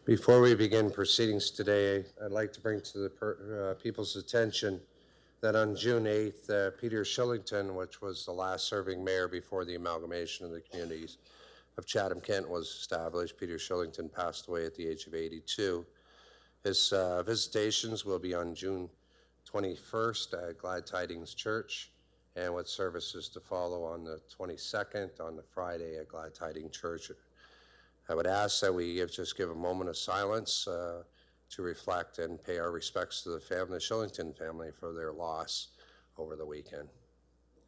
Before we begin proceedings today, I'd like to bring to the people's attention that on June 8th, Peter Shillington, which was the last serving mayor before the amalgamation of the communities of Chatham-Kent was established, Peter Shillington passed away at the age of 82. His visitations will be on June 21st at Glad Tidings Church, and with services to follow on the 22nd on the Friday at Glad Tidings Church. I would ask that we just give a moment of silence to reflect and pay our respects to the Shillington family for their loss over the weekend.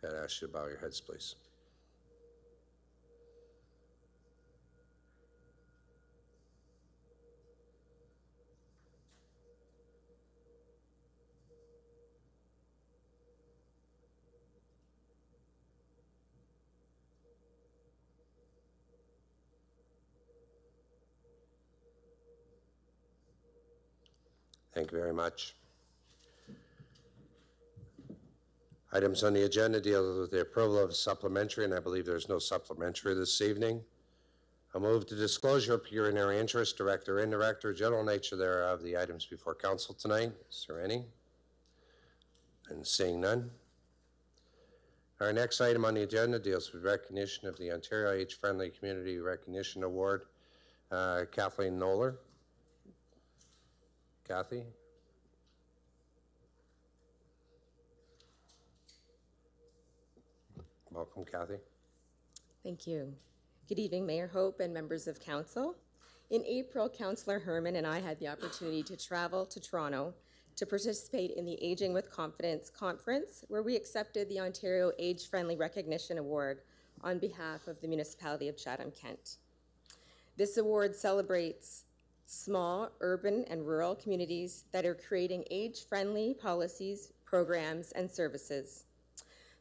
I'd ask you to bow your heads, please. Thank you very much. Items on the agenda deal with the approval of supplementary, and I believe there's no supplementary this evening. I move to disclosure of pecuniary interest, direct or indirect, or general nature thereof, the items before council tonight. Is there any? And seeing none. Our next item on the agenda deals with recognition of the Ontario Age-Friendly Community Recognition Award. Kathleen Noller. Kathy? Welcome, Kathy. Thank you. Good evening, Mayor Hope and members of council. In April, Councillor Herman and I had the opportunity to travel to Toronto to participate in the Aging with Confidence conference, where we accepted the Ontario Age-Friendly Recognition Award on behalf of the municipality of Chatham-Kent. This award celebrates small urban and rural communities that are creating age-friendly policies, programs, and services.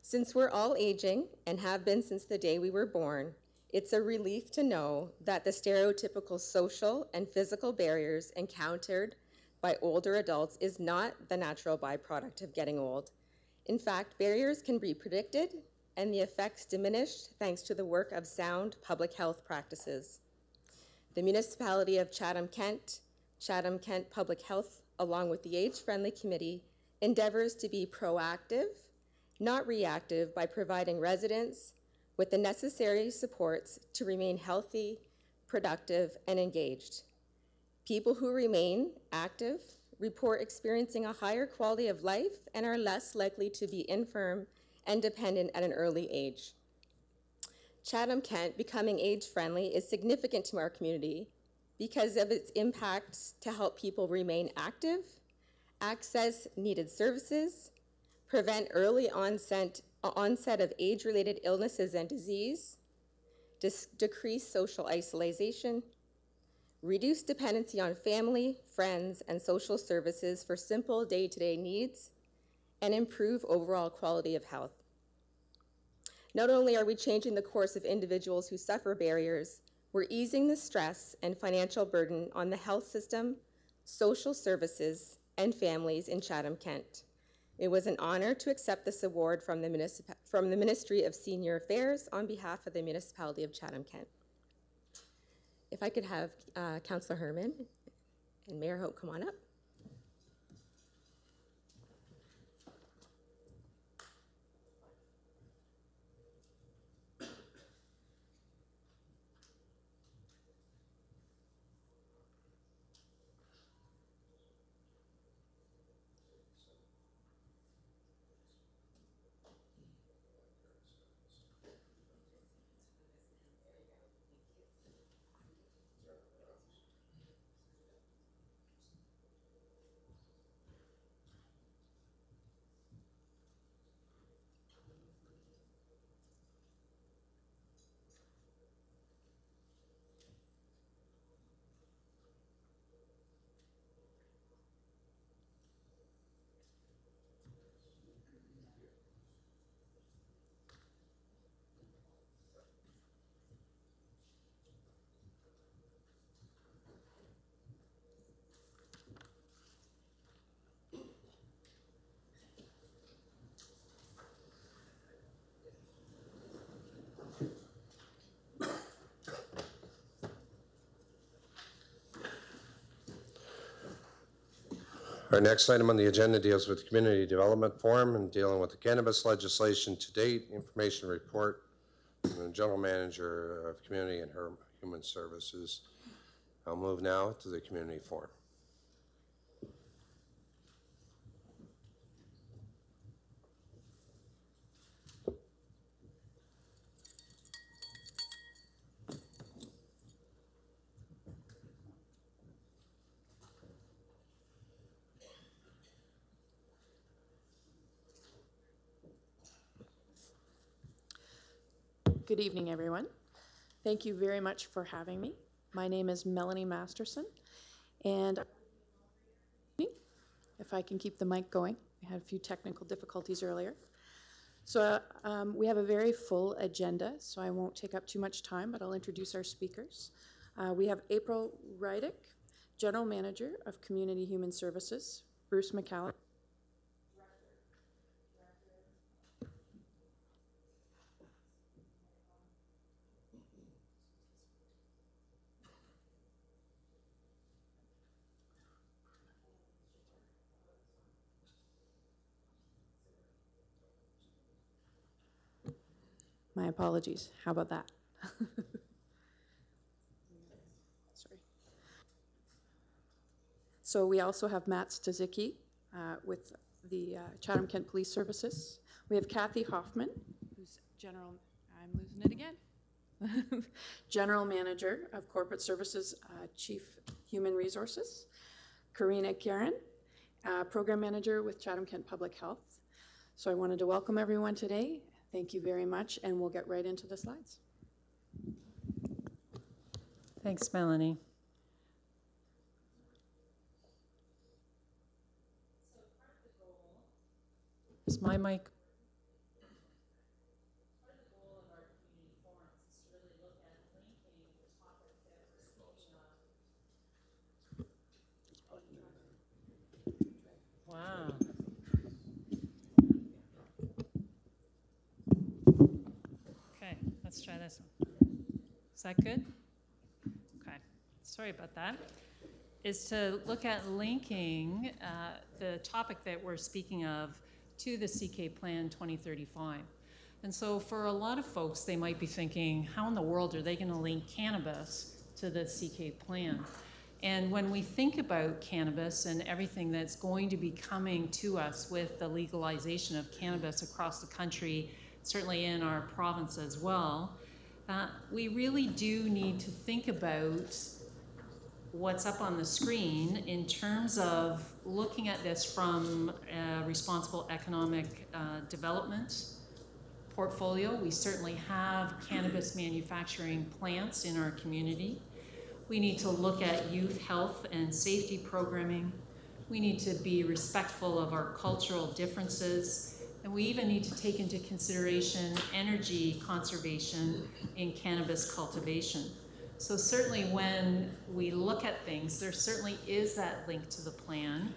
Since we're all aging and have been since the day we were born, it's a relief to know that the stereotypical social and physical barriers encountered by older adults is not the natural byproduct of getting old. In fact, barriers can be predicted and the effects diminished thanks to the work of sound public health practices. The municipality of Chatham-Kent, Chatham-Kent Public Health, along with the Age-Friendly Committee, endeavors to be proactive, not reactive, by providing residents with the necessary supports to remain healthy, productive, and engaged. People who remain active report experiencing a higher quality of life and are less likely to be infirm and dependent at an early age. Chatham-Kent becoming age-friendly is significant to our community because of its impacts to help people remain active, access needed services, prevent early onset of age-related illnesses and disease, decrease social isolation, reduce dependency on family, friends, and social services for simple day-to-day needs, and improve overall quality of health. Not only are we changing the course of individuals who suffer barriers, we're easing the stress and financial burden on the health system, social services, and families in Chatham-Kent. It was an honor to accept this award from the Ministry of Senior Affairs on behalf of the municipality of Chatham-Kent. If I could have Councillor Herman and Mayor Hope come on up. Our next item on the agenda deals with Community Development Forum and dealing with the cannabis legislation to date, information report from the General Manager of Community and Human Services. I'll move now to the Community Forum. Good evening, everyone. Thank you very much for having me. My name is Melanie Masterson, and if I can keep the mic going, I had a few technical difficulties earlier. So we have a very full agenda, so I won't take up too much time, but I'll introduce our speakers. We have April Rydick, General Manager of Community Human Services, Bruce McCallum, my apologies. How about that? Sorry. So we also have Matt Stazicki with the Chatham-Kent Police Services. We have Kathy Hoffman, who's I'm losing it again, General Manager of Corporate Services, Chief Human Resources. Karina Karen, Program Manager with Chatham-Kent Public Health. So I wanted to welcome everyone today. Thank you very much, and we'll get right into the slides. Thanks, Melanie. Is my mic? Wow. Okay, let's try this one. Is that good? Okay, sorry about that. Is to look at linking the topic that we're speaking of to the CK Plan 2035. And so for a lot of folks, they might be thinking, how in the world are they going to link cannabis to the CK Plan? And when we think about cannabis and everything that's going to be coming to us with the legalization of cannabis across the country, certainly in our province as well, we really do need to think about what's up on the screen in terms of looking at this from a responsible economic development portfolio. We certainly have cannabis manufacturing plants in our community. We need to look at youth health and safety programming. We need to be respectful of our cultural differences. And we even need to take into consideration energy conservation in cannabis cultivation. So certainly when we look at things, there certainly is that link to the plan.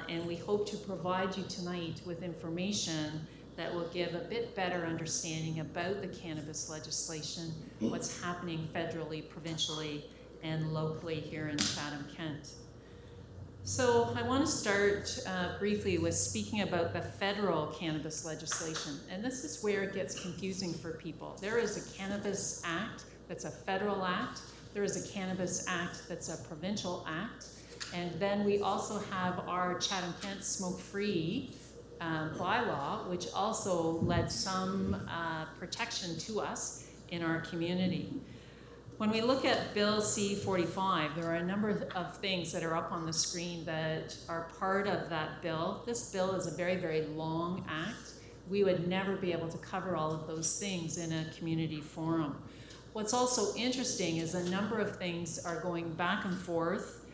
And we hope to provide you tonight with information that will give a bit better understanding about the cannabis legislation, what's happening federally, provincially, and locally here in Chatham-Kent. So I want to start briefly with speaking about the federal cannabis legislation. And this is where it gets confusing for people. There is a Cannabis Act that's a federal act. There is a Cannabis Act that's a provincial act. And then we also have our Chatham-Kent smoke-free bylaw, which also led some protection to us in our community. When we look at Bill C-45, there are a number of things that are up on the screen that are part of that bill. This bill is a very, very long act. We would never be able to cover all of those things in a community forum. What's also interesting is a number of things are going back and forth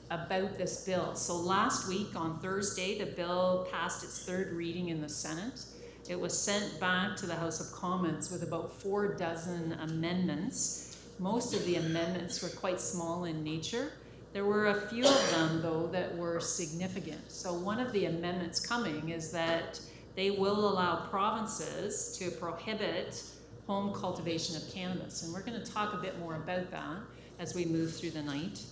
about this bill. So last week on Thursday, the bill passed its third reading in the Senate. It was sent back to the House of Commons with about 4 dozen amendments. Most of the amendments were quite small in nature. There were a few of them, though, that were significant. So one of the amendments coming is that they will allow provinces to prohibit home cultivation of cannabis. And we're going to talk a bit more about that as we move through the night.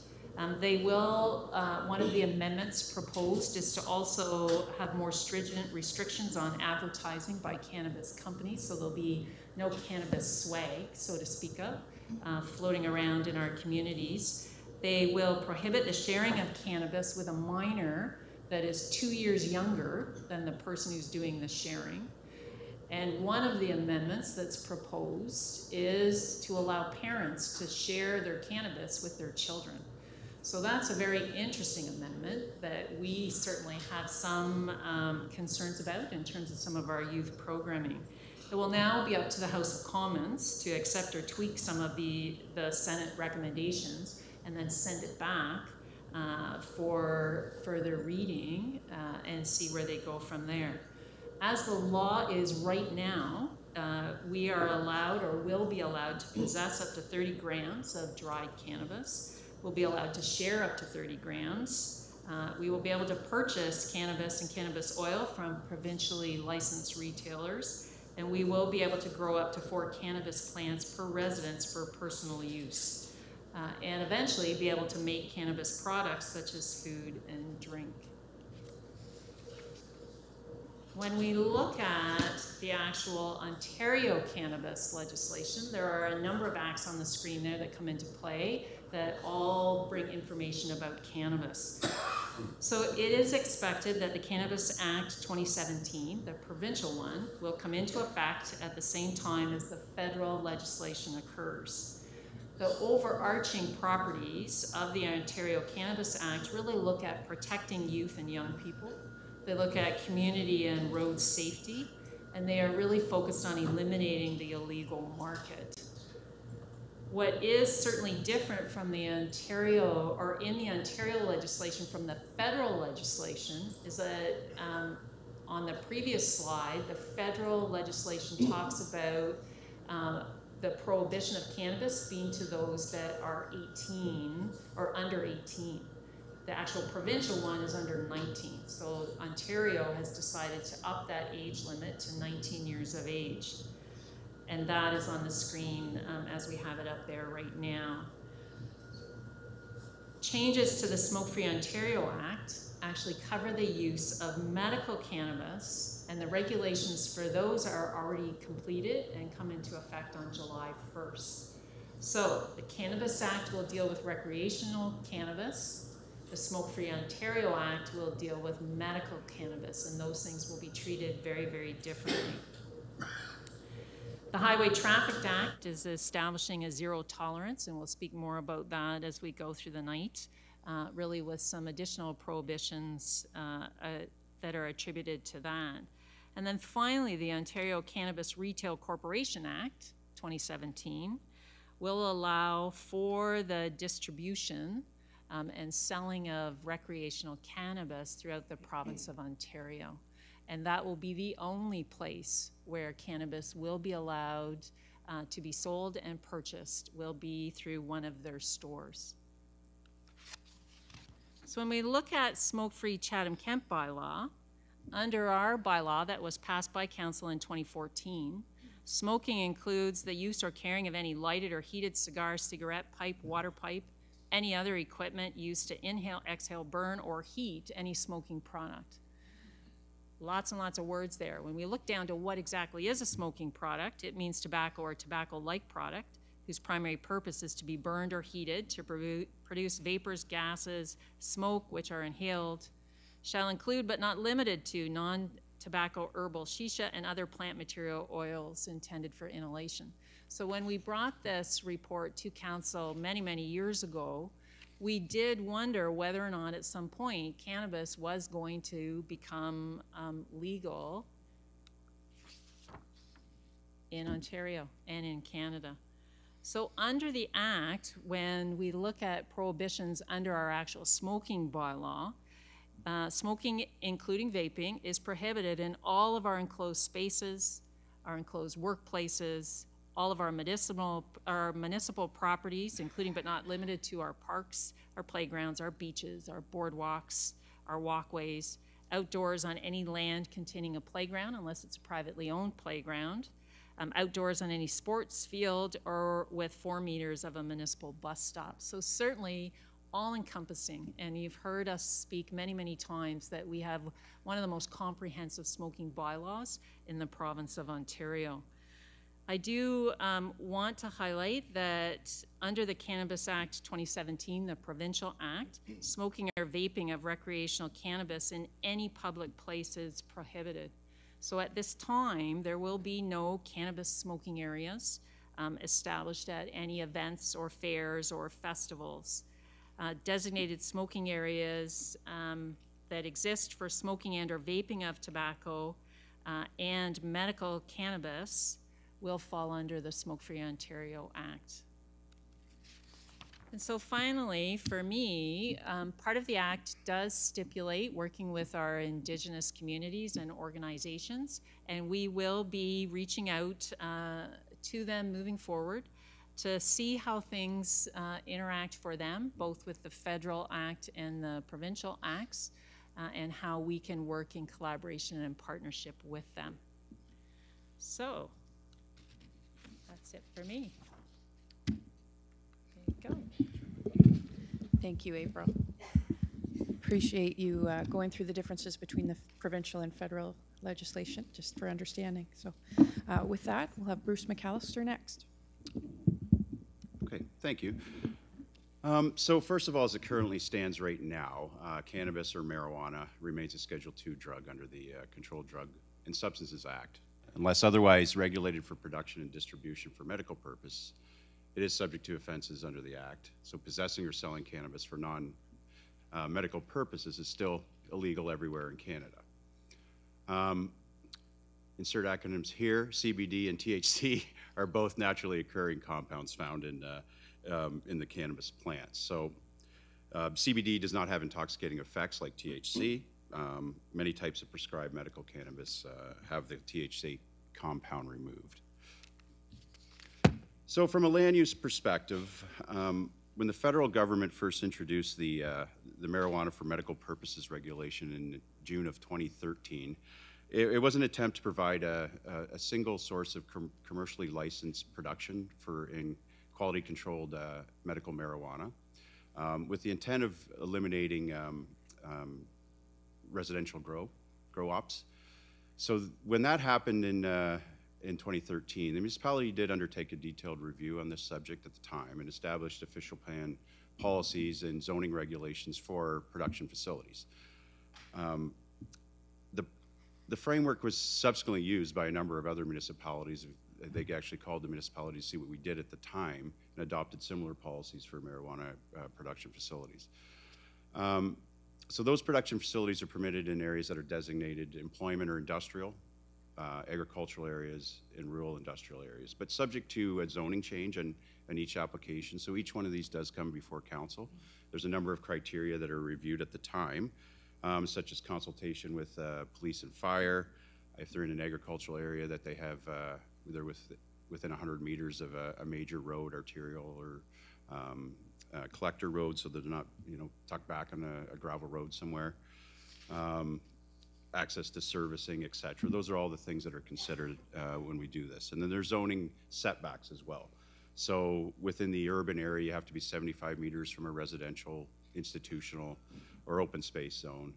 They will, one of the amendments proposed is to also have more stringent restrictions on advertising by cannabis companies, so there'll be no cannabis swag, so to speak of, floating around in our communities. They will prohibit the sharing of cannabis with a minor that is 2 years younger than the person who's doing the sharing. And one of the amendments that's proposed is to allow parents to share their cannabis with their children. So that's a very interesting amendment that we certainly have some concerns about in terms of some of our youth programming. It will now be up to the House of Commons to accept or tweak some of the Senate recommendations and then send it back for further reading and see where they go from there. As the law is right now, we are allowed or will be allowed to possess up to 30 grams of dried cannabis. We'll be allowed to share up to 30 grams. We will be able to purchase cannabis and cannabis oil from provincially licensed retailers, and we will be able to grow up to 4 cannabis plants per residence for personal use, and eventually be able to make cannabis products such as food and drink. When we look at the actual Ontario cannabis legislation, there are a number of acts on the screen there that come into play that all bring information about cannabis. So it is expected that the Cannabis Act 2017, the provincial one, will come into effect at the same time as the federal legislation occurs. The overarching properties of the Ontario Cannabis Act really look at protecting youth and young people. They look at community and road safety, and they are really focused on eliminating the illegal market. What is certainly different from the Ontario, or in the Ontario legislation from the federal legislation, is that on the previous slide, the federal legislation talks about the prohibition of cannabis being to those that are 18 or under 18. The actual provincial one is under 19. So Ontario has decided to up that age limit to 19 years of age. And that is on the screen as we have it up there right now. Changes to the Smoke-Free Ontario Act actually cover the use of medical cannabis, and the regulations for those are already completed and come into effect on July 1st. So the Cannabis Act will deal with recreational cannabis. The Smoke-Free Ontario Act will deal with medical cannabis, and those things will be treated very, very differently. The Highway Traffic Act is establishing a zero tolerance, and we'll speak more about that as we go through the night, really with some additional prohibitions that are attributed to that. And then finally, the Ontario Cannabis Retail Corporation Act, 2017, will allow for the distribution and selling of recreational cannabis throughout the province of Ontario. And that will be the only place where cannabis will be allowed to be sold and purchased, will be through one of their stores. So when we look at smoke-free Chatham-Kent bylaw, under our bylaw that was passed by council in 2014, smoking includes the use or carrying of any lighted or heated cigar, cigarette pipe, water pipe, any other equipment used to inhale, exhale, burn, or heat any smoking product. Lots and lots of words there. When we look down to what exactly is a smoking product, it means tobacco or tobacco-like product whose primary purpose is to be burned or heated to produce vapors, gases, smoke, which are inhaled, shall include but not limited to non-tobacco herbal shisha and other plant material oils intended for inhalation. So when we brought this report to council many, many years ago, we did wonder whether or not at some point cannabis was going to become legal in Ontario and in Canada. So under the Act, when we look at prohibitions under our actual smoking bylaw, smoking, including vaping, is prohibited in all of our enclosed spaces, our enclosed workplaces, all of our municipal properties, including but not limited to our parks, our playgrounds, our beaches, our boardwalks, our walkways, outdoors on any land containing a playground, unless it's a privately owned playground, outdoors on any sports field, or with 4 meters of a municipal bus stop. So certainly all-encompassing, and you've heard us speak many, many times that we have one of the most comprehensive smoking bylaws in the province of Ontario. I do want to highlight that under the Cannabis Act 2017, the Provincial Act, smoking or vaping of recreational cannabis in any public place is prohibited. So at this time, there will be no cannabis smoking areas established at any events or fairs or festivals. Designated smoking areas that exist for smoking and or vaping of tobacco and medical cannabis will fall under the Smoke-Free Ontario Act. And so finally, for me, part of the Act does stipulate working with our Indigenous communities and organizations, and we will be reaching out to them moving forward to see how things interact for them, both with the federal act and the provincial acts, and how we can work in collaboration and partnership with them. So, that's it for me. There you go. Thank you, April. Appreciate you going through the differences between the provincial and federal legislation, just for understanding. So with that, we'll have Bruce McAllister next. Okay, thank you. So first of all, as it currently stands right now, cannabis or marijuana remains a Schedule II drug under the Controlled Drug and Substances Act. Unless otherwise regulated for production and distribution for medical purpose, it is subject to offenses under the Act. So possessing or selling cannabis for non-medical purposes is still illegal everywhere in Canada. Insert acronyms here. CBD and THC are both naturally occurring compounds found in the cannabis plants. So CBD does not have intoxicating effects like THC. Many types of prescribed medical cannabis have the THC compound removed. So from a land use perspective, when the federal government first introduced the marijuana for medical purposes regulation in June of 2013, it was an attempt to provide a single source of commercially licensed production in quality controlled medical marijuana, with the intent of eliminating residential grow ops. So when that happened in 2013, the municipality did undertake a detailed review on this subject at the time and established official plan policies and zoning regulations for production facilities. The framework was subsequently used by a number of other municipalities. They actually called the municipality to see what we did at the time and adopted similar policies for marijuana production facilities. So those production facilities are permitted in areas that are designated employment or industrial, agricultural areas, and rural industrial areas, but subject to a zoning change on each application. So each one of these does come before council. There's a number of criteria that are reviewed at the time, such as consultation with police and fire, if they're in an agricultural area that they have, they're within 100 meters of a major road, arterial or collector road, so they're not, tucked back on a gravel road somewhere. Access to servicing, et cetera. Those are all the things that are considered when we do this. And then there's zoning setbacks as well. So within the urban area, you have to be 75 meters from a residential, institutional, or open space zone.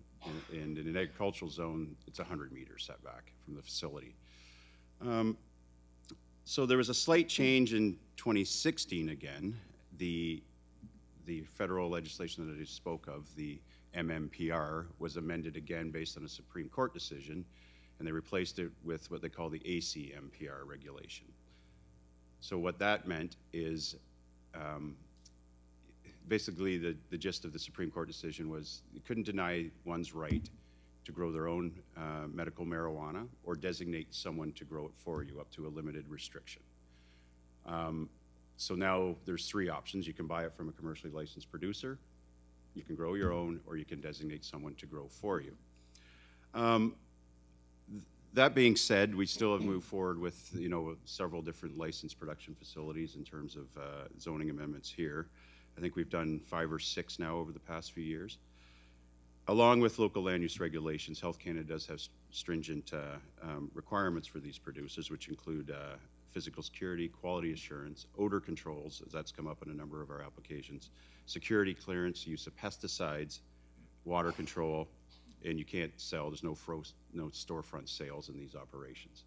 And in an agricultural zone, it's 100 meters setback from the facility. So there was a slight change in 2016 again. The federal legislation that I just spoke of, the MMPR, was amended again based on a Supreme Court decision, and they replaced it with what they call the ACMPR regulation. So what that meant is basically the gist of the Supreme Court decision was you couldn't deny one's right to grow their own medical marijuana or designate someone to grow it for you up to a limited restriction. So now there's three options. You can buy it from a commercially licensed producer, you can grow your own, or you can designate someone to grow for you. That being said, we still have moved forward with several different licensed production facilities in terms of zoning amendments here. I think we've done 5 or 6 now over the past few years. Along with local land use regulations, Health Canada does have stringent requirements for these producers, which include physical security, quality assurance, odor controls, as that's come up in a number of our applications, security clearance, use of pesticides, water control, and you can't sell. There's no storefront sales in these operations.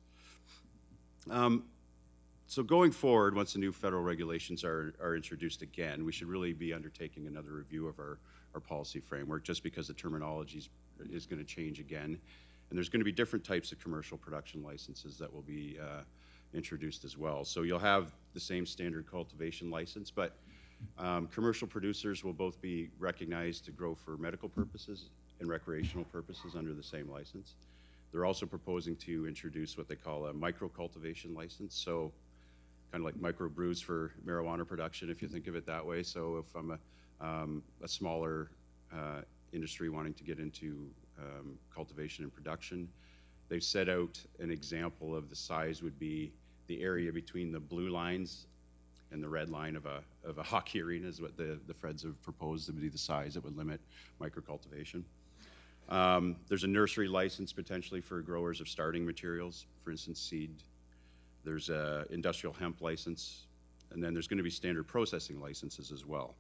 So going forward, once the new federal regulations are introduced again, we should really be undertaking another review of our policy framework, just because the terminology is going to change again. And there's going to be different types of commercial production licenses that will be introduced as well. So you'll have the same standard cultivation license, but commercial producers will both be recognized to grow for medical purposes and recreational purposes under the same license. They're also proposing to introduce what they call a micro-cultivation license, so kind of like microbrews for marijuana production, if you think of it that way. So if I'm a smaller industry wanting to get into cultivation and production, they've set out an example of the size would be the area between the blue lines and the red line of a hockey arena is what the Freds have proposed to be the size that would limit microcultivation. There's a nursery license potentially for growers of starting materials, for instance, seed. There's a industrial hemp license, and then there's going to be standard processing licenses as well.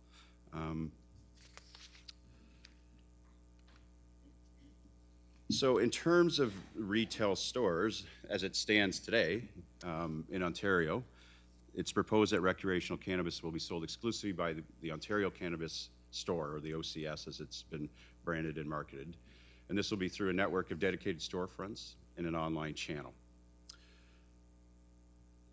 So in terms of retail stores, as it stands today in Ontario, it's proposed that recreational cannabis will be sold exclusively by the Ontario Cannabis Store, or the OCS as it's been branded and marketed. And this will be through a network of dedicated storefronts and an online channel.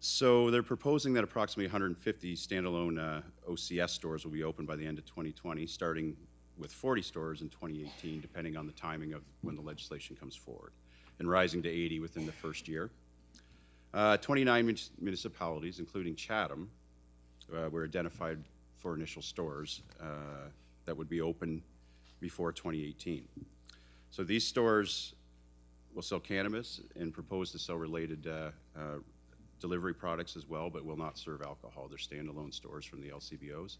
So they're proposing that approximately 150 standalone OCS stores will be open by the end of 2020, starting with 40 stores in 2018, depending on the timing of when the legislation comes forward, and rising to 80 within the first year. 29 municipalities, including Chatham, were identified for initial stores that would be open before 2018. So these stores will sell cannabis and propose to sell related delivery products as well, but will not serve alcohol. They're standalone stores from the LCBOs.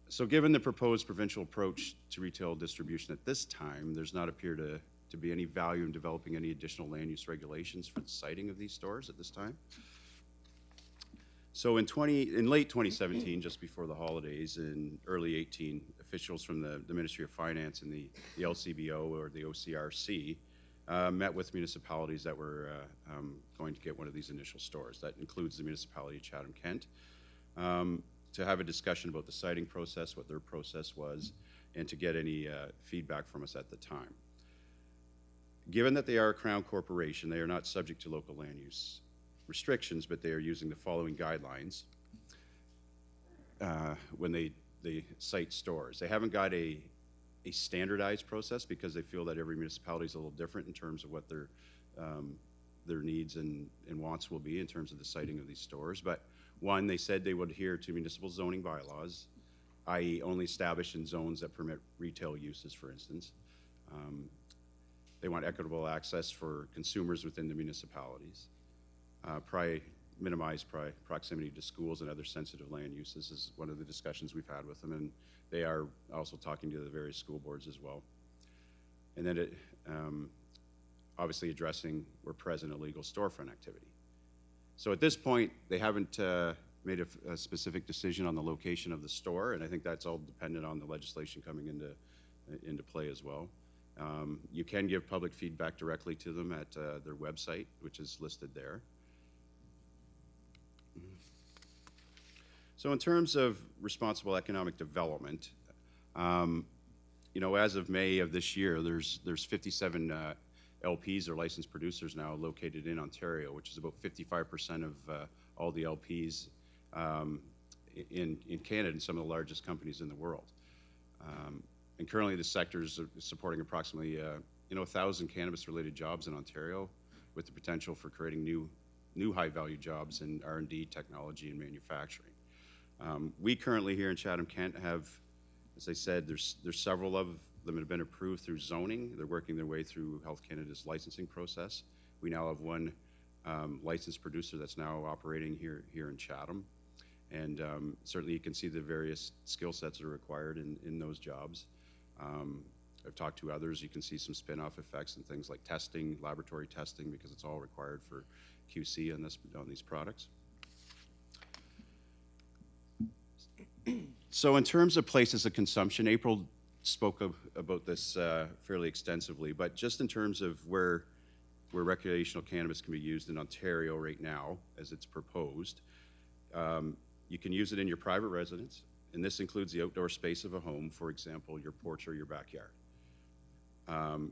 So given the proposed provincial approach to retail distribution at this time, there's not appear to be any value in developing any additional land use regulations for the siting of these stores at this time. So in late 2017, just before the holidays, in early 18, officials from the Ministry of Finance and the LCBO, or the OCRC, met with municipalities that were going to get one of these initial stores. That includes the municipality of Chatham-Kent, to have a discussion about the siting process, what their process was, and to get any feedback from us at the time. Given that they are a Crown corporation, they are not subject to local land use restrictions, but they are using the following guidelines when they site stores. They haven't got a standardized process because they feel that every municipality is a little different in terms of what their needs and wants will be in terms of the siting of these stores. But one, they said they would adhere to municipal zoning bylaws, i.e. only establish in zones that permit retail uses, for instance. They want equitable access for consumers within the municipalities. Minimize proximity to schools and other sensitive land uses is one of the discussions we've had with them, and they are also talking to the various school boards as well. And then obviously addressing where present illegal storefront activity. So at this point, they haven't made a specific decision on the location of the store, and I think that's all dependent on the legislation coming into play as well. You can give public feedback directly to them at their website, which is listed there. So in terms of responsible economic development, you know, as of May of this year, there's 57 LPs or licensed producers now located in Ontario, which is about 55% of all the LPs in Canada and some of the largest companies in the world. And currently the sector is supporting approximately 1,000 cannabis-related jobs in Ontario, with the potential for creating new high-value jobs in R&D, technology, and manufacturing. We currently here in Chatham-Kent have, as I said, there's several of them that have been approved through zoning. They're working their way through Health Canada's licensing process. We now have one licensed producer that's now operating here in Chatham. And certainly you can see the various skill sets that are required in those jobs. I've talked to others. You can see some spin-off effects and things like testing, laboratory testing, because it's all required for QC on these products. So in terms of places of consumption, April spoke about this fairly extensively, but just in terms of where recreational cannabis can be used in Ontario right now, as it's proposed, you can use it in your private residence, and this includes the outdoor space of a home, for example, your porch or your backyard.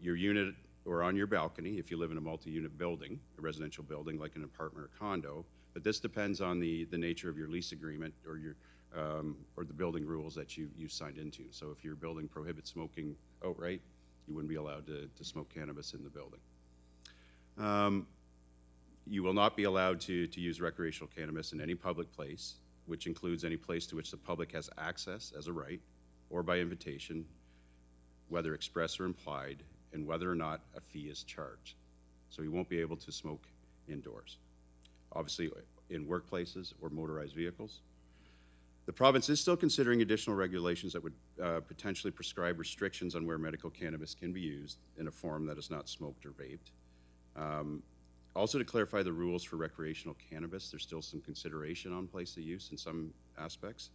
Your unit or on your balcony, if you live in a multi-unit building, a residential building like an apartment or condo, but this depends on the nature of your lease agreement or your or the building rules that you signed into. So if your building prohibits smoking outright, you wouldn't be allowed to smoke cannabis in the building. You will not be allowed to use recreational cannabis in any public place, which includes any place to which the public has access as a right or by invitation, whether express or implied, and whether or not a fee is charged. So you won't be able to smoke indoors. Obviously, in workplaces or motorized vehicles. The province is still considering additional regulations that would potentially prescribe restrictions on where medical cannabis can be used in a form that is not smoked or vaped. Also, to clarify the rules for recreational cannabis, there's still some consideration on place of use in some aspects.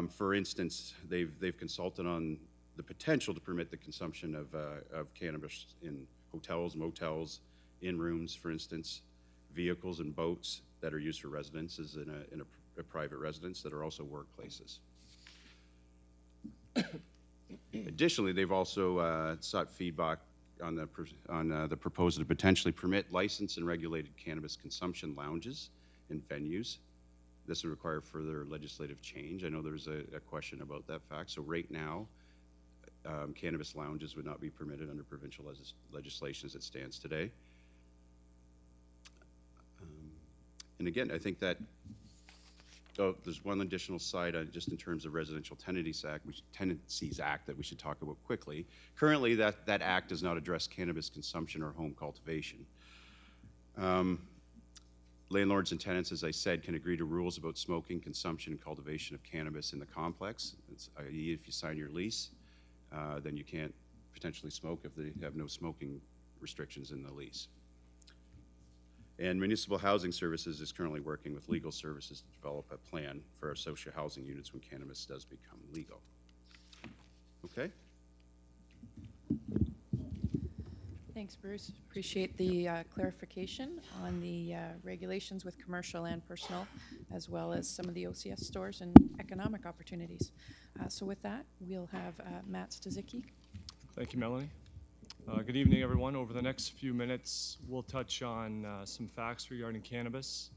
For instance, they've consulted on the potential to permit the consumption of cannabis in hotels, motels, in rooms, for instance, vehicles and boats that are used for residences in a private residence that are also workplaces. Additionally, they've also sought feedback on the proposal to potentially permit licensed and regulated cannabis consumption lounges and venues. This would require further legislative change. I know there's a question about that fact. So right now, cannabis lounges would not be permitted under provincial legislation as it stands today. And again, I think that there's one additional side just in terms of Residential Tenancies Act that we should talk about quickly. Currently, that act does not address cannabis consumption or home cultivation. Landlords and tenants, as I said, can agree to rules about smoking, consumption, and cultivation of cannabis in the complex. I.e., if you sign your lease, then you can't potentially smoke if they have no smoking restrictions in the lease. And Municipal Housing Services is currently working with legal services to develop a plan for our social housing units when cannabis does become legal. Okay? Thanks, Bruce. Appreciate the clarification on the regulations with commercial and personal, as well as some of the OCS stores and economic opportunities. So with that, we'll have Matt Stazicki. Thank you, Melanie. Good evening, everyone. Over the next few minutes, we'll touch on some facts regarding cannabis,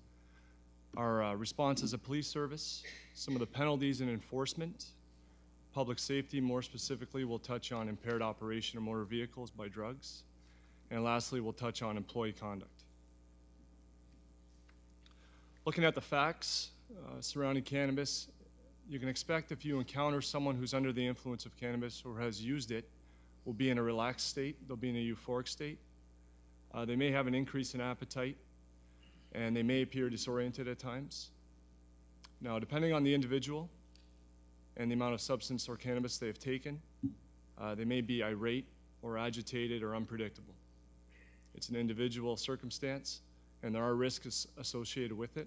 our response as a police service, some of the penalties and enforcement, public safety, more specifically, we'll touch on impaired operation of motor vehicles by drugs, and lastly, we'll touch on employee conduct. Looking at the facts surrounding cannabis, you can expect if you encounter someone who's under the influence of cannabis or has used it, will be in a relaxed state, they'll be in a euphoric state. They may have an increase in appetite, and they may appear disoriented at times. Now, depending on the individual and the amount of substance or cannabis they have taken, they may be irate or agitated or unpredictable. It's an individual circumstance, and there are risks associated with it.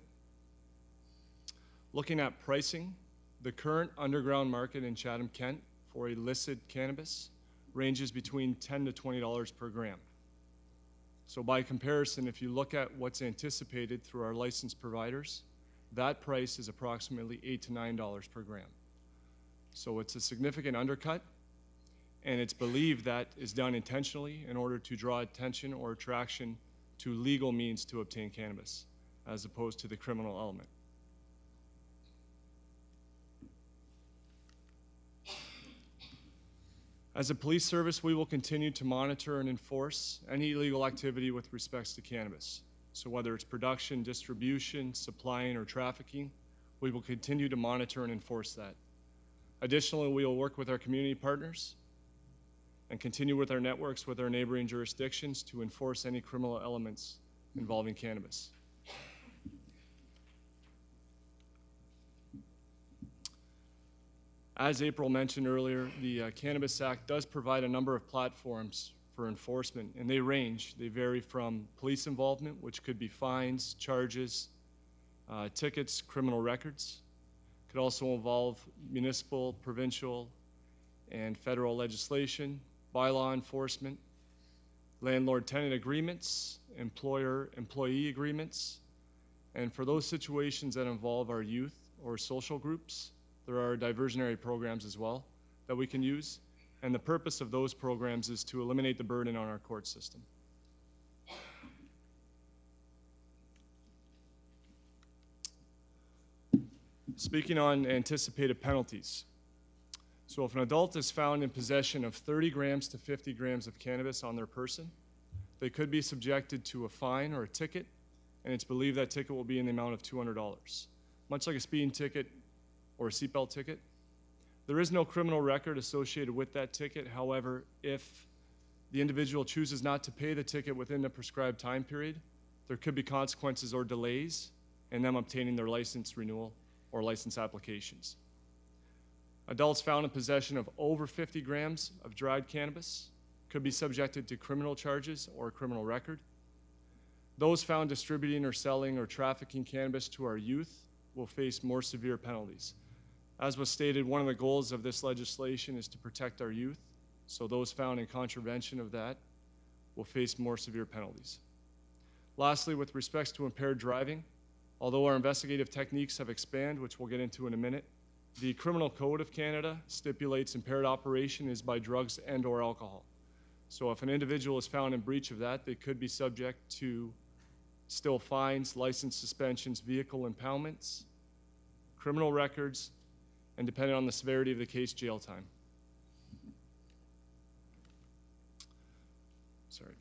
Looking at pricing, the current underground market in Chatham-Kent for illicit cannabis ranges between $10 to $20 per gram. So by comparison, if you look at what's anticipated through our licensed providers, that price is approximately $8 to $9 per gram. So it's a significant undercut, and it's believed that is done intentionally in order to draw attention or attraction to legal means to obtain cannabis, as opposed to the criminal element. As a police service, we will continue to monitor and enforce any illegal activity with respects to cannabis. So whether it's production, distribution, supplying, or trafficking, we will continue to monitor and enforce that. Additionally, we will work with our community partners and continue with our networks with our neighboring jurisdictions to enforce any criminal elements involving cannabis. As April mentioned earlier, the Cannabis Act does provide a number of platforms for enforcement, and they range. They vary from police involvement, which could be fines, charges, tickets, criminal records, Could also involve municipal, provincial, and federal legislation, bylaw enforcement, landlord-tenant agreements, employer-employee agreements, and for those situations that involve our youth or social groups, there are diversionary programs as well that we can use, and the purpose of those programs is to eliminate the burden on our court system. Speaking on anticipated penalties. So if an adult is found in possession of 30 grams to 50 grams of cannabis on their person, they could be subjected to a fine or a ticket, and it's believed that ticket will be in the amount of $200. Much like a speeding ticket or a seatbelt ticket. There is no criminal record associated with that ticket. However, if the individual chooses not to pay the ticket within the prescribed time period, there could be consequences or delays in them obtaining their license renewal or license applications. Adults found in possession of over 50 grams of dried cannabis could be subjected to criminal charges or a criminal record. Those found distributing or selling or trafficking cannabis to our youth will face more severe penalties. As was stated, one of the goals of this legislation is to protect our youth, so those found in contravention of that will face more severe penalties. Lastly, with respects to impaired driving, although our investigative techniques have expanded, which we'll get into in a minute, the Criminal Code of Canada stipulates impaired operation is by drugs and or alcohol. So if an individual is found in breach of that, they could be subject to still fines, license suspensions, vehicle impoundments, criminal records, and depending on the severity of the case, jail time. Sorry.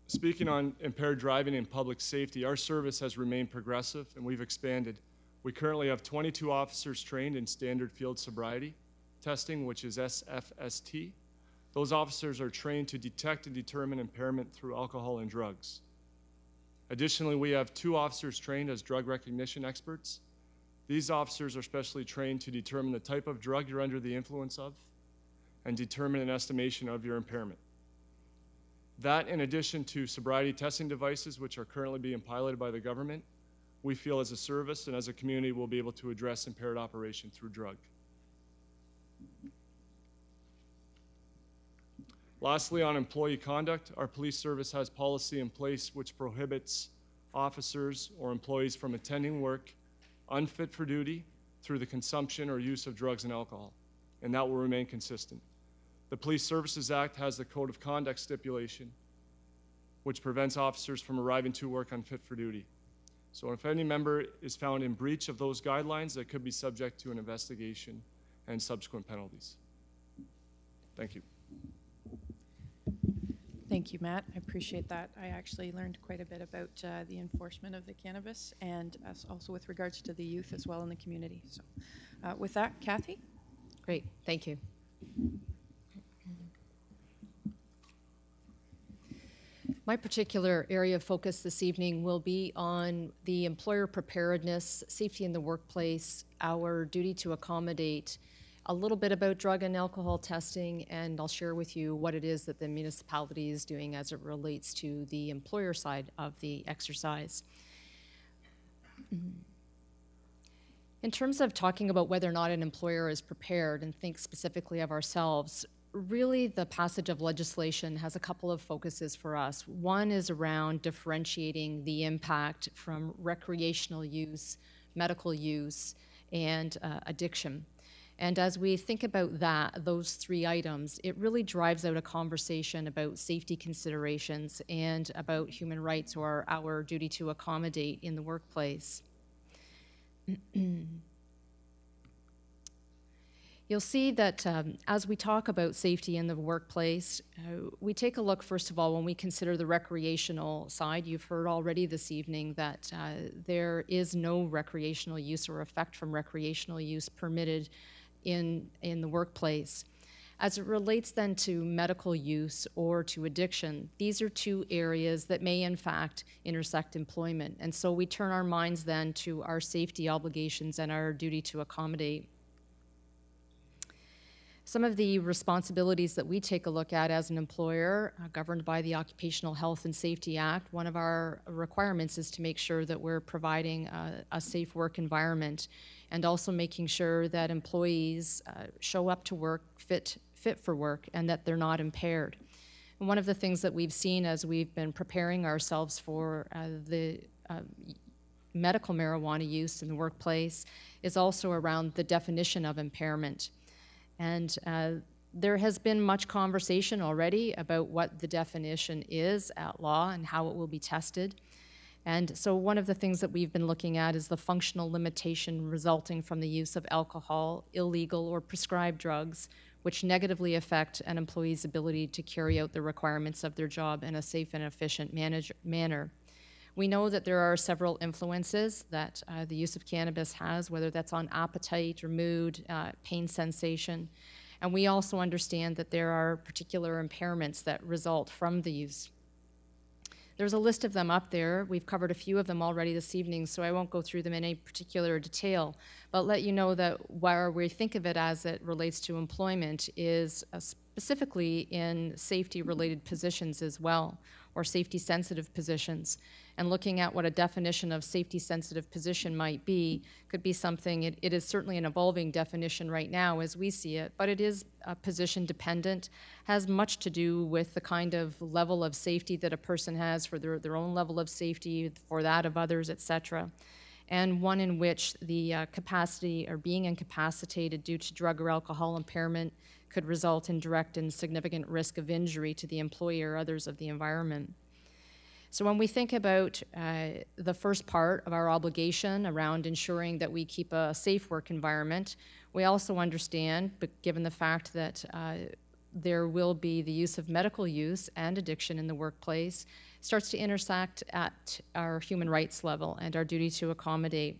Speaking on impaired driving and public safety, our service has remained progressive and we've expanded. We currently have 22 officers trained in standard field sobriety testing, which is SFST. Those officers are trained to detect and determine impairment through alcohol and drugs. Additionally, we have 2 officers trained as drug recognition experts. These officers are specially trained to determine the type of drug you're under the influence of and determine an estimation of your impairment. That, in addition to sobriety testing devices, which are currently being piloted by the government, we feel as a service and as a community we'll be able to address impaired operation through drug. Lastly, on employee conduct, our police service has policy in place which prohibits officers or employees from attending work unfit for duty through the consumption or use of drugs and alcohol, and that will remain consistent. The Police Services Act has the Code of Conduct stipulation, which prevents officers from arriving to work unfit for duty. So if any member is found in breach of those guidelines, they could be subject to an investigation and subsequent penalties. Thank you. Thank you, Matt. I appreciate that. I actually learned quite a bit about the enforcement of the cannabis and also with regards to the youth as well in the community. So with that, Kathy? Great, thank you. My particular area of focus this evening will be on the employer preparedness, safety in the workplace, our duty to accommodate, a little bit about drug and alcohol testing, and I'll share with you what it is that the municipality is doing as it relates to the employer side of the exercise. In terms of talking about whether or not an employer is prepared and think specifically of ourselves, really the passage of legislation has a couple of focuses for us. One is around differentiating the impact from recreational use, medical use, and addiction. And as we think about that, those 3 items, it really drives out a conversation about safety considerations and about human rights or our duty to accommodate in the workplace. You'll see that as we talk about safety in the workplace, we take a look, first of all, when we consider the recreational side. You've heard already this evening that there is no recreational use or effect from recreational use permitted in the workplace. As it relates then to medical use or to addiction, these are 2 areas that may in fact intersect employment. And so we turn our minds then to our safety obligations and our duty to accommodate. Some of the responsibilities that we take a look at as an employer, governed by the Occupational Health and Safety Act, one of our requirements is to make sure that we're providing a safe work environment. and also making sure that employees show up to work fit for work and that they're not impaired. And one of the things that we've seen as we've been preparing ourselves for the medical marijuana use in the workplace is also around the definition of impairment. And there has been much conversation already about what the definition is at law and how it will be tested. And so one of the things that we've been looking at is the functional limitation resulting from the use of alcohol, illegal or prescribed drugs, which negatively affect an employee's ability to carry out the requirements of their job in a safe and efficient manner. We know that there are several influences that the use of cannabis has, whether that's on appetite or mood, pain sensation. And we also understand that there are particular impairments that result from the use. There's a list of them up there. We've covered a few of them already this evening, so I won't go through them in any particular detail, but let you know that where we think of it as it relates to employment is specifically in safety-related positions as well, or safety-sensitive positions. And looking at what a definition of safety-sensitive position might be could be something, it is certainly an evolving definition right now as we see it, but it is position-dependent, has much to do with the kind of level of safety that a person has for their own level of safety, for that of others, et cetera. And one in which the capacity or being incapacitated due to drug or alcohol impairment could result in direct and significant risk of injury to the employee or others of the environment. So when we think about the first part of our obligation around ensuring that we keep a safe work environment, we also understand, but given the fact that there will be the use of medical use and addiction in the workplace, starts to intersect at our human rights level and our duty to accommodate.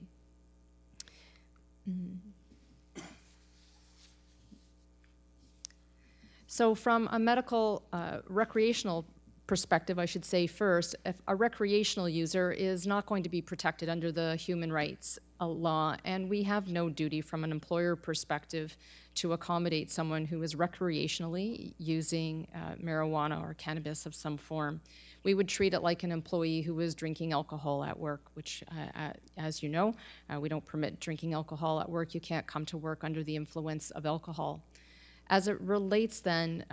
So from a medical recreational perspective, I should say first, if a recreational user is not going to be protected under the human rights law, and we have no duty from an employer perspective to accommodate someone who is recreationally using marijuana or cannabis of some form. We would treat it like an employee who is drinking alcohol at work, which, as you know, we don't permit drinking alcohol at work. You can't come to work under the influence of alcohol. As it relates then,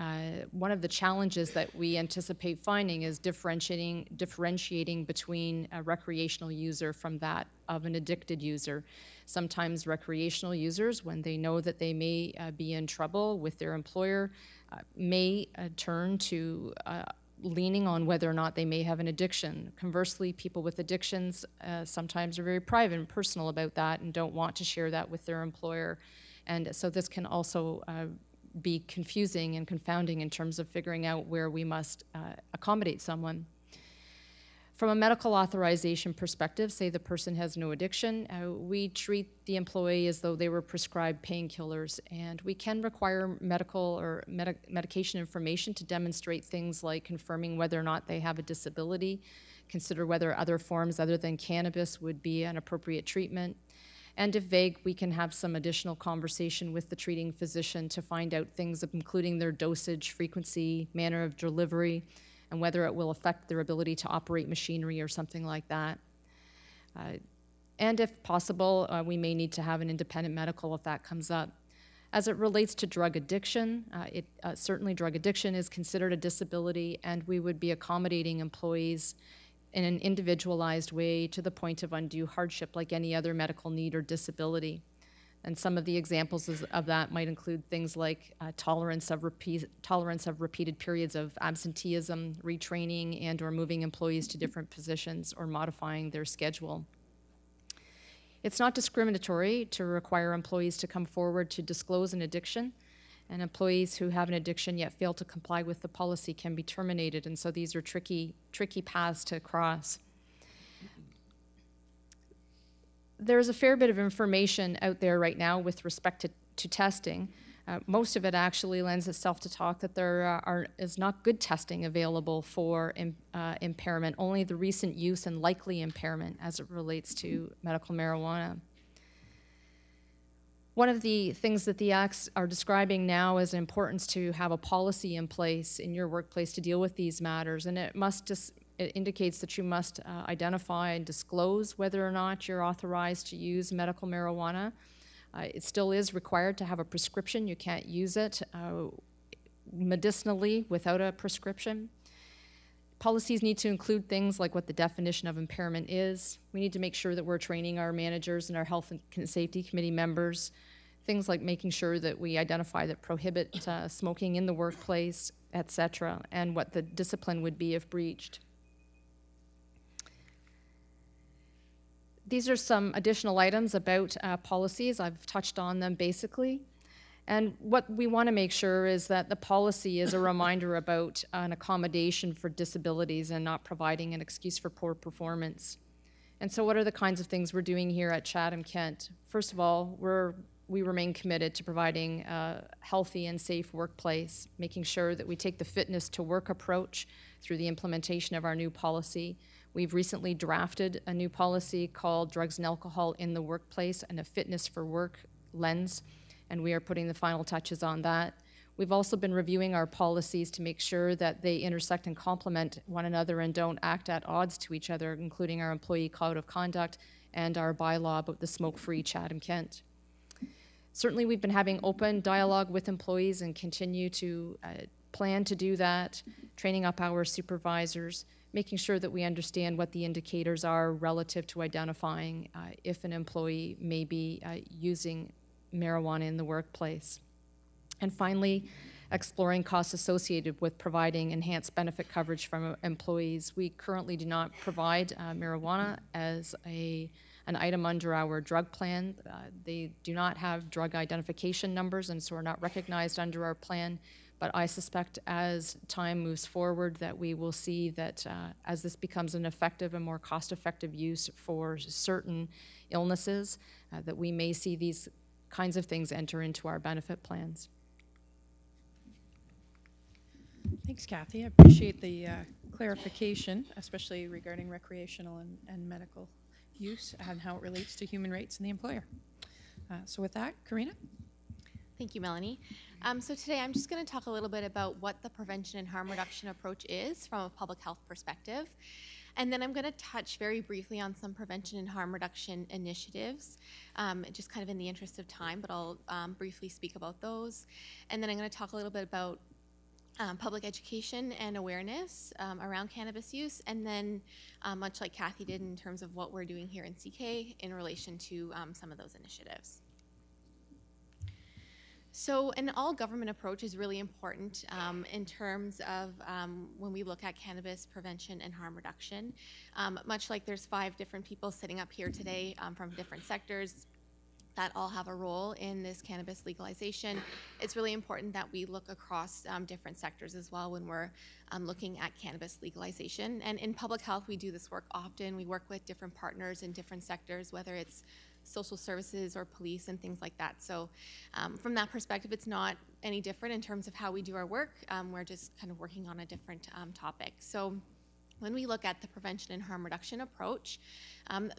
one of the challenges that we anticipate finding is differentiating between a recreational user from that of an addicted user. Sometimes recreational users, when they know that they may be in trouble with their employer, may turn to leaning on whether or not they may have an addiction. Conversely, people with addictions sometimes are very private and personal about that and don't want to share that with their employer. And so this can also be confusing and confounding in terms of figuring out where we must accommodate someone. From a medical authorization perspective, say the person has no addiction, we treat the employee as though they were prescribed painkillers, and we can require medical or medication information to demonstrate things like confirming whether or not they have a disability, consider whether other forms other than cannabis would be an appropriate treatment. And if vague, we can have some additional conversation with the treating physician to find out things including their dosage, frequency, manner of delivery, and whether it will affect their ability to operate machinery or something like that. And if possible, we may need to have an independent medical if that comes up. As it relates to drug addiction, certainly drug addiction is considered a disability, and we would be accommodating employees in an individualized way to the point of undue hardship like any other medical need or disability. And some of the examples of that might include things like tolerance of repeated periods of absenteeism, retraining, and or moving employees to different positions or modifying their schedule. It's not discriminatory to require employees to come forward to disclose an addiction, and employees who have an addiction yet fail to comply with the policy can be terminated, and so these are tricky paths to cross. There's a fair bit of information out there right now with respect to testing. Most of it actually lends itself to talk that there is not good testing available for impairment, only the recent use and likely impairment as it relates to medical marijuana. One of the things that the acts are describing now is the importance to have a policy in place in your workplace to deal with these matters, and it must just It indicates that you must identify and disclose whether or not you're authorized to use medical marijuana. It still is required to have a prescription. You can't use it medicinally without a prescription. Policies need to include things like what the definition of impairment is. We need to make sure that we're training our managers and our health and safety committee members. Things like making sure that we identify that prohibit smoking in the workplace, et cetera, and what the discipline would be if breached. These are some additional items about policies. I've touched on them basically. And what we want to make sure is that the policy is a reminder about an accommodation for disabilities and not providing an excuse for poor performance. And so what are the kinds of things we're doing here at Chatham-Kent? First of all, we remain committed to providing a healthy and safe workplace, making sure that we take the fitness to work approach through the implementation of our new policy. We've recently drafted a new policy called Drugs and Alcohol in the Workplace and a Fitness for Work lens, and we are putting the final touches on that. We've also been reviewing our policies to make sure that they intersect and complement one another and don't act at odds to each other, including our employee code of conduct and our bylaw about the smoke-free Chatham-Kent. Certainly, we've been having open dialogue with employees and continue to plan to do that, training up our supervisors, making sure that we understand what the indicators are relative to identifying if an employee may be using marijuana in the workplace. And finally, exploring costs associated with providing enhanced benefit coverage from employees. We currently do not provide marijuana as an item under our drug plan. They do not have drug identification numbers and so are not recognized under our plan. But I suspect as time moves forward that we will see that as this becomes an effective and more cost-effective use for certain illnesses, that we may see these kinds of things enter into our benefit plans. Thanks, Kathy. I appreciate the clarification, especially regarding recreational and medical use and how it relates to human rights and the employer. So with that, Karina? Thank you, Melanie. So today I'm just going to talk a little bit about what the prevention and harm reduction approach is from a public health perspective. And then I'm going to touch very briefly on some prevention and harm reduction initiatives, just kind of in the interest of time, but I'll briefly speak about those. And then I'm going to talk a little bit about public education and awareness around cannabis use, and then much like Kathy did in terms of what we're doing here in CK in relation to some of those initiatives. So an all-government approach is really important in terms of when we look at cannabis prevention and harm reduction. Much like there's 5 different people sitting up here today from different sectors that all have a role in this cannabis legalization, it's really important that we look across different sectors as well when we're looking at cannabis legalization. And in public health, we do this work often. We work with different partners in different sectors, whether it's social services or police and things like that. So from that perspective, it's not any different in terms of how we do our work. We're just kind of working on a different topic. So when we look at the prevention and harm reduction approach,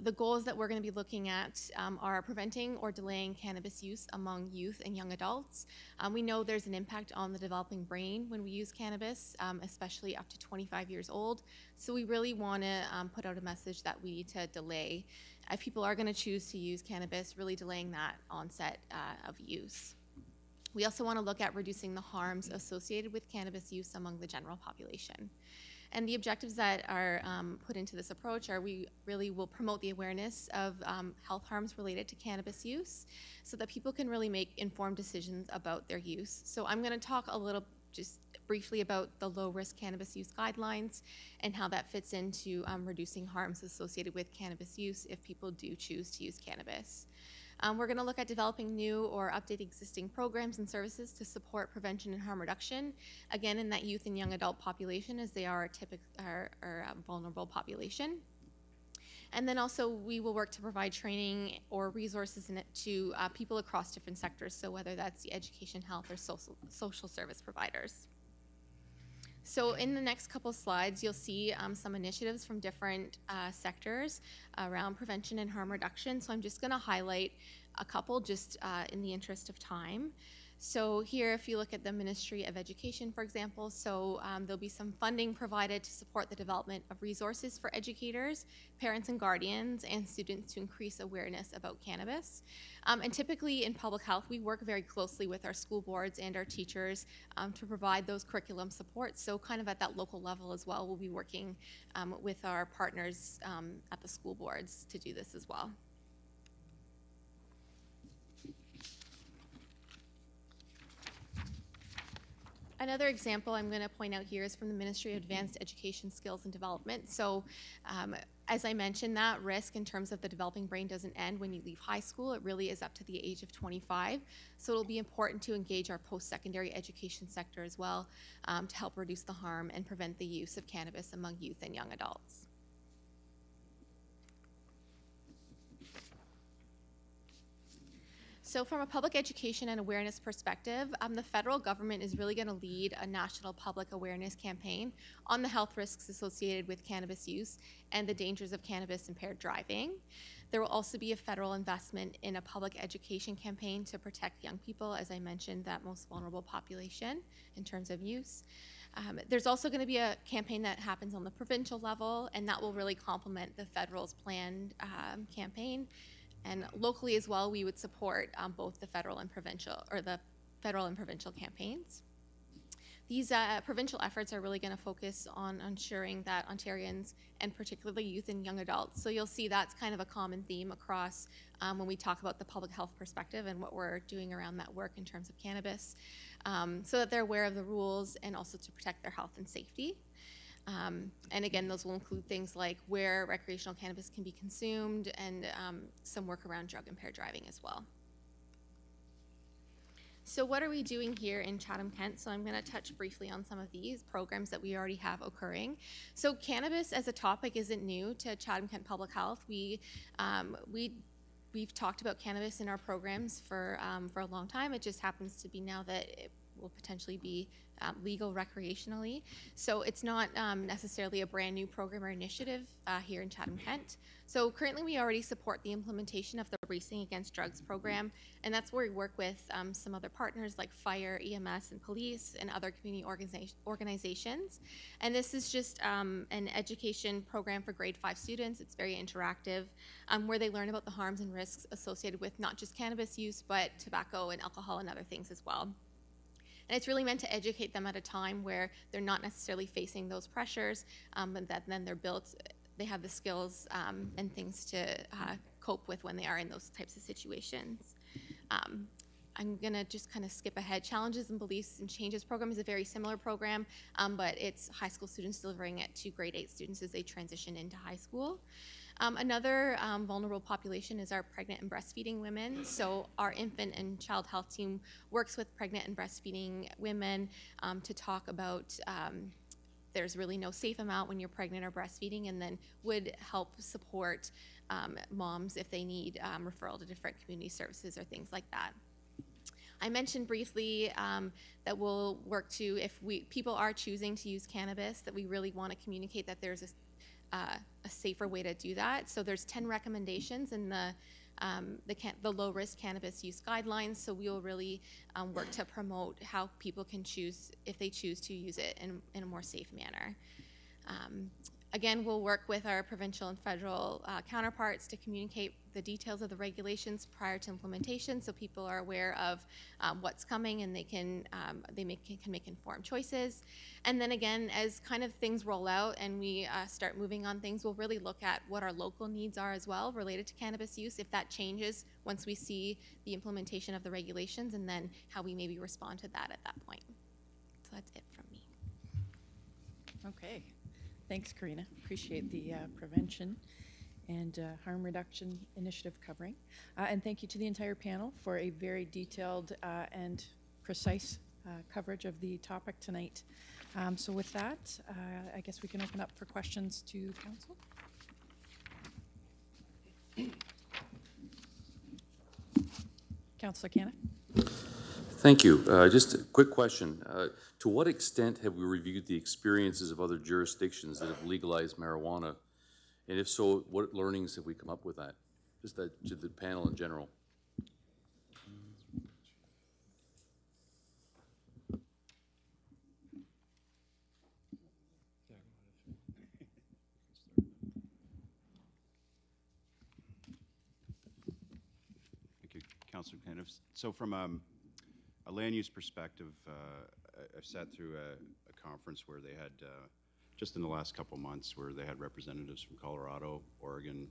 the goals that we're going to be looking at are preventing or delaying cannabis use among youth and young adults. We know there's an impact on the developing brain when we use cannabis, especially up to 25 years old. So we really want to put out a message that we need to delay. If people are going to choose to use cannabis, really delaying that onset of use. We also want to look at reducing the harms associated with cannabis use among the general population. And the objectives that are put into this approach are we really will promote the awareness of health harms related to cannabis use so that people can really make informed decisions about their use. So I'm going to talk a little just briefly about the low-risk cannabis use guidelines and how that fits into reducing harms associated with cannabis use if people do choose to use cannabis. We're going to look at developing new or update existing programs and services to support prevention and harm reduction, again in that youth and young adult population as they are a vulnerable population. And then also we will work to provide training or resources to people across different sectors, so whether that's the education, health, or social service providers. So in the next couple slides, you'll see some initiatives from different sectors around prevention and harm reduction. So I'm just going to highlight a couple just in the interest of time. So here, if you look at the Ministry of Education, for example, so there'll be some funding provided to support the development of resources for educators, parents and guardians, and students to increase awareness about cannabis. And typically in public health, we work very closely with our school boards and our teachers to provide those curriculum supports. So kind of at that local level as well, we'll be working with our partners at the school boards to do this as well. Another example I'm going to point out here is from the Ministry of Advanced Education, Skills and Development. So as I mentioned, that risk in terms of the developing brain doesn't end when you leave high school. It really is up to the age of 25. So it'll be important to engage our post-secondary education sector as well to help reduce the harm and prevent the use of cannabis among youth and young adults. So from a public education and awareness perspective, the federal government is really going to lead a national public awareness campaign on the health risks associated with cannabis use and the dangers of cannabis-impaired driving. There will also be a federal investment in a public education campaign to protect young people, as I mentioned, that most vulnerable population in terms of use. There's also going to be a campaign that happens on the provincial level, and that will really complement the federal's planned campaign. And locally as well, we would support both the federal and provincial campaigns. These provincial efforts are really going to focus on ensuring that Ontarians, and particularly youth and young adults, so you'll see that's kind of a common theme across when we talk about the public health perspective and what we're doing around that work in terms of cannabis, so that they're aware of the rules and also to protect their health and safety. And again, those will include things like where recreational cannabis can be consumed and some work around drug-impaired driving as well. So what are we doing here in Chatham-Kent? So I'm going to touch briefly on some of these programs that we already have occurring. So cannabis as a topic isn't new to Chatham-Kent Public Health. We've talked about cannabis in our programs for a long time. It just happens to be now that it will potentially be legal recreationally. So it's not necessarily a brand new program or initiative here in Chatham-Kent. So currently we already support the implementation of the Racing Against Drugs program, and that's where we work with some other partners like fire, EMS, and police, and other community organizations. And this is just an education program for grade 5 students. It's very interactive, where they learn about the harms and risks associated with not just cannabis use, but tobacco and alcohol and other things as well. And it's really meant to educate them at a time where they're not necessarily facing those pressures, but that then they have the skills and things to cope with when they are in those types of situations. I'm gonna just kind of skip ahead. Challenges and Beliefs and Changes program is a very similar program, but it's high school students delivering it to grade 8 students as they transition into high school. Another vulnerable population is our pregnant and breastfeeding women. So our infant and child health team works with pregnant and breastfeeding women to talk about there's really no safe amount when you're pregnant or breastfeeding, and then would help support moms if they need referral to different community services or things like that. I mentioned briefly that we'll work to, if people are choosing to use cannabis, that we really want to communicate that there's a safer way to do that. So there's 10 recommendations in the low-risk cannabis use guidelines. So we will really work to promote how people can choose, if they choose to use it in a more safe manner. Again, we'll work with our provincial and federal counterparts to communicate the details of the regulations prior to implementation, so people are aware of what's coming and they can make informed choices. And then again, as kind of things roll out and we start moving on things, we'll really look at what our local needs are as well related to cannabis use, if that changes once we see the implementation of the regulations, and then how we maybe respond to that at that point. So that's it from me. Okay. Thanks, Karina. Appreciate the prevention and harm reduction initiative covering. And thank you to the entire panel for a very detailed and precise coverage of the topic tonight. So with that, I guess we can open up for questions to council. Councillor Canna. Thank you. Just a quick question. To what extent have we reviewed the experiences of other jurisdictions that have legalized marijuana? And if so, what learnings have we come up with that? Just that to the panel in general. Councilor Kent. So from a land use perspective, I've sat through a conference where they had, just in the last couple months, where they had representatives from Colorado, Oregon,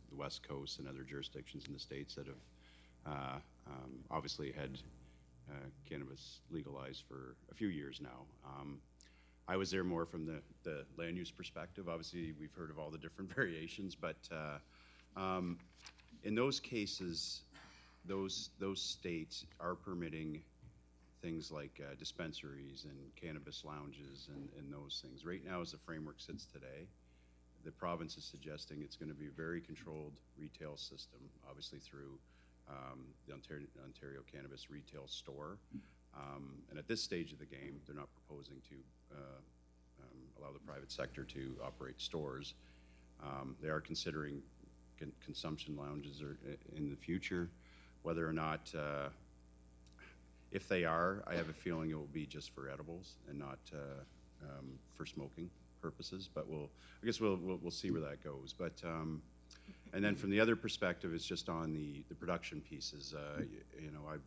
the West Coast, and other jurisdictions in the states that have obviously had cannabis legalized for a few years now. I was there more from the land use perspective. Obviously, we've heard of all the different variations, but in those cases, those states are permitting things like dispensaries and cannabis lounges and those things. Right now, as the framework sits today, the province is suggesting it's going to be a very controlled retail system, obviously through the Ontario Cannabis Retail Store. And at this stage of the game, they're not proposing to allow the private sector to operate stores. They are considering consumption lounges in the future. Whether or not, if they are, I have a feeling it will be just for edibles and not for smoking purposes. But I guess we'll see where that goes. But and then from the other perspective, it's just on the production pieces. You know, I've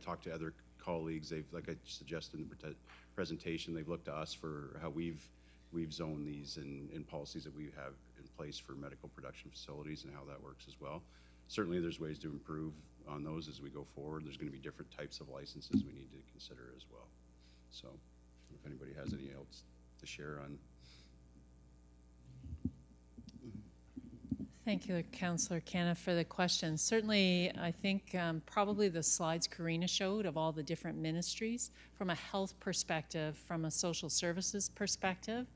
talked to other colleagues. They've, like I suggested in the presentation, they've looked to us for how we've zoned these in policies that we have in place for medical production facilities and how that works as well. Certainly, there's ways to improve on those as we go forward. There's going to be different types of licenses we need to consider as well. So, if anybody has any else to share on. Thank you, Councillor Canna, for the question. Certainly, I think probably the slides Karina showed of all the different ministries, from a health perspective, from a social services perspective,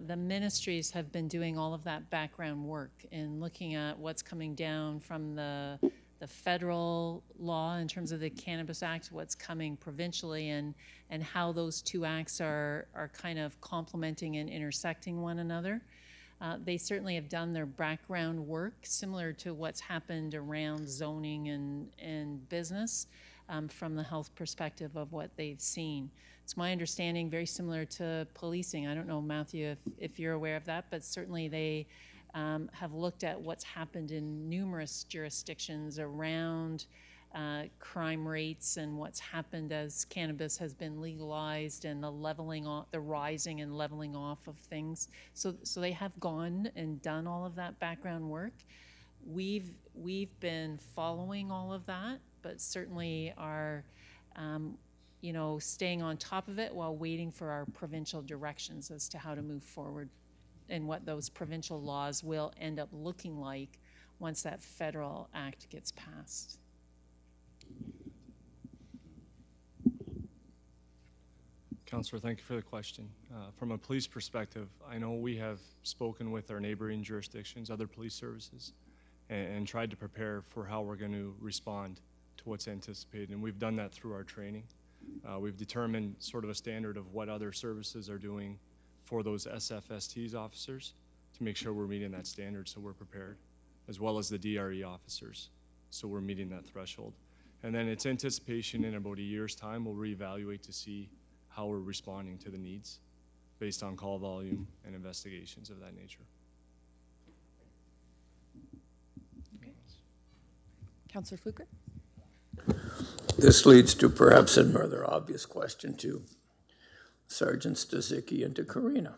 the ministries have been doing all of that background work in looking at what's coming down from the federal law in terms of the Cannabis Act, what's coming provincially, and how those two acts are kind of complementing and intersecting one another. They certainly have done their background work, similar to what's happened around zoning and business from the health perspective of what they've seen. It's my understanding, very similar to policing. I don't know, Matthew, if you're aware of that, but certainly they have looked at what's happened in numerous jurisdictions around crime rates and what's happened as cannabis has been legalized and the leveling off, the rising and leveling off of things. So they have gone and done all of that background work. We've been following all of that, but certainly are, you know, staying on top of it while waiting for our provincial directions as to how to move forward and what those provincial laws will end up looking like once that federal act gets passed. Councillor, thank you for the question. From a police perspective, I know we have spoken with our neighboring jurisdictions, other police services, and tried to prepare for how we're going to respond to what's anticipated, and we've done that through our training. We've determined sort of a standard of what other services are doing for those SFSTs officers to make sure we're meeting that standard so we're prepared, as well as the DRE officers, so we're meeting that threshold. And then it's anticipation in about a year's time, we'll reevaluate to see how we're responding to the needs based on call volume and investigations of that nature. Okay. Councillor Fluker? This leads to perhaps a rather obvious question to Sergeant Stasicki and to Karina.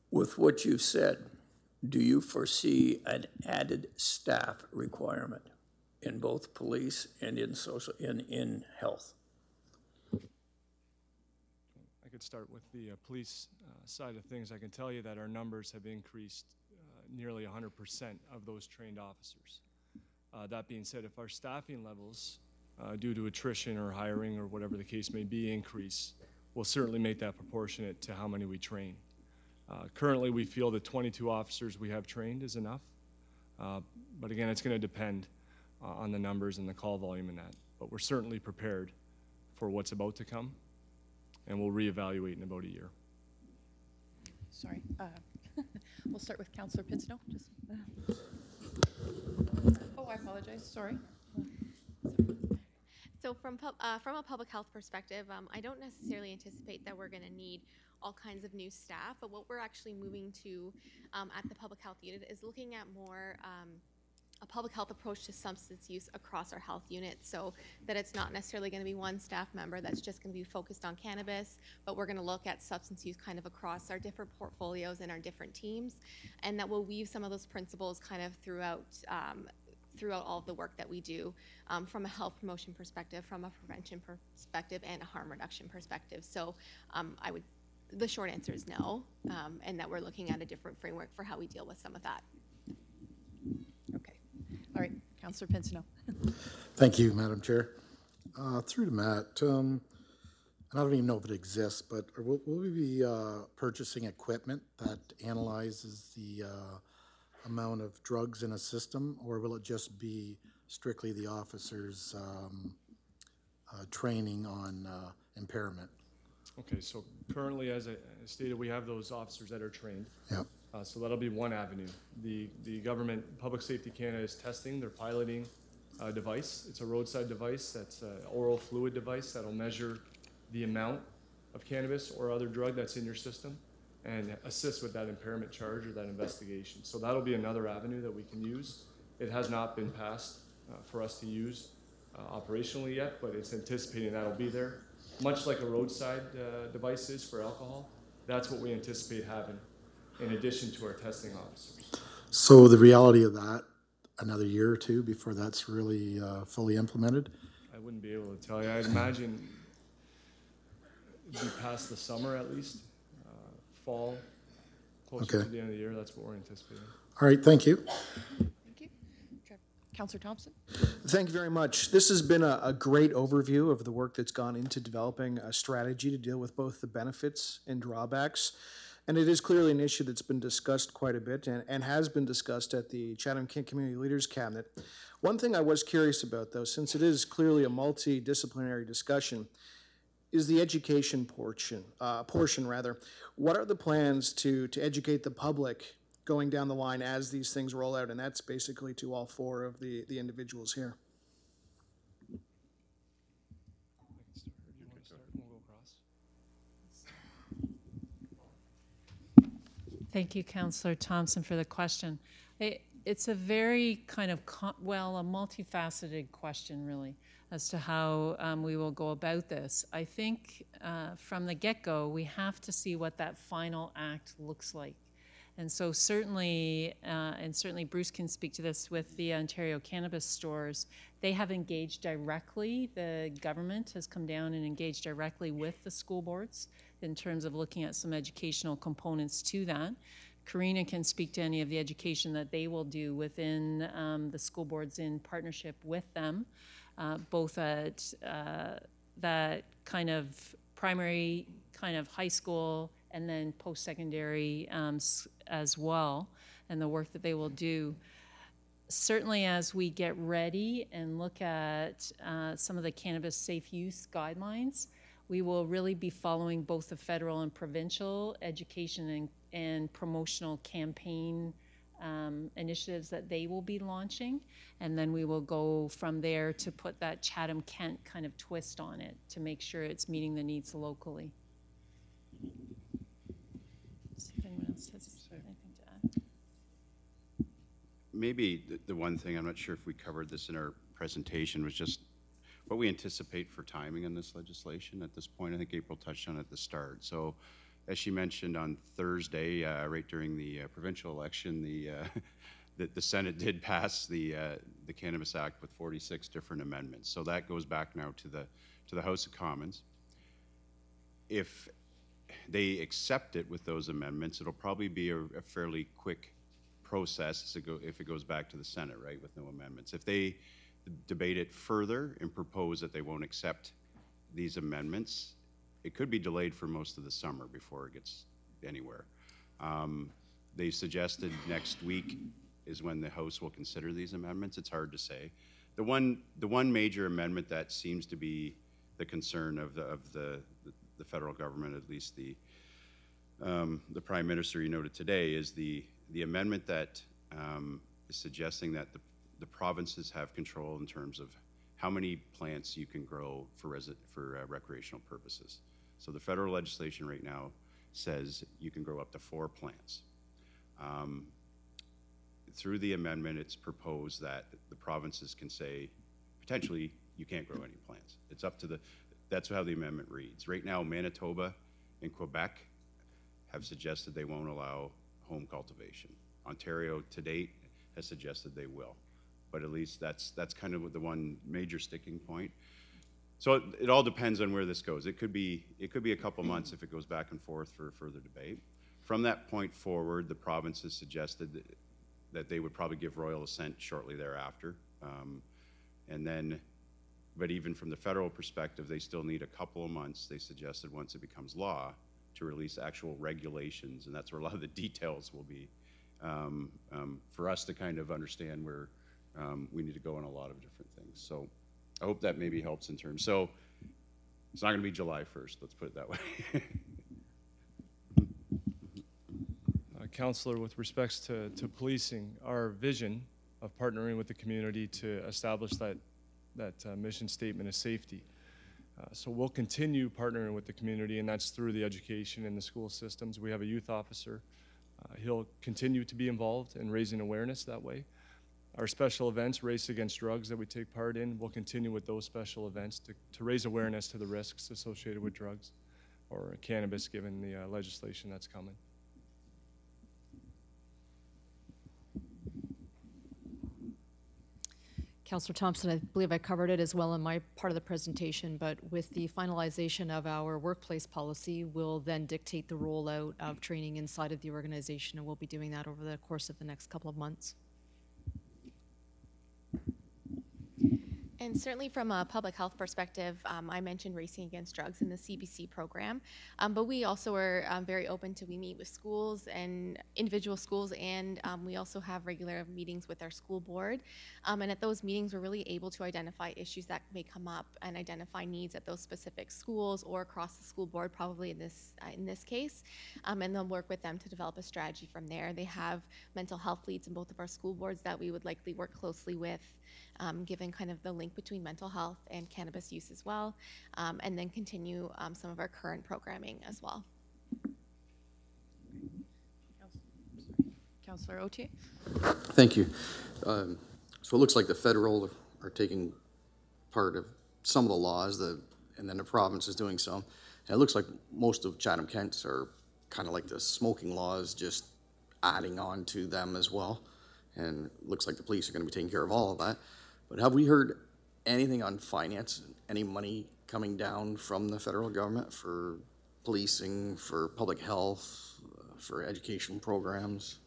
With what you've said, do you foresee an added staff requirement in both police and in health? I could start with the police side of things. I can tell you that our numbers have increased nearly 100% of those trained officers. That being said, if our staffing levels, due to attrition or hiring or whatever the case may be, increase, we'll certainly make that proportionate to how many we train. Currently, we feel the 22 officers we have trained is enough. But again, it's going to depend on the numbers and the call volume in that. But we're certainly prepared for what's about to come, and we'll reevaluate in about a year. Sorry. We'll start with Councillor Pinsno. Oh, I apologize. Sorry. So from a public health perspective, I don't necessarily anticipate that we're going to need all kinds of new staff, but what we're actually moving to at the public health unit is looking at more a public health approach to substance use across our health units, so that it's not necessarily going to be one staff member that's just going to be focused on cannabis, but we're going to look at substance use kind of across our different portfolios and our different teams, and that will weave some of those principles kind of throughout all of the work that we do, from a health promotion perspective, from a prevention perspective, and a harm reduction perspective. So the short answer is no, and that we're looking at a different framework for how we deal with some of that. Okay. All right, Councillor Pinsino. Thank you, Madam Chair. Through to Matt, and I don't even know if it exists, but will we be purchasing equipment that analyzes the amount of drugs in a system, or will it just be strictly the officers' training on impairment? Okay, so currently, as I stated, we have those officers that are trained. Yep. So that'll be one avenue. The government, Public Safety Canada, is testing, they're piloting a device. It's a roadside device that's an oral fluid device that'll measure the amount of cannabis or other drug that's in your system and assist with that impairment charge or that investigation. So that'll be another avenue that we can use. It has not been passed for us to use operationally yet, but it's anticipating that'll be there. Much like a roadside device is for alcohol, that's what we anticipate having in addition to our testing officers. So the reality of that, another year or two before that's really fully implemented? I wouldn't be able to tell you. I'd imagine it'd be past the summer at least, fall, closer to the end of the year. That's what we're anticipating. All right, thank you. Thank you. Councillor Thompson. Thank you very much. This has been a great overview of the work that's gone into developing a strategy to deal with both the benefits and drawbacks. And it is clearly an issue that's been discussed quite a bit and has been discussed at the Chatham-Kent Community Leaders Cabinet. One thing I was curious about, though, since it is clearly a multidisciplinary discussion, is the education portion. What are the plans to educate the public going down the line as these things roll out? And that's basically to all four of the individuals here. Thank you, Councillor Thompson, for the question. It's a very kind of, a multifaceted question, really, as to how we will go about this. I think from the get-go, we have to see what that final act looks like. And so certainly, Bruce can speak to this with the Ontario cannabis stores, they have engaged directly, the government has come down and engaged directly with the school boards in terms of looking at some educational components to that. Karina can speak to any of the education that they will do within the school boards in partnership with them, both at that kind of primary, kind of high school, and then post-secondary as well, and the work that they will do. Certainly as we get ready and look at some of the cannabis safe use guidelines, we will really be following both the federal and provincial education and promotional campaign initiatives that they will be launching. And then we will go from there to put that Chatham-Kent kind of twist on it to make sure it's meeting the needs locally. See if anyone else has anything to add. Maybe the one thing, I'm not sure if we covered this in our presentation, was just what we anticipate for timing on this legislation at this point. I think April touched on it at the start. So as she mentioned on Thursday, right during the provincial election, the Senate did pass the Cannabis Act with 46 different amendments. So that goes back now to the House of Commons. If they accept it with those amendments, it'll probably be a fairly quick process if it goes back to the Senate, right, with no amendments. If they debate it further and propose that they won't accept these amendments, it could be delayed for most of the summer before it gets anywhere. They suggested next week is when the House will consider these amendments. It's hard to say. The one major amendment that seems to be the concern of the federal government, at least the Prime Minister you noted today, is the amendment that is suggesting that the provinces have control in terms of how many plants you can grow for recreational purposes. So the federal legislation right now says you can grow up to 4 plants. through the amendment, it's proposed that the provinces can say, potentially, you can't grow any plants. It's up to that's how the amendment reads. Right now, Manitoba and Quebec have suggested they won't allow home cultivation. Ontario, to date, has suggested they will. But at least that's kind of the one major sticking point. So it all depends on where this goes. It could be a couple months if it goes back and forth for further debate. From that point forward, the provinces suggested that they would probably give royal assent shortly thereafter. But even from the federal perspective, they still need a couple of months, they suggested, once it becomes law, to release actual regulations, and that's where a lot of the details will be for us to kind of understand where we need to go on a lot of different things. So I hope that maybe helps in terms. So it's not going to be July 1st, let's put it that way. Councillor, with respects to policing, our vision of partnering with the community to establish that mission statement of safety. So we'll continue partnering with the community, and that's through the education in the school systems. We have a youth officer. He'll continue to be involved in raising awareness that way. Our special events, Race Against Drugs, that we take part in, we'll continue with those special events to raise awareness to the risks associated with drugs or cannabis, given the legislation that's coming. Councillor Thompson, I believe I covered it as well in my part of the presentation, but with the finalization of our workplace policy, we'll then dictate the rollout of training inside of the organization, and we'll be doing that over the course of the next couple of months. And certainly from a public health perspective, I mentioned Racing Against Drugs in the CBC program, but we also are very open to, we meet with schools and individual schools, and we also have regular meetings with our school board. And at those meetings, we're really able to identify issues that may come up and identify needs at those specific schools or across the school board, probably in this case, and then work with them to develop a strategy from there. They have mental health leads in both of our school boards that we would likely work closely with, given kind of the link between mental health and cannabis use as well, and then continue some of our current programming as well. Councillor Otier. Thank you. So it looks like the federal are taking part of some of the laws, and then the province is doing some. And it looks like most of Chatham-Kent are kind of like the smoking laws, just adding on to them as well. And it looks like the police are going to be taking care of all of that. But have we heard anything on finance, any money coming down from the federal government for policing, for public health, for education programs?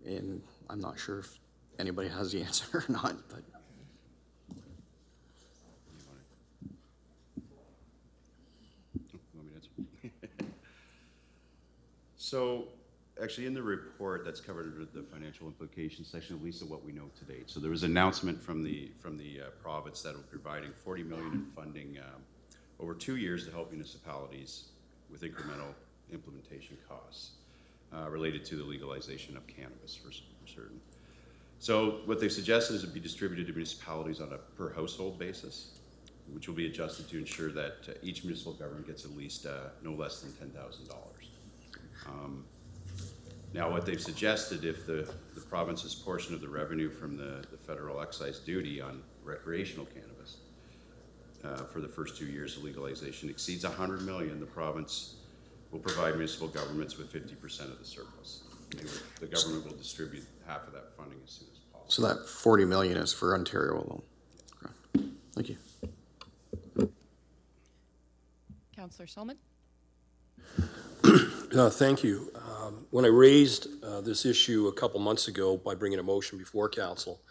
And I'm not sure if anybody has the answer or not, but. So actually in the report that's covered under the financial implications section, at least of what we know to date. So there was an announcement from the province that will be providing $40 million in funding over 2 years to help municipalities with incremental implementation costs related to the legalization of cannabis for certain. So what they've suggested is it be distributed to municipalities on a per household basis, which will be adjusted to ensure that each municipal government gets at least no less than $10,000. Now, what they've suggested, if the province's portion of the revenue from the federal excise duty on recreational cannabis for the first 2 years of legalization exceeds $100 million, the province will provide municipal governments with 50% of the surplus. The government will distribute half of that funding as soon as possible. So that $40 million is for Ontario alone. Okay. Thank you. Councillor Solomon. Thank you. When I raised this issue a couple months ago by bringing a motion before council,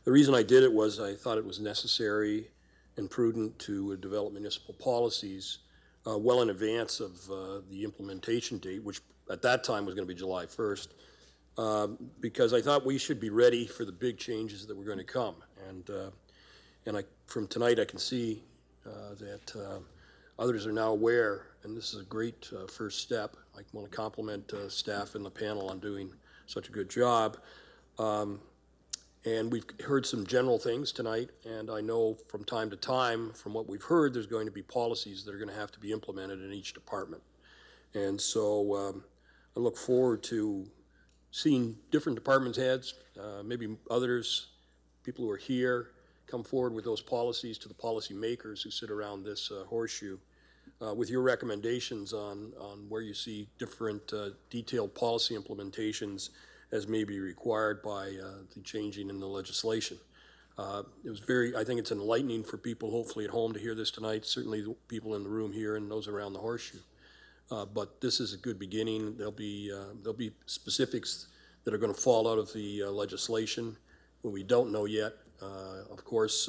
the reason I did it was I thought it was necessary and prudent to develop municipal policies well in advance of the implementation date, which at that time was going to be July 1st, because I thought we should be ready for the big changes that were going to come. And from tonight I can see that others are now aware, and this is a great first step. I want to compliment staff and the panel on doing such a good job. And we've heard some general things tonight, and I know from time to time, from what we've heard, there's going to be policies that are going to have to be implemented in each department. And so I look forward to seen different department heads, maybe others, people who are here, come forward with those policies to the policy makers who sit around this horseshoe with your recommendations on where you see different detailed policy implementations as may be required by the changing in the legislation. It was I think it's enlightening for people hopefully at home to hear this tonight, certainly the people in the room here and those around the horseshoe. But this is a good beginning. There'll be specifics that are going to fall out of the legislation when we don't know yet. Of course,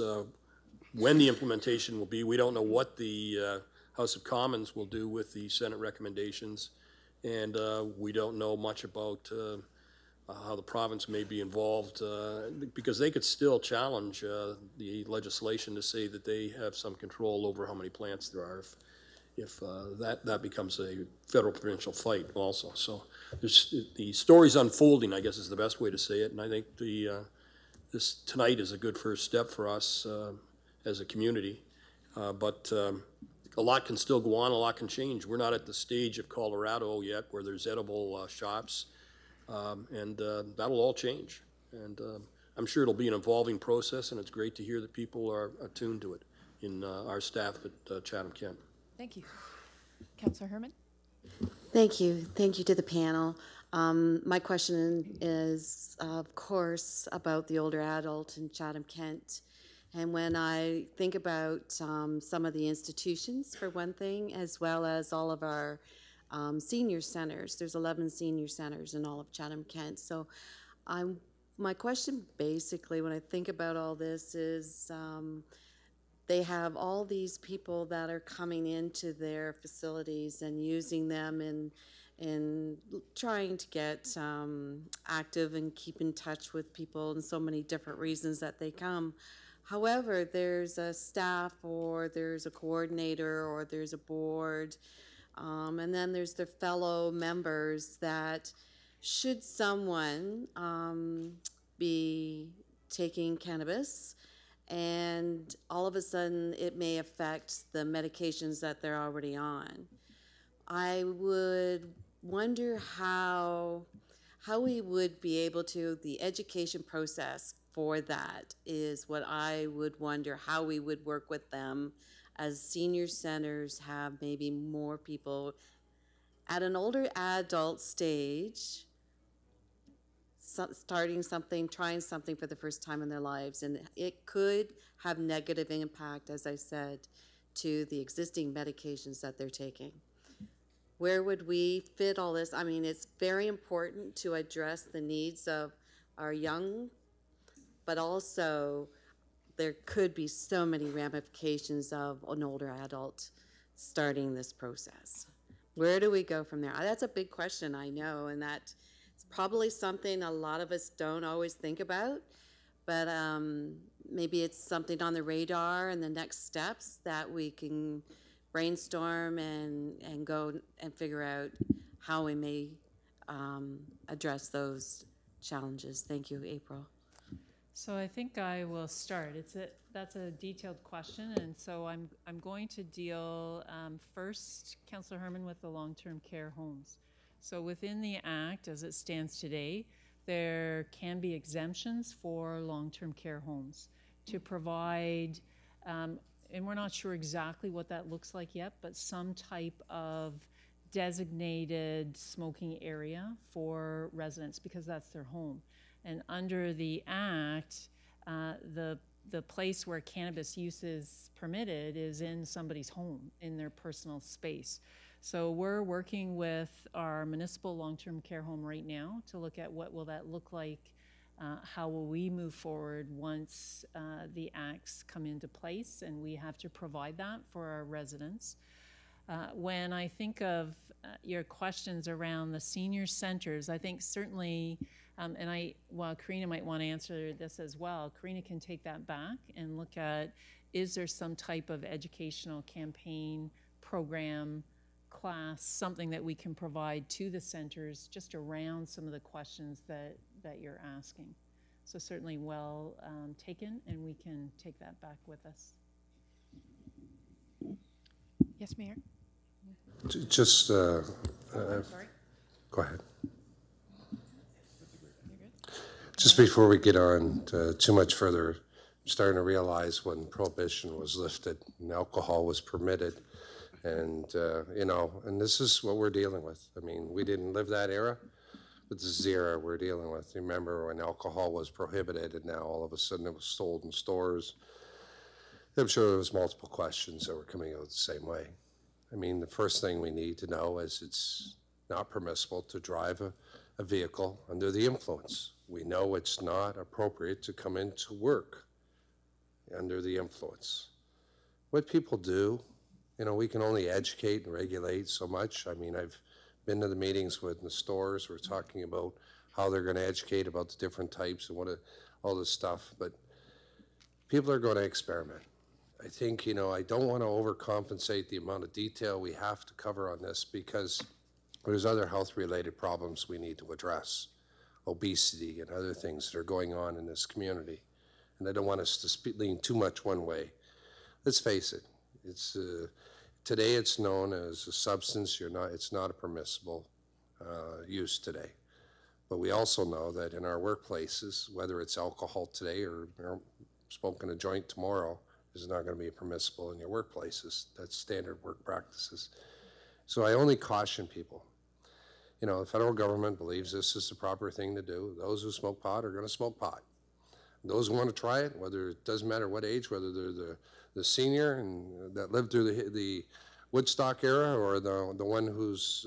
when the implementation will be, we don't know what the House of Commons will do with the Senate recommendations, and we don't know much about how the province may be involved, because they could still challenge the legislation to say that they have some control over how many plants there are if that becomes a federal provincial fight also. So the story's unfolding, I guess is the best way to say it, and I think this tonight is a good first step for us as a community, but a lot can still go on, a lot can change. We're not at the stage of Colorado yet where there's edible shops, and that'll all change. And I'm sure it'll be an evolving process, and it's great to hear that people are attuned to it in our staff at Chatham-Kent. Thank you. Councillor Herman? Thank you. Thank you to the panel. My question is, of course, about the older adult in Chatham-Kent. And when I think about some of the institutions, for one thing, as well as all of our senior centers, there's 11 senior centers in all of Chatham-Kent. So my question basically, when I think about all this, is they have all these people that are coming into their facilities and using them in trying to get active and keep in touch with people, and so many different reasons that they come. However, there's a staff, or there's a coordinator, or there's a board, and then there's their fellow members that, should someone be taking cannabis, and all of a sudden it may affect the medications that they're already on, I would wonder how we would be able to, the education process for that is what I would wonder, how we would work with them as senior centers have maybe more people at an older adult stage starting something, trying something for the first time in their lives, and it could have negative impact, as I said, to the existing medications that they're taking. Where would we fit all this? I mean, it's very important to address the needs of our young, but also there could be so many ramifications of an older adult starting this process. Where do we go from there? That's a big question, I know, and that's probably something a lot of us don't always think about, but maybe it's something on the radar and the next steps that we can brainstorm and go and figure out how we may address those challenges. Thank you, April. So I think I will start. That's a detailed question, and so I'm going to deal first, Councillor Herman, with the long-term care homes. So within the Act, as it stands today, there can be exemptions for long-term care homes to provide, and we're not sure exactly what that looks like yet, but some type of designated smoking area for residents because that's their home. And under the Act, the place where cannabis use is permitted is in somebody's home, in their personal space. So we're working with our municipal long-term care home right now to look at what will that look like, how will we move forward once the acts come into place, and we have to provide that for our residents. When I think of your questions around the senior centers, I think certainly, while Karina might want to answer this as well, Karina can take that back and look at, is there some type of educational campaign, program, class, something that we can provide to the centers just around some of the questions that you're asking. So certainly well taken, and we can take that back with us. Yes, Mayor? Just, sorry? go ahead. Just before we get on to too much further, I'm starting to realize when prohibition was lifted and alcohol was permitted, and and this is what we're dealing with. I mean, we didn't live that era, but this is the era we're dealing with. Remember when alcohol was prohibited, and now all of a sudden it was sold in stores? I'm sure there was multiple questions that were coming out the same way. I mean, the first thing we need to know is it's not permissible to drive a vehicle under the influence. We know it's not appropriate to come into work under the influence. What people do, we can only educate and regulate so much. I mean, I've been to the meetings with the stores. We're talking about how they're going to educate about the different types and all this stuff. But people are going to experiment. I think, I don't want to overcompensate the amount of detail we have to cover on this because there's other health-related problems we need to address, obesity and other things that are going on in this community. And I don't want us to lean too much one way. Let's face it, today it's known as a substance. It's not a permissible use today. But we also know that in our workplaces, whether it's alcohol today or smoking a joint tomorrow, is not going to be permissible in your workplaces. That's standard work practices. So I only caution people. The federal government believes this is the proper thing to do. Those who smoke pot are going to smoke pot. Those who want to try it, whether it doesn't matter what age, whether they're the senior and that lived through the Woodstock era, or the one who's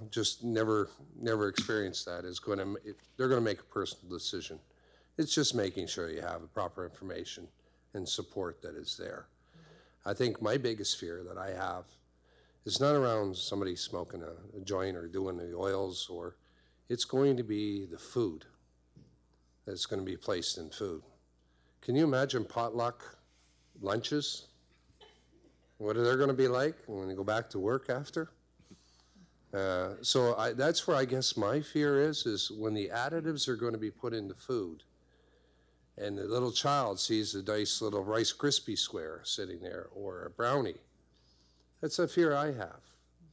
just never experienced that, they're going to make a personal decision. It's just making sure you have the proper information and support that is there. I think my biggest fear that I have is not around somebody smoking a joint or doing the oils, or it's going to be the food that's going to be placed in food. Can you imagine potluck lunches? What are they going to be like when they go back to work after? That's where I guess my fear is when the additives are going to be put into food and the little child sees a nice little Rice Krispie square sitting there or a brownie. That's a fear I have.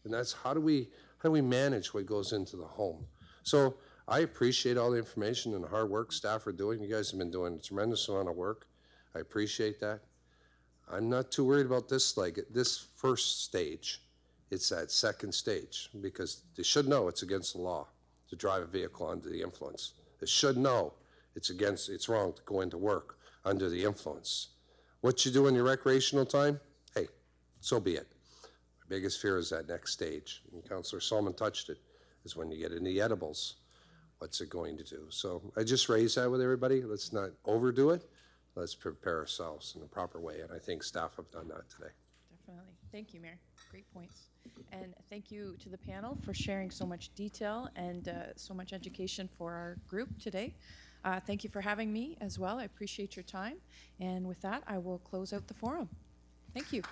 And that's how do we manage what goes into the home? So I appreciate all the information and the hard work staff are doing. You guys have been doing a tremendous amount of work. I appreciate that. I'm not too worried about this first stage. It's that second stage, because they should know it's against the law to drive a vehicle under the influence. They should know it's wrong to go into work under the influence. What you do in your recreational time, hey, so be it. My biggest fear is that next stage, and Councillor Solomon touched it, is when you get into the edibles, what's it going to do? So I just raised that with everybody. Let's not overdo it. Let's prepare ourselves in the proper way, and I think staff have done that today. Definitely. Thank you, Mayor. Great points. And thank you to the panel for sharing so much detail and so much education for our group today. Thank you for having me as well. I appreciate your time. And with that, I will close out the forum. Thank you.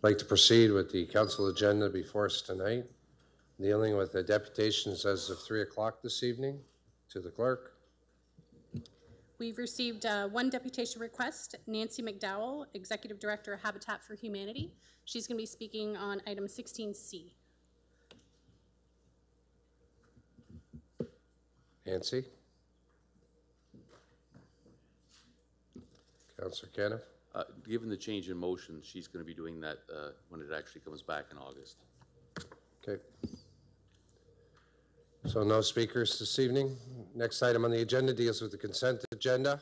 I'd like to proceed with the council agenda before us tonight, dealing with the deputations as of 3 o'clock this evening. To the clerk. We've received one deputation request, Nancy McDowell, Executive Director of Habitat for Humanity. She's going to be speaking on item 16C. Nancy. Councillor Caniff. Given the change in motion, she's going to be doing that when it actually comes back in August. Okay. So no speakers this evening. Next item on the agenda deals with the consent agenda.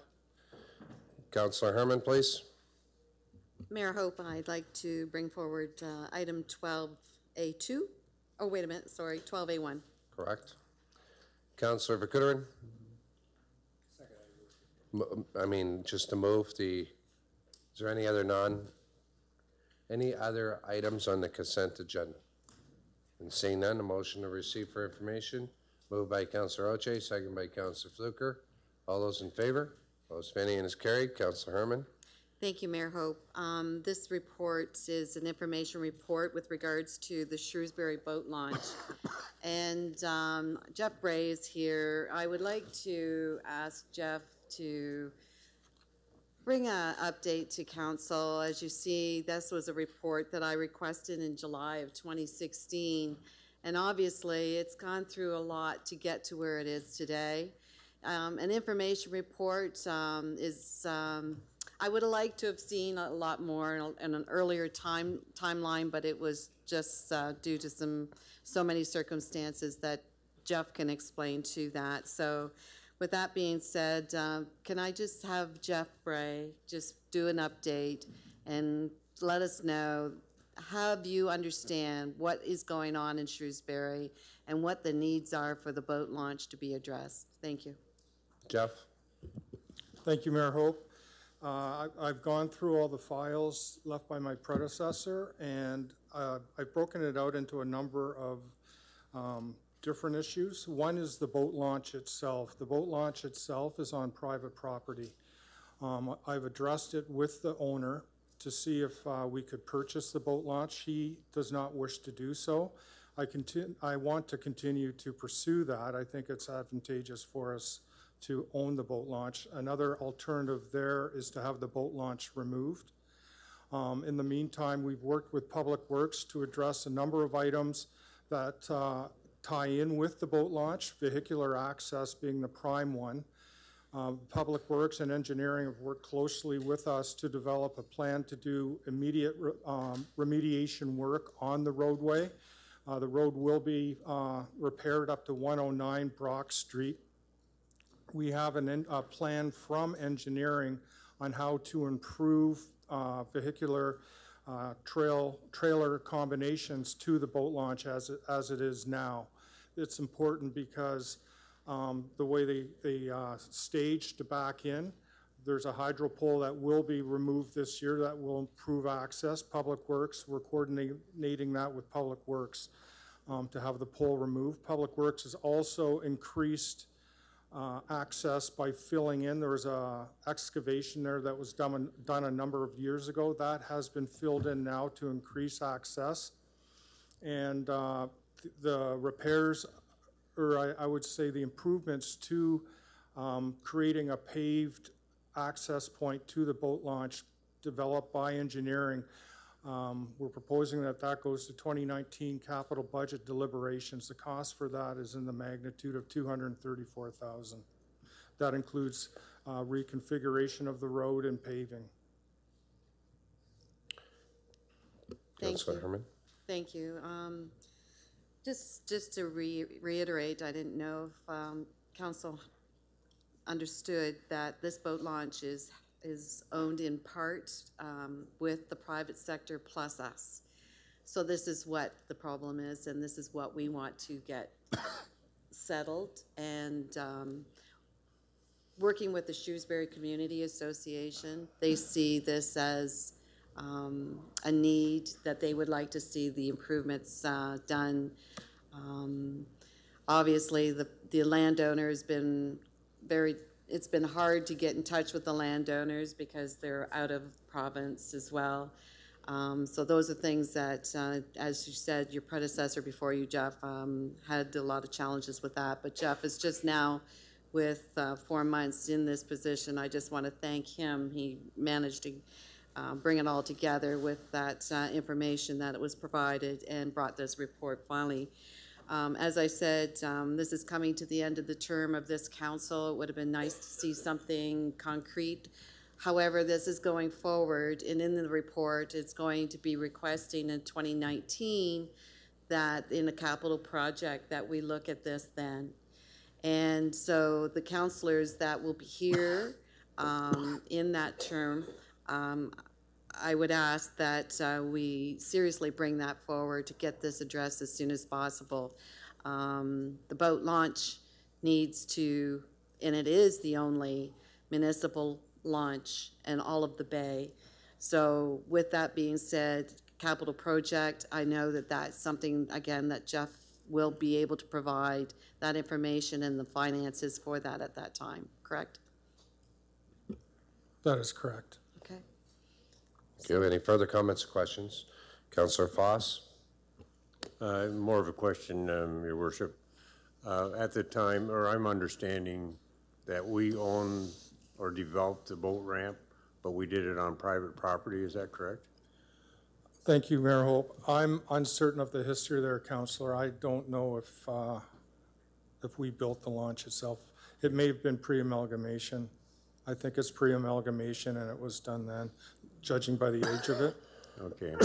Councillor Herman, please. Mayor Hope, I'd like to bring forward item 12A2. Oh, wait a minute, sorry, 12A1. Correct. Councillor Verkutteren. Just to move the, is there any other items on the consent agenda? And seeing none, a motion to receive for information. Moved by Councillor Oche, second by Councillor Fluker. All those in favor? Opposed, if any, and is carried. Councillor Herman. Thank you, Mayor Hope. This report is an information report with regards to the Shrewsbury boat launch. And Jeff Bray is here. I would like to ask Jeff to bring an update to council. As you see, this was a report that I requested in July of 2016. And obviously, it's gone through a lot to get to where it is today. An information report is, I would have liked to have seen a lot more in an earlier timeline, but it was just due to so many circumstances that Jeff can explain to that. So with that being said, can I just have Jeff Bray just do an update and let us know, have you understand what is going on in Shrewsbury and what the needs are for the boat launch to be addressed? Thank you. Jeff. Thank you, Mayor Hope. I've gone through all the files left by my predecessor, and I've broken it out into a number of different issues. One is the boat launch itself. The boat launch itself is on private property. I've addressed it with the owner to see if we could purchase the boat launch. He does not wish to do so. I want to continue to pursue that. I think it's advantageous for us to own the boat launch. Another alternative there is to have the boat launch removed. In the meantime, we've worked with Public Works to address a number of items that tie in with the boat launch, vehicular access being the prime one. Public Works and Engineering have worked closely with us to develop a plan to do immediate remediation work on the roadway. The road will be repaired up to 109 Brock Street. We have a plan from engineering on how to improve vehicular trailer combinations to the boat launch as it is now. It's important because the way they stage to back in, there's a hydro pole that will be removed this year that will improve access. Public Works, we're coordinating that with Public Works to have the pole removed. Public Works has also increased access by filling in. There was a excavation there that was done a number of years ago. That has been filled in now to increase access. And the repairs, or I would say the improvements to creating a paved access point to the boat launch developed by engineering. We're proposing that goes to 2019 capital budget deliberations. The cost for that is in the magnitude of $234,000. That includes reconfiguration of the road and paving. Thank you. Herman. Thank you. Just to reiterate, I didn't know if council understood that this boat launch is owned in part with the private sector plus us. So this is what the problem is, and this is what we want to get settled. And working with the Shrewsbury Community Association, they see this as a need that they would like to see the improvements done. Obviously, the landowner has been it's been hard to get in touch with the landowners because they're out of province as well. So those are things that, as you said, your predecessor before you, Jeff, had a lot of challenges with that. But Jeff is just now with 4 months in this position. I just want to thank him. He managed to bring it all together with that information that was provided and brought this report finally. As I said, this is coming to the end of the term of this council. It would have been nice to see something concrete. However, this is going forward, and in the report, it's going to be requesting in 2019 that in a capital project that we look at this then. And so the councillors that will be here in that term, I would ask that we seriously bring that forward to get this addressed as soon as possible. The boat launch needs to, and it is the only municipal launch in all of the bay. So with that being said, capital project, I know that that's something, again, that Jeff will be able to provide that information and the finances for that at that time, correct? That is correct. Okay. Do you have any further comments or questions? Councillor Foss? More of a question, Your Worship. At the time, or I'm understanding that we own or developed the boat ramp, but we did it on private property, is that correct? Thank you, Mayor Hope. I'm uncertain of the history there, Councillor. I don't know if we built the launch itself. It may have been pre-amalgamation. I think it's pre-amalgamation and it was done then, judging by the age of it. Okay.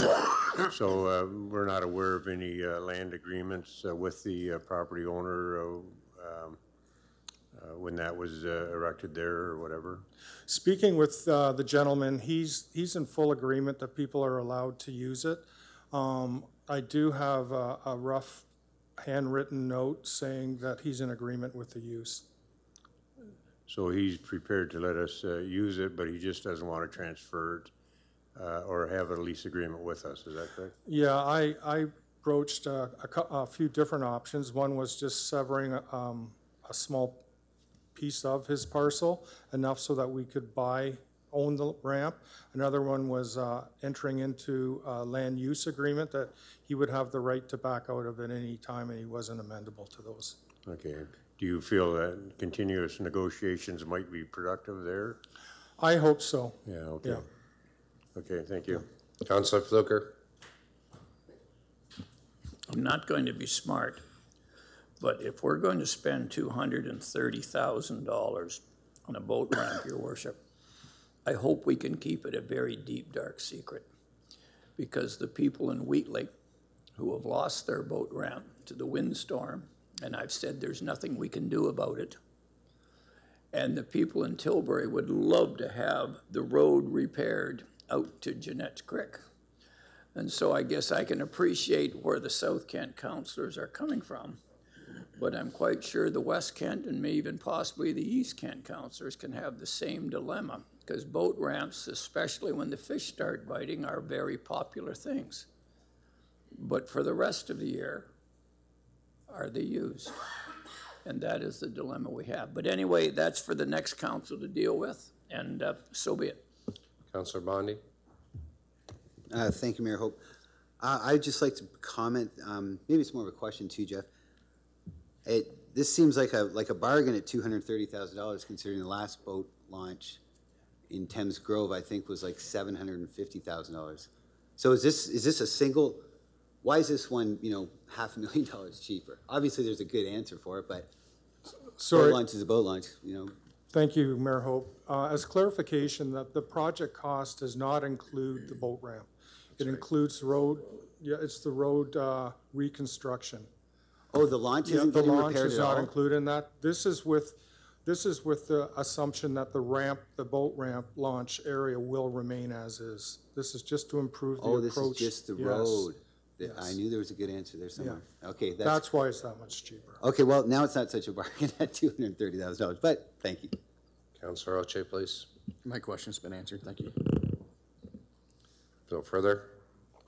So we're not aware of any land agreements with the property owner when that was erected there or whatever? Speaking with the gentleman, he's in full agreement that people are allowed to use it. I do have a rough handwritten note saying that he's in agreement with the use. So he's prepared to let us use it, but he just doesn't want to transfer it or have a lease agreement with us, is that correct? Yeah, I broached a few different options. One was just severing a small piece of his parcel, enough so that we could own the ramp. Another one was entering into a land use agreement that he would have the right to back out of at any time, and he wasn't amendable to those. Okay. Do you feel that continuous negotiations might be productive there? I hope so. Yeah, okay. Yeah. Okay, thank you. Councillor Fluker? I'm not going to be smart, but if we're going to spend $230,000 on a boat ramp, Your Worship, I hope we can keep it a very deep, dark secret, because the people in Wheatley who have lost their boat ramp to the windstorm, and I've said there's nothing we can do about it, and the people in Tilbury would love to have the road repaired out to Jeanette's Creek. And so I guess I can appreciate where the South Kent councillors are coming from, but I'm quite sure the West Kent and maybe even possibly the East Kent councillors can have the same dilemma, because boat ramps, especially when the fish start biting, are very popular things. But for the rest of the year, are they used? And that is the dilemma we have. But anyway, that's for the next council to deal with, and so be it. Councillor Bondi? Thank you, Mayor Hope. I'd just like to comment, maybe it's more of a question too, Jeff. This seems like a bargain at $230,000, considering the last boat launch in Thames Grove, I think, was like $750,000. So is this a single? Why is this one, $500,000 cheaper? Obviously, there's a good answer for it, but boat launch is a boat launch, Thank you, Mayor Hope. As clarification, that the project cost does not include the boat ramp. It includes road. Yeah, it's the road reconstruction. Oh, the launch isn't the getting launch repaired is at not all? included in that. This is with the assumption that the boat ramp launch area will remain as is. This is just to improve the approach. Oh, this is just the road. I knew there was a good answer there somewhere. Yeah. Okay, that's why it's that much cheaper. Okay, well, now it's not such a bargain at $230,000, but thank you. Councillor Oche, please. My question's been answered, thank you. No further?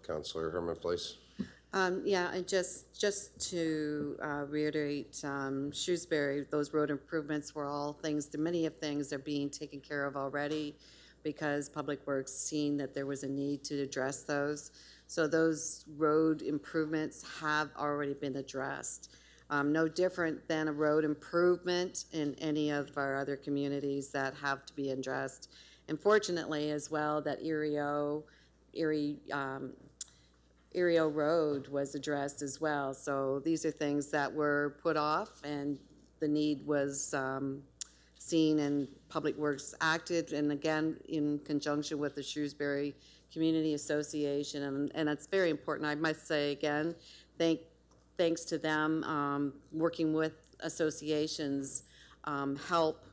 Councillor Herman, please. Yeah, and just to reiterate, Shrewsbury, those road improvements were all things, many of things are being taken care of already. because Public Works seen that there was a need to address those. So those road improvements have already been addressed. No different than a road improvement in any of our other communities that have to be addressed. And fortunately as well that Erie Road was addressed as well. So these are things that were put off, and the need was seen, and Public Works acted, and again in conjunction with the Shrewsbury Community Association, and it's very important. I must say again, thanks to them working with associations help,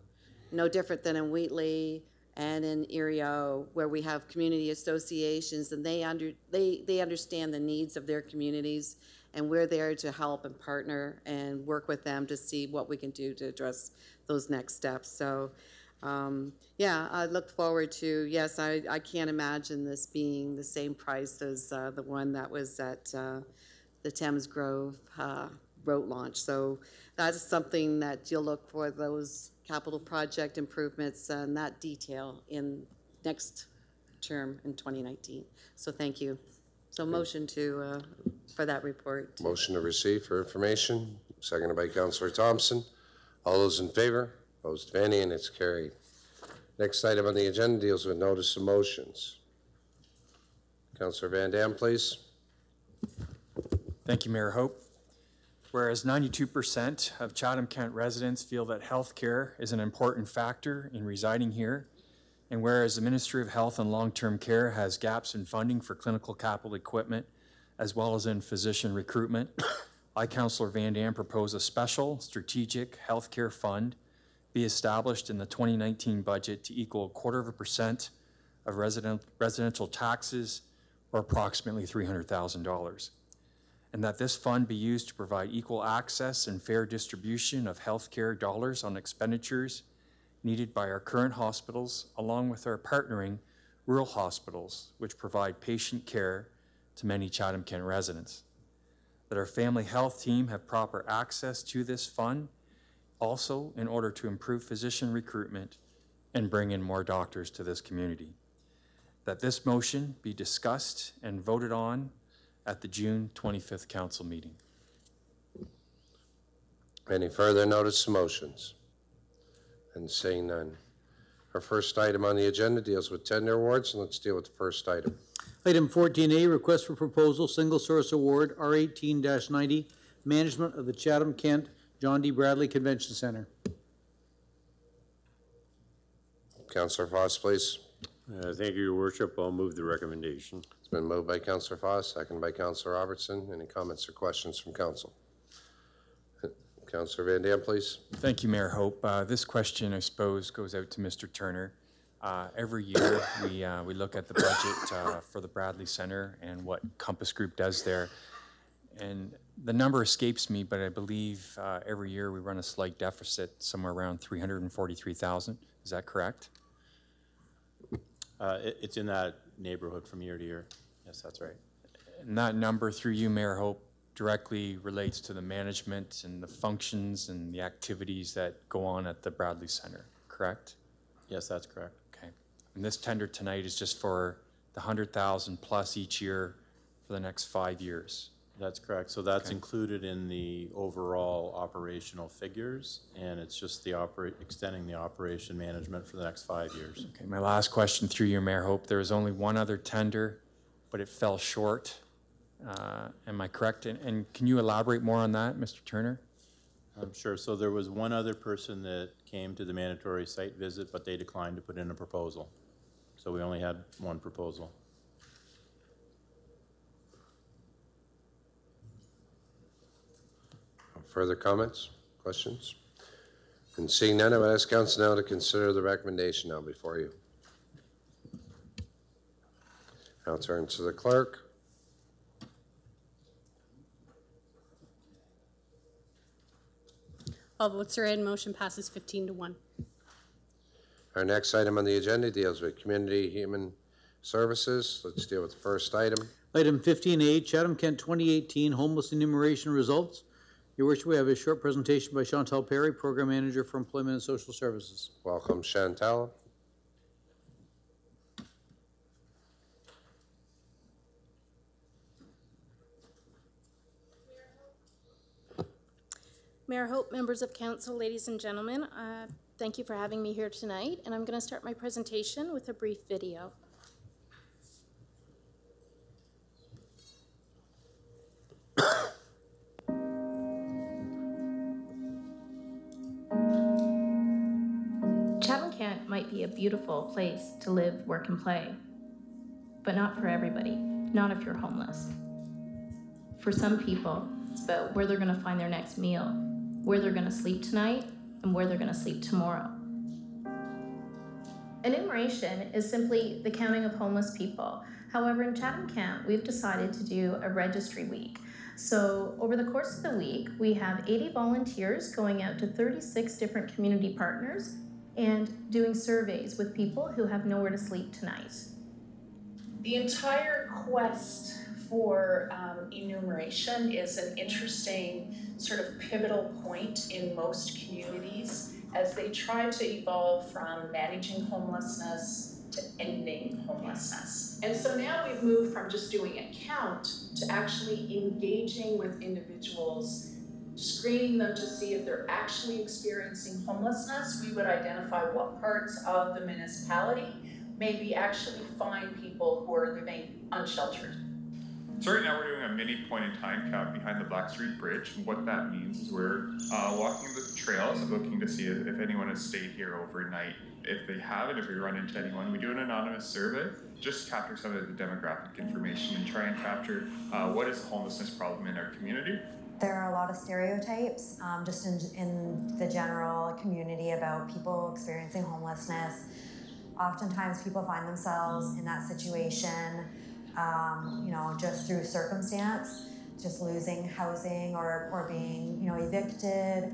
no different than in Wheatley and in Erie, where we have community associations, and they understand the needs of their communities, and we're there to help and partner and work with them to see what we can do to address those next steps. So yeah, I look forward to, yes, I can't imagine this being the same price as the one that was at the Thames Grove road launch. So that's something that you'll look for, those capital project improvements and that detail in next term in 2019. So thank you. So motion to for that report. Motion to receive for information, seconded by Councillor Thompson. All those in favor? Opposed, if any, and it's carried. Next item on the agenda deals with notice of motions. Councillor Van Dam, please. Thank you, Mayor Hope. Whereas 92% of Chatham-Kent residents feel that health care is an important factor in residing here, and whereas the Ministry of Health and Long-Term Care has gaps in funding for clinical capital equipment, as well as in physician recruitment, I, Councillor Van Dam, propose a special strategic healthcare fund be established in the 2019 budget to equal 0.25% of residential taxes, or approximately $300,000. And that this fund be used to provide equal access and fair distribution of healthcare dollars on expenditures needed by our current hospitals, along with our partnering rural hospitals, which provide patient care to many Chatham-Kent residents. That our family health team have proper access to this fund, also in order to improve physician recruitment and bring in more doctors to this community. That this motion be discussed and voted on at the June 25th council meeting. Any further notice of motions? And seeing none. Our first item on the agenda deals with tender awards, and let's deal with the first item. Item 14A, request for proposal, single source award, R18-90, management of the Chatham-Kent John D. Bradley Convention Center. Councillor Foss, please. Thank you, Your Worship. I'll move the recommendation. It's been moved by Councillor Foss, seconded by Councillor Robertson. Any comments or questions from council? Councillor Van Dam, please. Thank you, Mayor Hope. This question, I suppose, goes out to Mr. Turner. Every year, we look at the budget for the Bradley Center and what Compass Group does there. And the number escapes me, but I believe every year we run a slight deficit, somewhere around $343,000. Is that correct? It's in that neighborhood from year to year. Yes, that's right. And that number, through you, Mayor Hope, directly relates to the management and the functions and the activities that go on at the Bradley Center, correct? Yes, that's correct. Okay. And this tender tonight is just for the $100,000 plus each year for the next 5 years. That's correct. So that's Okay. included in the overall operational figures, and it's just the extending the operation management for the next 5 years. Okay, my last question through you, Mayor Hope. There was only one other tender, but it fell short. Am I correct? And can you elaborate more on that, Mr. Turner? Sure. So there was one other person that came to the mandatory site visit, but they declined to put in a proposal. So we only had one proposal. Further comments, questions? And seeing none, I would ask council now to consider the recommendation now before you. I'll turn to the clerk. All votes are in. Motion passes 15-1. Our next item on the agenda deals with Community Human Services. Let's deal with the first item. Item 15A, Chatham-Kent 2018 homeless enumeration results. Your Worship, we have a short presentation by Chantal Perry, Program Manager for Employment and Social Services. Welcome, Chantal. Mayor Hope, members of council, ladies and gentlemen, thank you for having me here tonight, and I'm going to start my presentation with a brief video. Chatham-Kent might be a beautiful place to live, work, and play, but not for everybody, not if you're homeless. For some people, it's about where they're going to find their next meal, where they're going to sleep tonight, and where they're going to sleep tomorrow. Enumeration is simply the counting of homeless people. However, in Chatham-Kent, we've decided to do a registry week. So over the course of the week, we have 80 volunteers going out to 36 different community partners and doing surveys with people who have nowhere to sleep tonight. The entire quest for enumeration is an interesting sort of pivotal point in most communities as they try to evolve from managing homelessness to ending homelessness. And so now we've moved from just doing a count to actually engaging with individuals, screening them to see if they're actually experiencing homelessness. We would identify what parts of the municipality maybe actually find people who are living unsheltered. So right now we're doing a mini point in time count behind the Black Street Bridge, and what that means is we're walking the trails and looking to see if anyone has stayed here overnight. If they haven't, if we run into anyone, we do an anonymous survey, just capture some of the demographic information and try and capture what is the homelessness problem in our community. There are a lot of stereotypes just in the general community about people experiencing homelessness. Oftentimes people find themselves in that situation just through circumstance, just losing housing or being, evicted.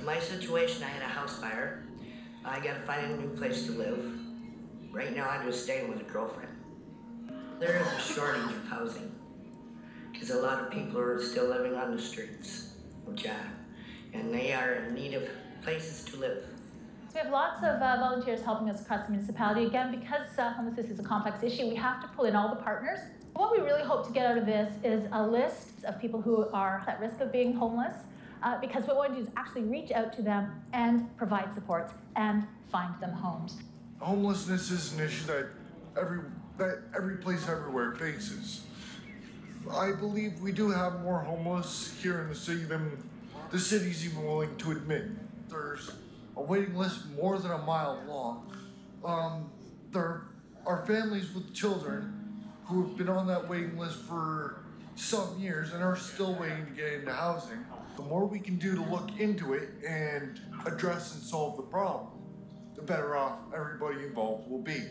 My situation, I had a house fire. I gotta find a new place to live. Right now I'm just staying with a girlfriend. There is a shortage of housing because a lot of people are still living on the streets of Chatham, and they are in need of places to live. So we have lots of volunteers helping us across the municipality. Again, because homelessness is a complex issue, we have to pull in all the partners. What we really hope to get out of this is a list of people who are at risk of being homeless, because what we want to do is actually reach out to them and provide support and find them homes. Homelessness is an issue that every place everywhere faces. I believe we do have more homeless here in the city than the city's even willing to admit. There's a waiting list more than a mile long. There are families with children who have been on that waiting list for some years and are still waiting to get into housing. The more we can do to look into it and address and solve the problem, the better off everybody involved will be.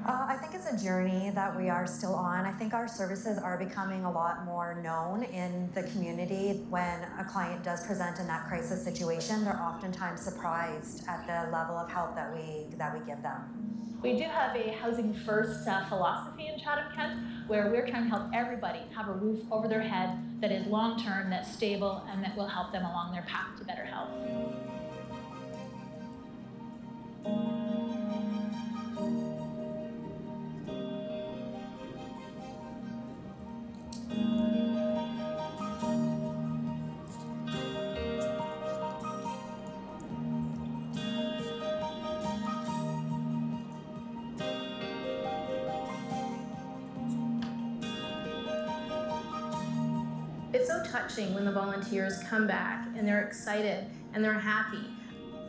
I think it's a journey that we are still on. I think our services are becoming a lot more known in the community. When a client does present in that crisis situation, they're oftentimes surprised at the level of help that we give them. We do have a housing first philosophy in Chatham-Kent, where we're trying to help everybody have a roof over their head that is long-term, that's stable, and that will help them along their path to better health. It's so touching when the volunteers come back and they're excited and they're happy,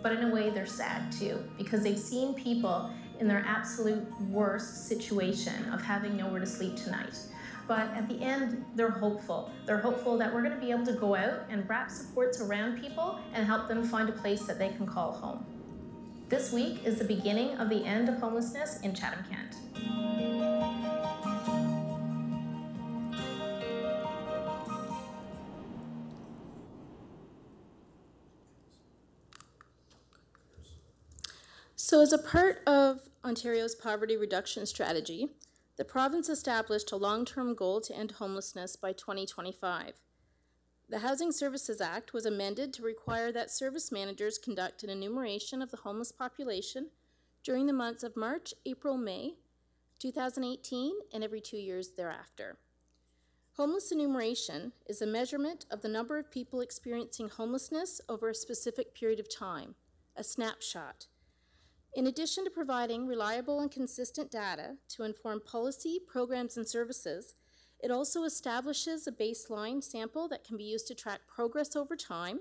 but in a way they're sad too, because they've seen people in their absolute worst situation of having nowhere to sleep tonight. But at the end, they're hopeful. They're hopeful that we're going to be able to go out and wrap supports around people and help them find a place that they can call home. This week is the beginning of the end of homelessness in Chatham-Kent. So as a part of Ontario's poverty reduction strategy, the province established a long-term goal to end homelessness by 2025. The Housing Services Act was amended to require that service managers conduct an enumeration of the homeless population during the months of March, April, May 2018, and every 2 years thereafter. Homeless enumeration is a measurement of the number of people experiencing homelessness over a specific period of time, a snapshot. In addition to providing reliable and consistent data to inform policy, programs, and services, it also establishes a baseline sample that can be used to track progress over time.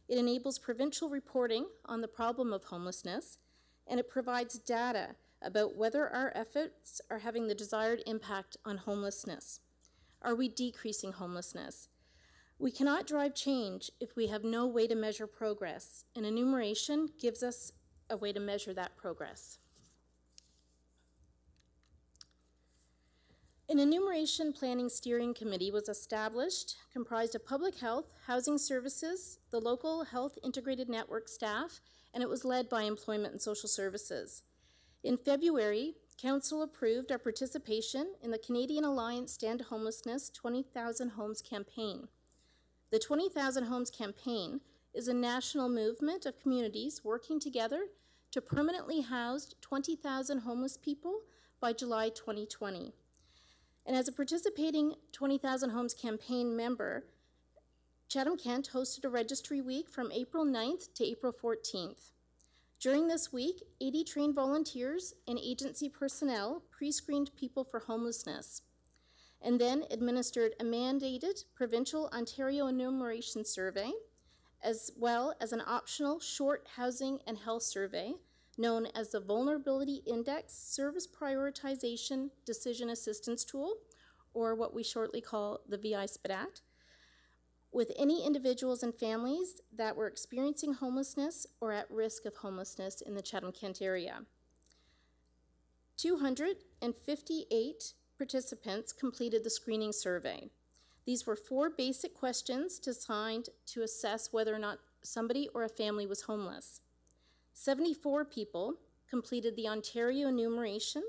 It enables provincial reporting on the problem of homelessness, and it provides data about whether our efforts are having the desired impact on homelessness. Are we decreasing homelessness? We cannot drive change if we have no way to measure progress, and enumeration gives us a way to measure that progress. An enumeration planning steering committee was established, comprised of public health, housing services, the local health integrated network staff, and it was led by employment and social services. In February, Council approved our participation in the Canadian Alliance Stand to Homelessness 20,000 Homes campaign. The 20,000 Homes campaign is a national movement of communities working together to permanently house 20,000 homeless people by July 2020. And as a participating 20,000 Homes campaign member, Chatham-Kent hosted a registry week from April 9th to April 14th. During this week, 80 trained volunteers and agency personnel pre-screened people for homelessness, and then administered a mandated provincial Ontario enumeration survey, as well as an optional short housing and health survey known as the Vulnerability Index Service Prioritization Decision Assistance Tool, or what we shortly call the VI-SPDAT, with any individuals and families that were experiencing homelessness or at risk of homelessness in the Chatham-Kent area. 258 participants completed the screening survey. These were 4 basic questions designed to assess whether or not somebody or a family was homeless. 74 people completed the Ontario enumeration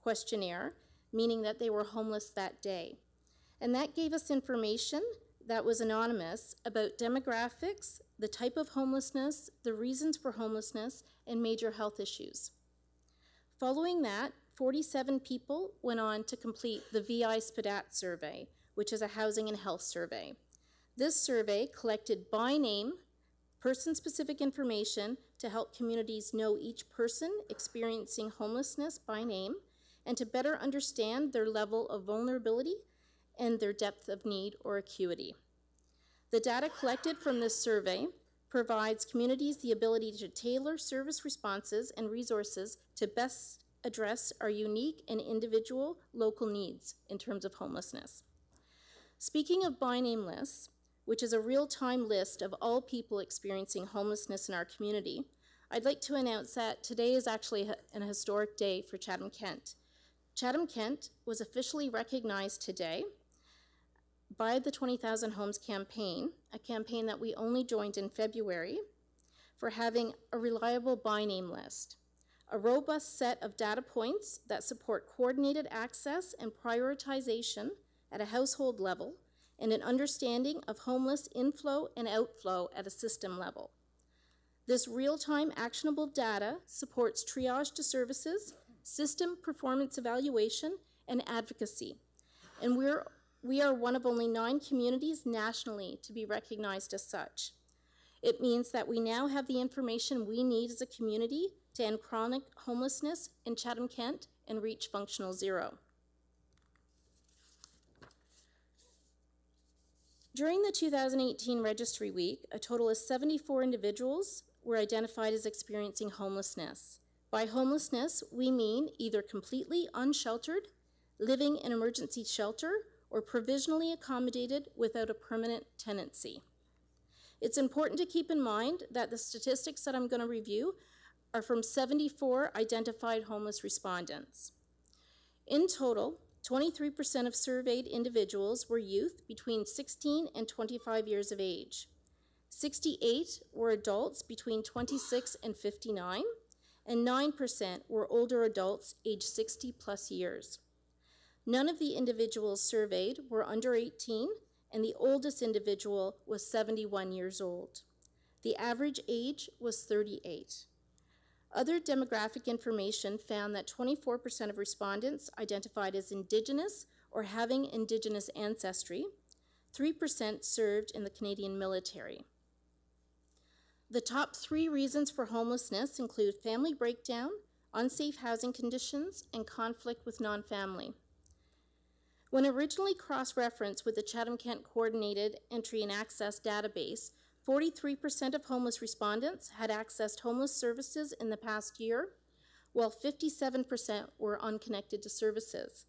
questionnaire, meaning that they were homeless that day. And that gave us information that was anonymous about demographics, the type of homelessness, the reasons for homelessness, and major health issues. Following that, 47 people went on to complete the VI-SPDAT survey, which is a housing and health survey. This survey collected by name, person-specific information to help communities know each person experiencing homelessness by name and to better understand their level of vulnerability and their depth of need or acuity. The data collected from this survey provides communities the ability to tailor service responses and resources to best address our unique and individual local needs in terms of homelessness. Speaking of by name lists, which is a real-time list of all people experiencing homelessness in our community, I'd like to announce that today is actually an historic day for Chatham-Kent. Chatham-Kent was officially recognized today by the 20,000 Homes campaign, a campaign that we only joined in February, for having a reliable by name list, a robust set of data points that support coordinated access and prioritization at a household level, and an understanding of homeless inflow and outflow at a system level. This real-time actionable data supports triage to services, system performance evaluation, and advocacy. And we are one of only 9 communities nationally to be recognized as such. It means that we now have the information we need as a community to end chronic homelessness in Chatham-Kent and reach functional zero. During the 2018 Registry Week, a total of 74 individuals were identified as experiencing homelessness. By homelessness, we mean either completely unsheltered, living in emergency shelter, or provisionally accommodated without a permanent tenancy. It's important to keep in mind that the statistics that I'm going to review are from 74 identified homeless respondents. In total, 23% of surveyed individuals were youth between 16 and 25 years of age. 68 were adults between 26 and 59, and 9% were older adults aged 60 plus years. None of the individuals surveyed were under 18, and the oldest individual was 71 years old. The average age was 38. Other demographic information found that 24% of respondents identified as Indigenous or having Indigenous ancestry. 3% served in the Canadian military. The top 3 reasons for homelessness include family breakdown, unsafe housing conditions, and conflict with non-family. When originally cross-referenced with the Chatham-Kent Coordinated Entry and Access database, 43% of homeless respondents had accessed homeless services in the past year, while 57% were unconnected to services.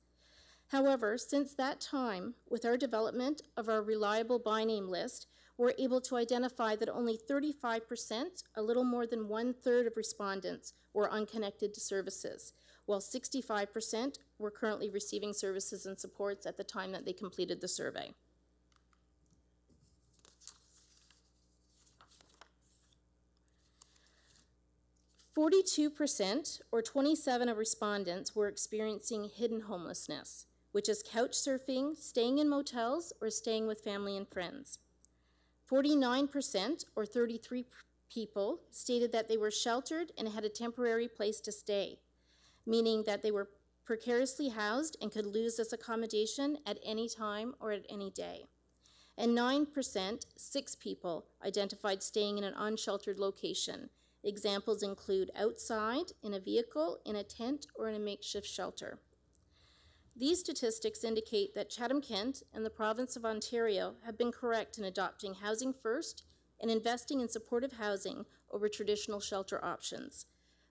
However, since that time, with our development of our reliable by name list, we're able to identify that only 35%, a little more than 1/3 of respondents, were unconnected to services, while 65% were currently receiving services and supports at the time that they completed the survey. %, or 27 of respondents, were experiencing hidden homelessness, which is couch surfing, staying in motels, or staying with family and friends. 49%, or 33 people, stated that they were sheltered and had a temporary place to stay, meaning that they were precariously housed and could lose this accommodation at any time or at any day. And 9%, 6 people, identified staying in an unsheltered location. Examples include outside, in a vehicle, in a tent, or in a makeshift shelter. These statistics indicate that Chatham-Kent and the province of Ontario have been correct in adopting housing first and investing in supportive housing over traditional shelter options.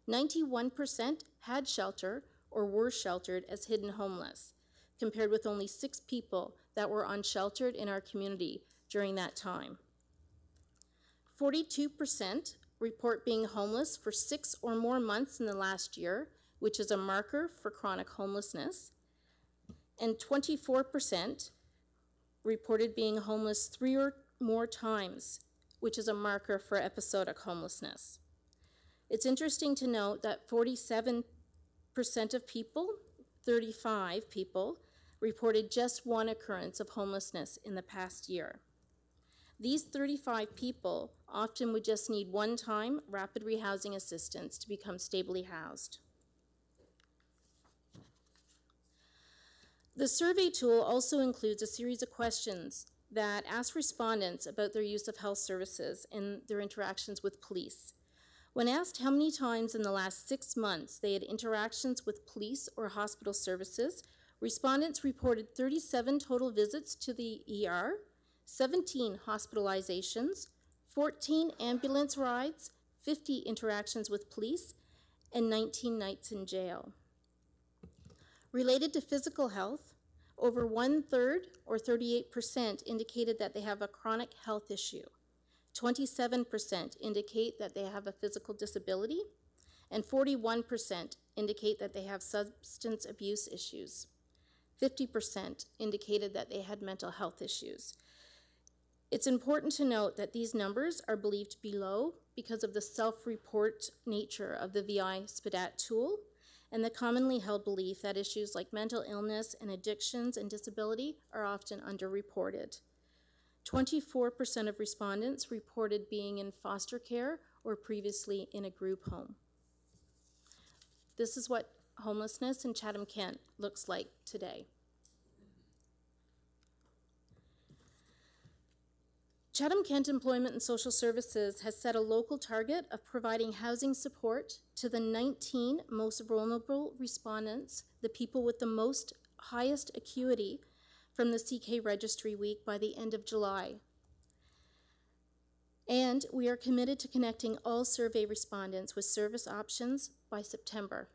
91% had shelter or were sheltered as hidden homeless, compared with only 6 people that were unsheltered in our community during that time. 42% report being homeless for 6 or more months in the last year, which is a marker for chronic homelessness. And 24% reported being homeless 3 or more times, which is a marker for episodic homelessness. It's interesting to note that 47% of people, 35 people, reported just 1 occurrence of homelessness in the past year. These 35 people often would just need one-time rapid rehousing assistance to become stably housed. The survey tool also includes a series of questions that ask respondents about their use of health services and their interactions with police. When asked how many times in the last 6 months they had interactions with police or hospital services, respondents reported 37 total visits to the ER, 17 hospitalizations, 14 ambulance rides, 50 interactions with police, and 19 nights in jail. Related to physical health, over 1/3, or 38%, indicated that they have a chronic health issue. 27% indicate that they have a physical disability, and 41% indicate that they have substance abuse issues. 50% indicated that they had mental health issues. It's important to note that these numbers are believed to be low because of the self-report nature of the VI SPDAT tool and the commonly held belief that issues like mental illness and addictions and disability are often underreported. 24% of respondents reported being in foster care or previously in a group home. This is what homelessness in Chatham-Kent looks like today. Chatham-Kent Employment and Social Services has set a local target of providing housing support to the 19 most vulnerable respondents, the people with the most highest acuity, from the CK Registry Week by the end of July. And we are committed to connecting all survey respondents with service options by September.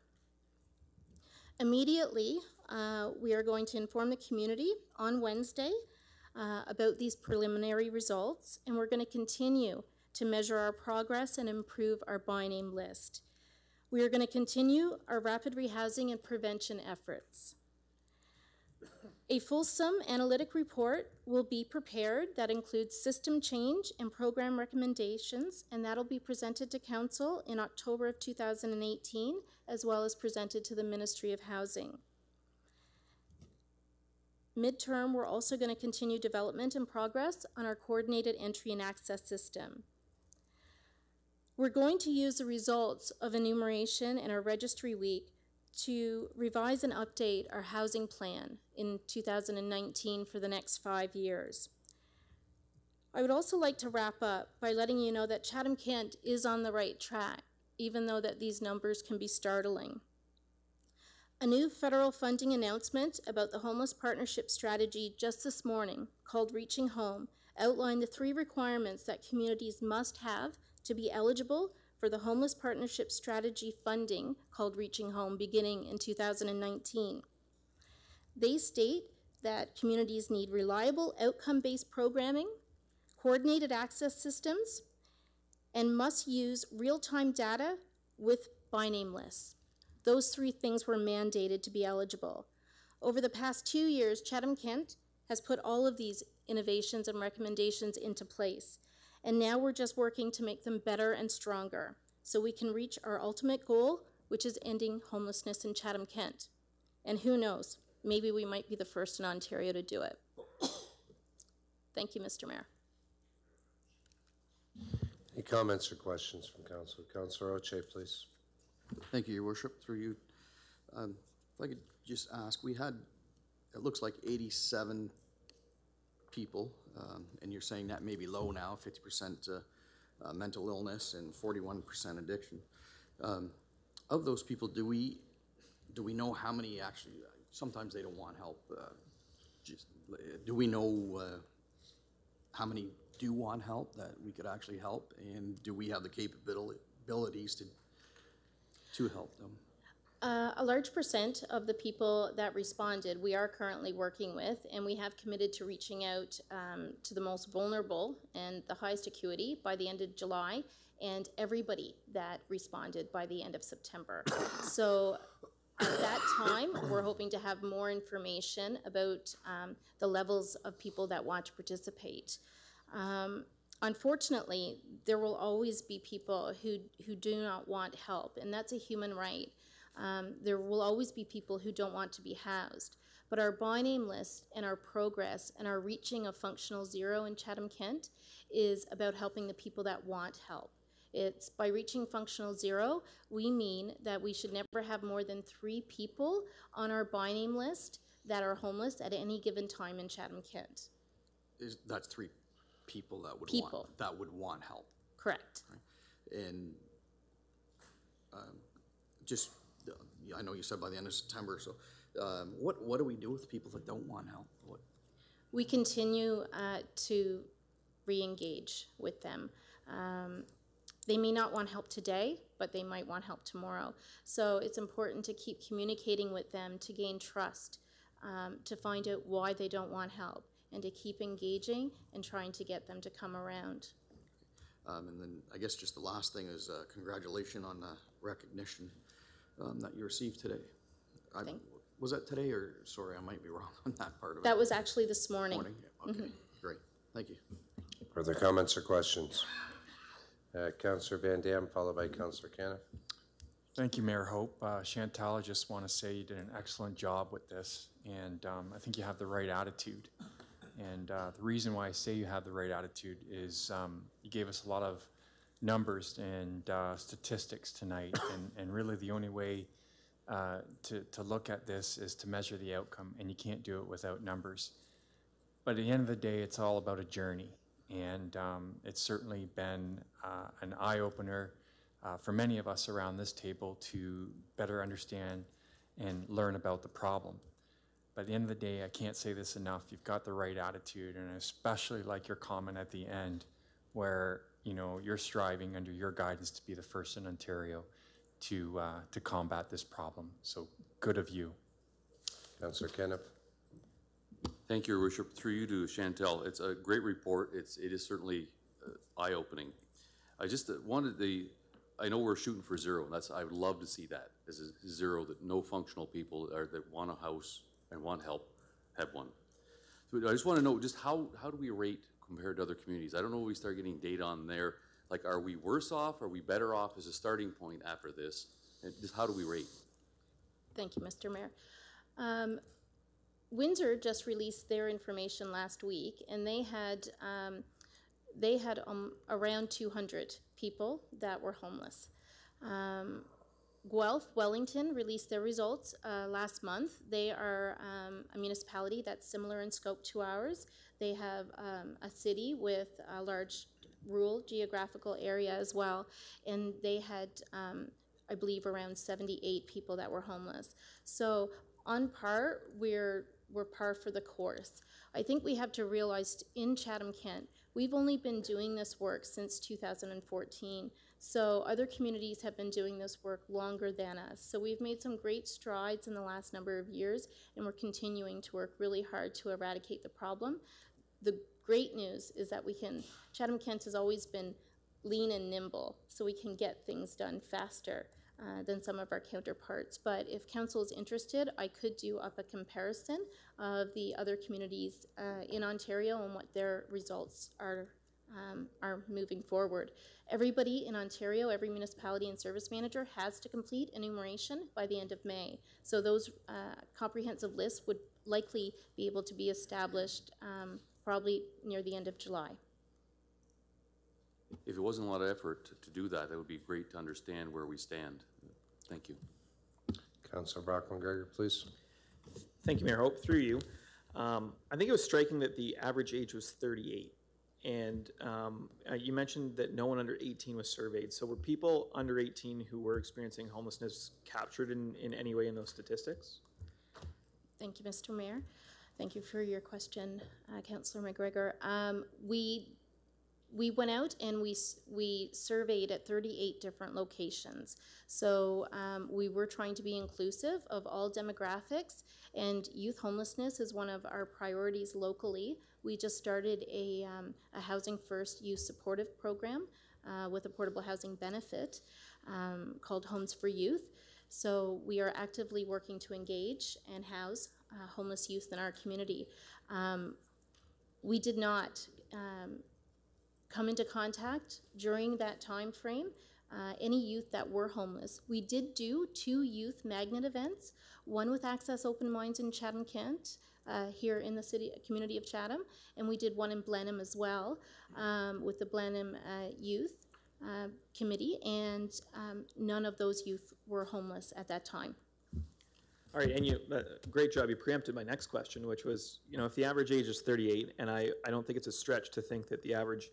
Immediately, we are going to inform the community on Wednesday about these preliminary results, and we're going to continue to measure our progress and improve our by name list. We are going to continue our rapid rehousing and prevention efforts. A fulsome analytic report will be prepared that includes system change and program recommendations, and that'll be presented to Council in October of 2018, as well as presented to the Ministry of Housing. Midterm, we're also going to continue development and progress on our coordinated entry and access system. We're going to use the results of enumeration and our registry week to revise and update our housing plan in 2019 for the next 5 years. I would also like to wrap up by letting you know that Chatham-Kent is on the right track, even though that these numbers can be startling. A new federal funding announcement about the homeless partnership strategy just this morning, called Reaching Home, outlined the 3 requirements that communities must have to be eligible for the homeless partnership strategy funding called Reaching Home beginning in 2019. They state that communities need reliable outcome-based programming, coordinated access systems, and must use real-time data with by name lists. Those 3 things were mandated to be eligible. Over the past 2 years, Chatham-Kent has put all of these innovations and recommendations into place. And now we're just working to make them better and stronger so we can reach our ultimate goal, which is ending homelessness in Chatham-Kent. And who knows, maybe we might be the first in Ontario to do it. Thank you, Mr. Mayor. Any comments or questions from Council? Councillor Oche, please. Thank you, Your Worship. Through you, if I could just ask, we had, it looks like 87 people, and you're saying that may be low now, 50% mental illness and 41% addiction. Of those people, do we know how many actually, sometimes they don't want help. Do we know how many do want help that we could actually help, and do we have the capabilities to help them? A large percent of the people that responded we are currently working with, and we have committed to reaching out to the most vulnerable and the highest acuity by the end of July, and everybody that responded by the end of September. So at that time, we're hoping to have more information about the levels of people that want to participate. Unfortunately, there will always be people who do not want help, and that's a human right. There will always be people who don't want to be housed. But our by name list and our progress and our reaching of functional zero in Chatham-Kent is about helping the people that want help. It's by reaching functional zero, we mean that we should never have more than 3 people on our by name list that are homeless at any given time in Chatham-Kent. That's 3 people that would want help. Correct. Right? And just, I know you said by the end of September, so what do we do with people that don't want help? We continue to re-engage with them. They may not want help today, but they might want help tomorrow. So it's important to keep communicating with them to gain trust, to find out why they don't want help, and to keep engaging and trying to get them to come around. And then I guess just the last thing is congratulations on the recognition that you received today. Was that today, or sorry, I might be wrong on that part of it? That was actually this morning. Okay, great. Thank you. Further comments or questions? Councillor Van Dam, followed by Councillor Caniff. Thank you, Mayor Hope. Chantal, I just want to say you did an excellent job with this, and I think you have the right attitude. And the reason why I say you have the right attitude is you gave us a lot of numbers and statistics tonight, and really the only way to look at this is to measure the outcome, and you can't do it without numbers. But at the end of the day, it's all about a journey, and it's certainly been an eye-opener for many of us around this table to better understand and learn about the problem. But at the end of the day, I can't say this enough, you've got the right attitude, and I especially like your comment at the end where you're striving under your guidance to be the first in Ontario to combat this problem. So good of you. Councillor Caniff. Thank you, Your Worship. Through you to Chantal. It's a great report. It is certainly eye-opening. I just wanted I know we're shooting for zero. I would love to see that as a zero, that no functional people that want a house and want help have one. So I just want to know just how do we rate compared to other communities? I don't know if we start getting data on there. Like, are we worse off? Are we better off as a starting point after this? And just how do we rate? Thank you, Mr. Mayor. Windsor just released their information last week, and they had they had around 200 people that were homeless. Guelph, Wellington released their results last month. They are a municipality that's similar in scope to ours. They have a city with a large rural geographical area as well, and they had, I believe, around 78 people that were homeless. So on par, we're par for the course. I think we have to realize in Chatham-Kent, we've only been doing this work since 2014. So other communities have been doing this work longer than us. So we've made some great strides in the last number of years, and we're continuing to work really hard to eradicate the problem. The great news is that Chatham-Kent has always been lean and nimble, so we can get things done faster than some of our counterparts. But if council is interested, I could do up a comparison of the other communities in Ontario and what their results are moving forward. Everybody in Ontario, every municipality and service manager has to complete enumeration by the end of May. So those comprehensive lists would likely be able to be established probably near the end of July. If it wasn't a lot of effort to do that, it would be great to understand where we stand. Thank you. Councilor Brockman-Gregor, please. Thank you, Mayor Hope. Through you. I think it was striking that the average age was 38. And you mentioned that no one under 18 was surveyed. So were people under 18 who were experiencing homelessness captured in any way in those statistics? Thank you, Mr. Mayor. Thank you for your question, Councillor McGregor. We went out and we surveyed at 38 different locations. So we were trying to be inclusive of all demographics, and youth homelessness is one of our priorities locally. We just started a Housing First Youth Supportive Program with a portable housing benefit called Homes for Youth. So we are actively working to engage and house homeless youth in our community. We did not come into contact during that time frame any youth that were homeless. We did do 2 youth magnet events, one with Access Open Minds in Chatham-Kent, here in the community of Chatham, and we did one in Blenheim as well with the Blenheim Youth Committee, and none of those youth were homeless at that time. All right, and great job. You preempted my next question, which was, if the average age is 38, and I don't think it's a stretch to think that the average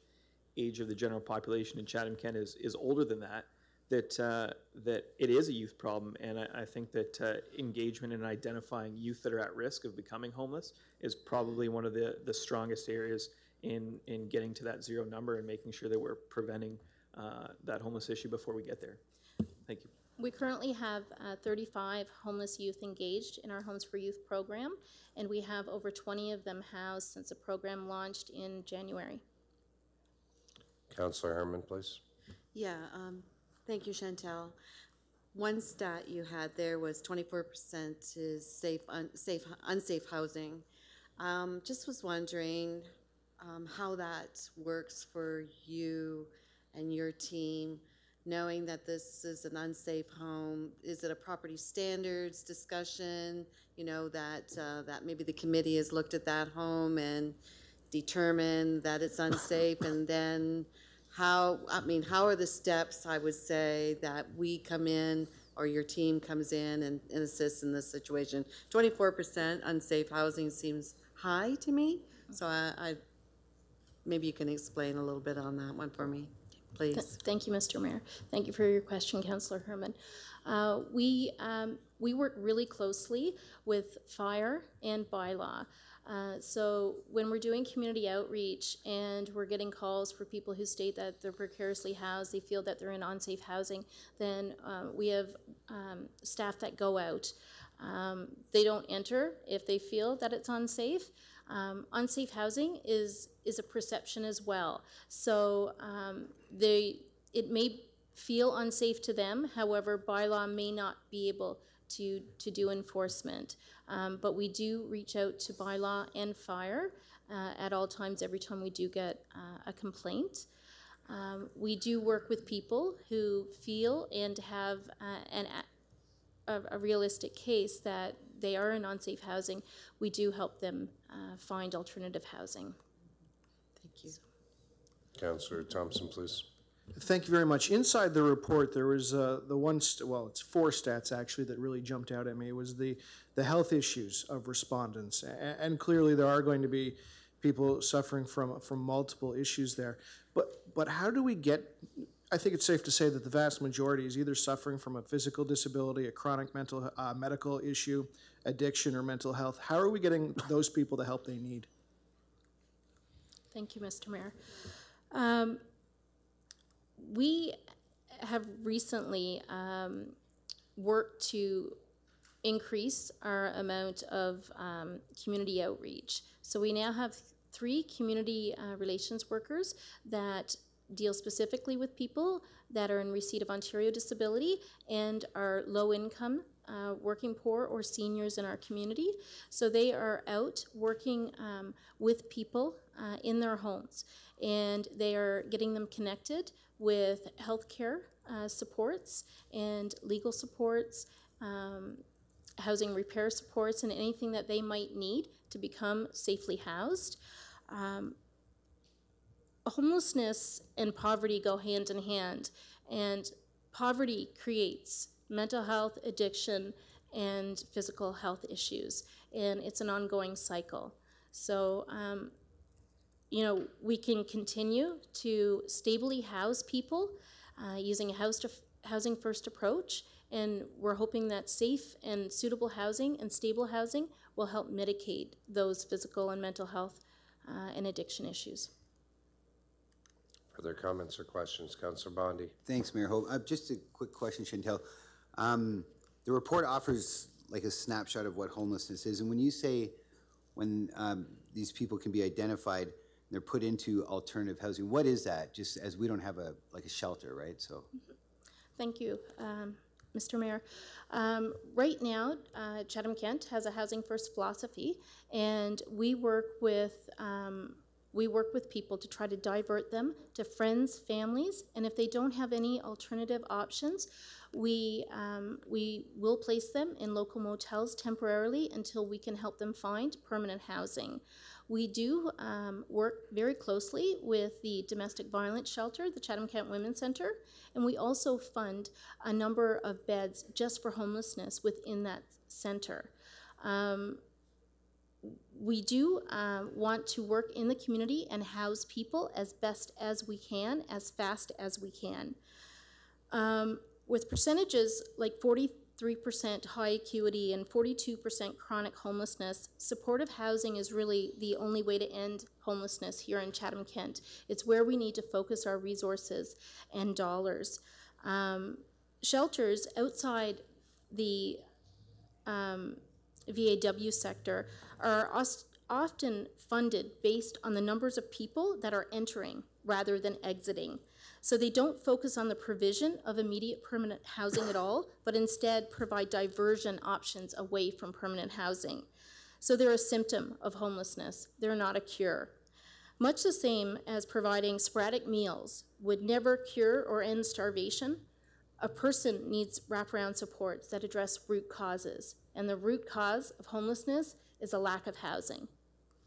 age of the general population in Chatham-Kent is older than that it is a youth problem. And I think that engagement in identifying youth that are at risk of becoming homeless is probably one of the strongest areas in getting to that 0 number and making sure that we're preventing that homeless issue before we get there. Thank you. We currently have 35 homeless youth engaged in our Homes for Youth program, and we have over 20 of them housed since the program launched in January. Councilor Herman, please. Yeah, thank you, Chantal. One stat you had there was 24% is unsafe housing. Just was wondering how that works for you and your team, knowing that this is an unsafe home. Is it a property standards discussion, that maybe the committee has looked at that home and determined that it's unsafe, and then how are the steps, I would say, that we come in or your team comes in and assists in this situation? 24% unsafe housing seems high to me, so I maybe you can explain a little bit on that one for me, please. Thank you, Mr. Mayor. Thank you for your question, Councillor Herman. We work really closely with fire and bylaw. So when we're doing community outreach and we're getting calls for people who state that they're precariously housed, they feel that they're in unsafe housing, then we have staff that go out. They don't enter if they feel that it's unsafe. Unsafe housing is a perception as well. So it may feel unsafe to them, however, bylaw may not be able to do enforcement. But we do reach out to bylaw and fire at all times, every time we do get a complaint. We do work with people who feel and have a realistic case that they are in unsafe housing. We do help them find alternative housing. Thank you. Councillor Thompson, please. Thank you very much. Inside the report, there was the one, well, it's 4 stats actually that really jumped out at me. It was the health issues of respondents. And clearly there are going to be people suffering from multiple issues there. But how do we get, I think it's safe to say that the vast majority is either suffering from a physical disability, a chronic medical issue, addiction, or mental health. How are we getting those people the help they need? Thank you, Mr. Mayor. We have recently worked to increase our amount of community outreach. So we now have 3 community relations workers that deal specifically with people that are in receipt of Ontario disability and are low income, working poor, or seniors in our community. So they are out working with people in their homes, and they are getting them connected with healthcare supports and legal supports, housing repair supports, and anything that they might need to become safely housed. Homelessness and poverty go hand in hand, and poverty creates mental health, addiction, and physical health issues, and it's an ongoing cycle. So, you know, we can continue to stably house people using a housing first approach, and we're hoping that safe and suitable housing and stable housing will help mitigate those physical and mental health and addiction issues. Further comments or questions? Councillor Bondi. Thanks, Mayor Hope. Just a quick question, Chantel. The report offers like a snapshot of what homelessness is, and when you say when these people can be identified, they're put into alternative housing, what is that? Just as we don't have a shelter, right? So. Thank you, Mr. Mayor. Right now, Chatham-Kent has a housing first philosophy, and we work with people to try to divert them to friends, families, and if they don't have any alternative options, we will place them in local motels temporarily until we can help them find permanent housing. We do work very closely with the domestic violence shelter, the Chatham-Kent Women's Centre, and we also fund a number of beds just for homelessness within that centre. We do want to work in the community and house people as best as we can, as fast as we can. With percentages like 43% high acuity and 42% chronic homelessness, supportive housing is really the only way to end homelessness here in Chatham-Kent. It's where we need to focus our resources and dollars. Shelters outside the VAW sector are often funded based on the numbers of people that are entering rather than exiting. So they don't focus on the provision of immediate permanent housing at all, but instead provide diversion options away from permanent housing. So they're a symptom of homelessness. They're not a cure. Much the same as providing sporadic meals would never cure or end starvation, a person needs wraparound supports that address root causes. And the root cause of homelessness is a lack of housing.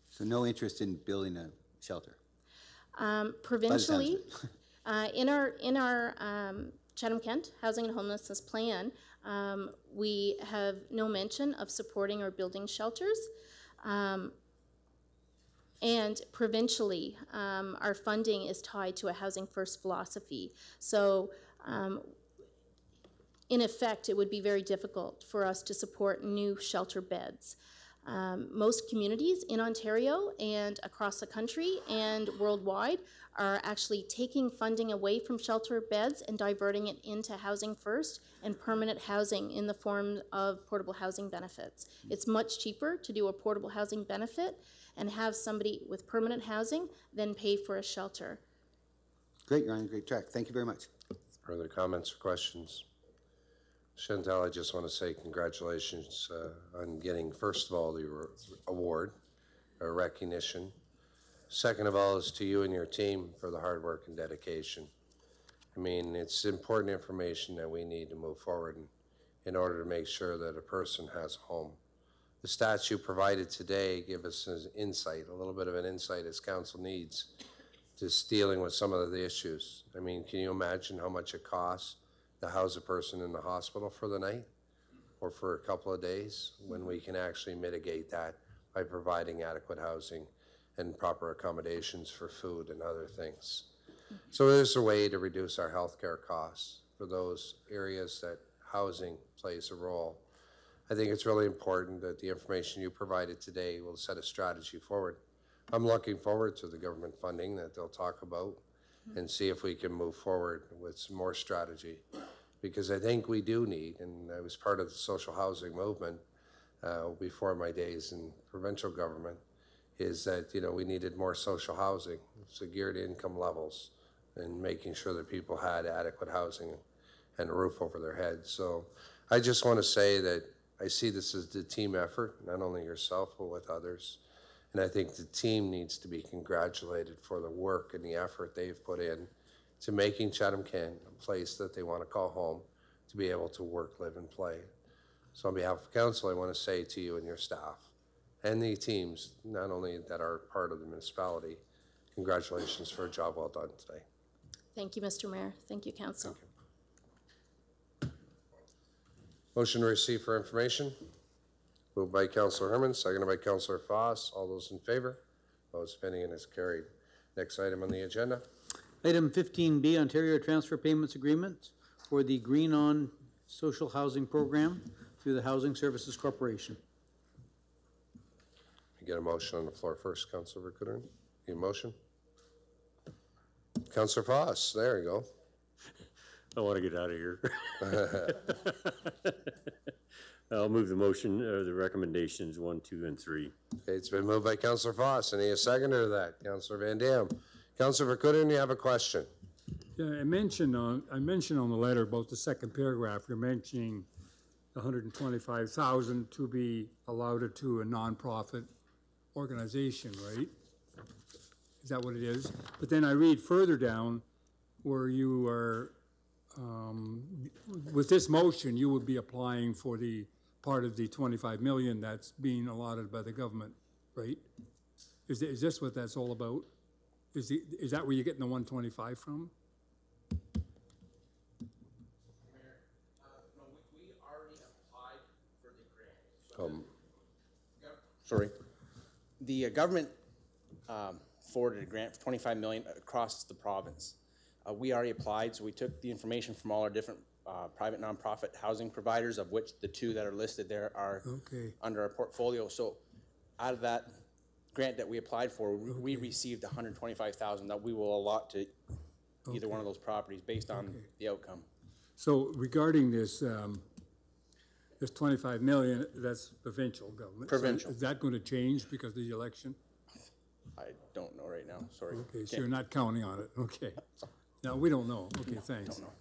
So no interest in building a shelter? Provincially, in our Chatham-Kent Housing and Homelessness Plan, we have no mention of supporting or building shelters. And provincially, our funding is tied to a housing first philosophy. So in effect, it would be very difficult for us to support new shelter beds. Most communities in Ontario and across the country and worldwide are actually taking funding away from shelter beds and diverting it into housing first and permanent housing in the form of portable housing benefits. It's much cheaper to do a portable housing benefit and have somebody with permanent housing than pay for a shelter. Great, you're on a great track. Thank you very much. Further comments or questions? Chantal, I just want to say congratulations on getting, first of all, the award, or recognition. Second of all is to you and your team for the hard work and dedication. I mean, it's important information that we need to move forward in order to make sure that a person has a home. The stats you provided today give us an insight, a little bit of an insight as council needs just dealing with some of the issues. I mean, can you imagine how much it costs to house a person in the hospital for the night or for a couple of days, when we can actually mitigate that by providing adequate housing and proper accommodations for food and other things. So there's a way to reduce our healthcare costs for those areas that housing plays a role. I think it's really important that the information you provided today will set a strategy forward. I'm looking forward to the government funding that they'll talk about and see if we can move forward with some more strategy. Because I think we do need, and I was part of the social housing movement before my days in provincial government, is that, you know, we needed more social housing, so geared income levels, and making sure that people had adequate housing and a roof over their heads. So I just want to say that I see this as a team effort, not only yourself, but with others. And I think the team needs to be congratulated for the work and the effort they've put in to making Chatham-Kent a place that they want to call home, to be able to work, live, and play. So on behalf of council, I want to say to you and your staff and the teams, not only that are part of the municipality, congratulations for a job well done today. Thank you, Mr. Mayor. Thank you, council. Thank you. Motion to receive for information. Moved by Councillor Herman, seconded by Councillor Foss. All those in favor? Opposed, pending, and is carried. Next item on the agenda. Item 15B, Ontario Transfer Payments Agreement for the Green On Social Housing Program through the Housing Services Corporation. You get a motion on the floor first, Councillor Verkutteren. Need a motion? Councillor Foss, there you go. I want to get out of here. I'll move the motion, the recommendations 1, 2, and 3. Okay, it's been moved by Councillor Foss. Any a seconder to that? Councillor Van Dam. Councillor Verkutteren, you have a question. Yeah, I mentioned on the letter about the second paragraph, you're mentioning $125,000 to be allotted to a nonprofit organization, right? Is that what it is? But then I read further down where you are, with this motion, you would be applying for the part of the 25 million that's being allotted by the government, right? Is this what that's all about? Is that where you're getting the 125 from? No, we already applied for the grant. Sorry. The government forwarded a grant for 25 million across the province. We already applied, so we took the information from all our different private nonprofit housing providers, of which the 2 that are listed there are under our portfolio. So out of that grant that we applied for, we received 125,000 that we will allot to either one of those properties based on the outcome. So regarding this, this 25 million, that's provincial government. Provincial. So is that going to change because of the election? I don't know right now, sorry. Okay, so you're not counting on it, okay. No, we don't know, okay, thanks. Don't know.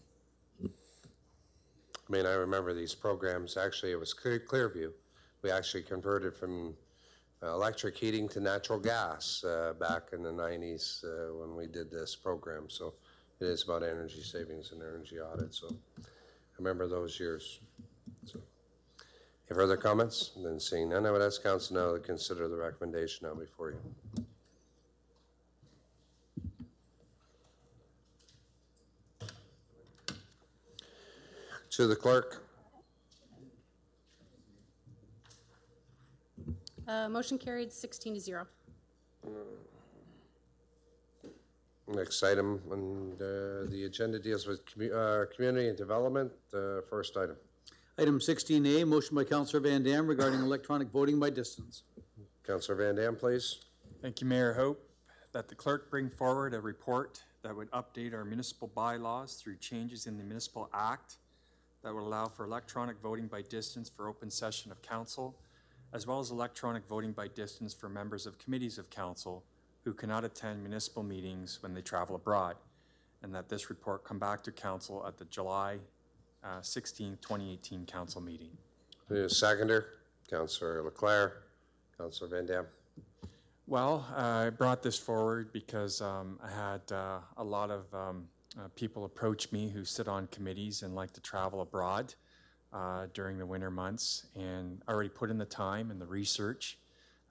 I mean, I remember these programs, actually it was Clearview. We actually converted from electric heating to natural gas back in the 90s when we did this program. So it is about energy savings and energy audit. So I remember those years. So, any further comments? Then seeing none, I would ask council now to consider the recommendation now before you. To the clerk. Motion carried 16-0. Next item on the agenda deals with community and development. First item. Item 16A, motion by Councillor Van Dam regarding electronic voting by distance. Councillor Van Dam, please. Thank you, Mayor Hope. That the clerk bring forward a report that would update our municipal bylaws through changes in the Municipal Act that would allow for electronic voting by distance for open session of council, as well as electronic voting by distance for members of committees of council who cannot attend municipal meetings when they travel abroad, and that this report come back to council at the July 16, 2018 council meeting. Seconder, Councillor Leclerc. Councillor Van Dam. Well, I brought this forward because I had a lot of people approach me who sit on committees and like to travel abroad during the winter months, and already put in the time and the research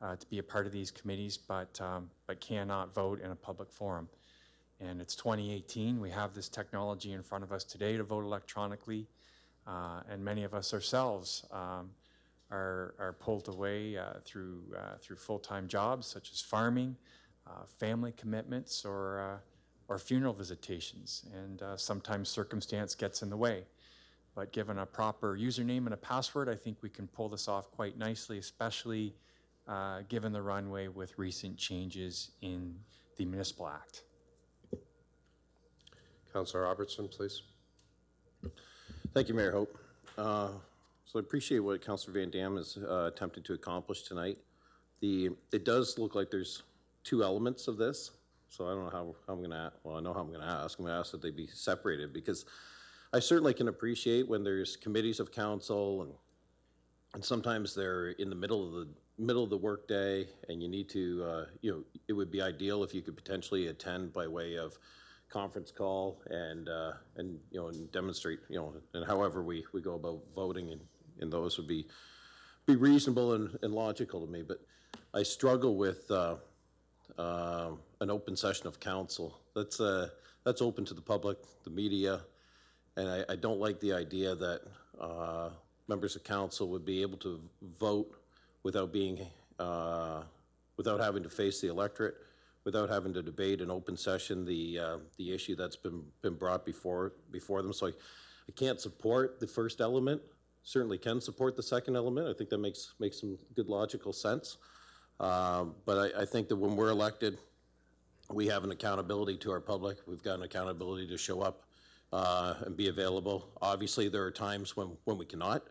to be a part of these committees, but cannot vote in a public forum. And it's 2018. We have this technology in front of us today to vote electronically. And many of us ourselves are pulled away through full-time jobs such as farming, family commitments, or funeral visitations. And sometimes circumstance gets in the way. But given a proper username and a password, I think we can pull this off quite nicely, especially given the runway with recent changes in the Municipal Act. Councillor Robertson, please. Thank you, Mayor Hope. So I appreciate what Councillor Van Dam is attempting to accomplish tonight. It does look like there's two elements of this. So I don't know how I'm going to, well, I know how I'm going to ask. I'm going to ask that they be separated, because I certainly can appreciate when there's committees of council and sometimes they're in the middle of the workday, and you need to, it would be ideal if you could potentially attend by way of conference call and demonstrate, and however we go about voting, and those would be reasonable and logical to me. But I struggle with an open session of council. That's open to the public, the media, and I don't like the idea that members of council would be able to vote without having to face the electorate, without having to debate in open session the issue that's been brought before them. So I can't support the first element. Certainly can support the second element. I think that makes some good logical sense. But I think that when we're elected, we have an accountability to our public. We've got an accountability to show up and be available. Obviously, there are times when we cannot.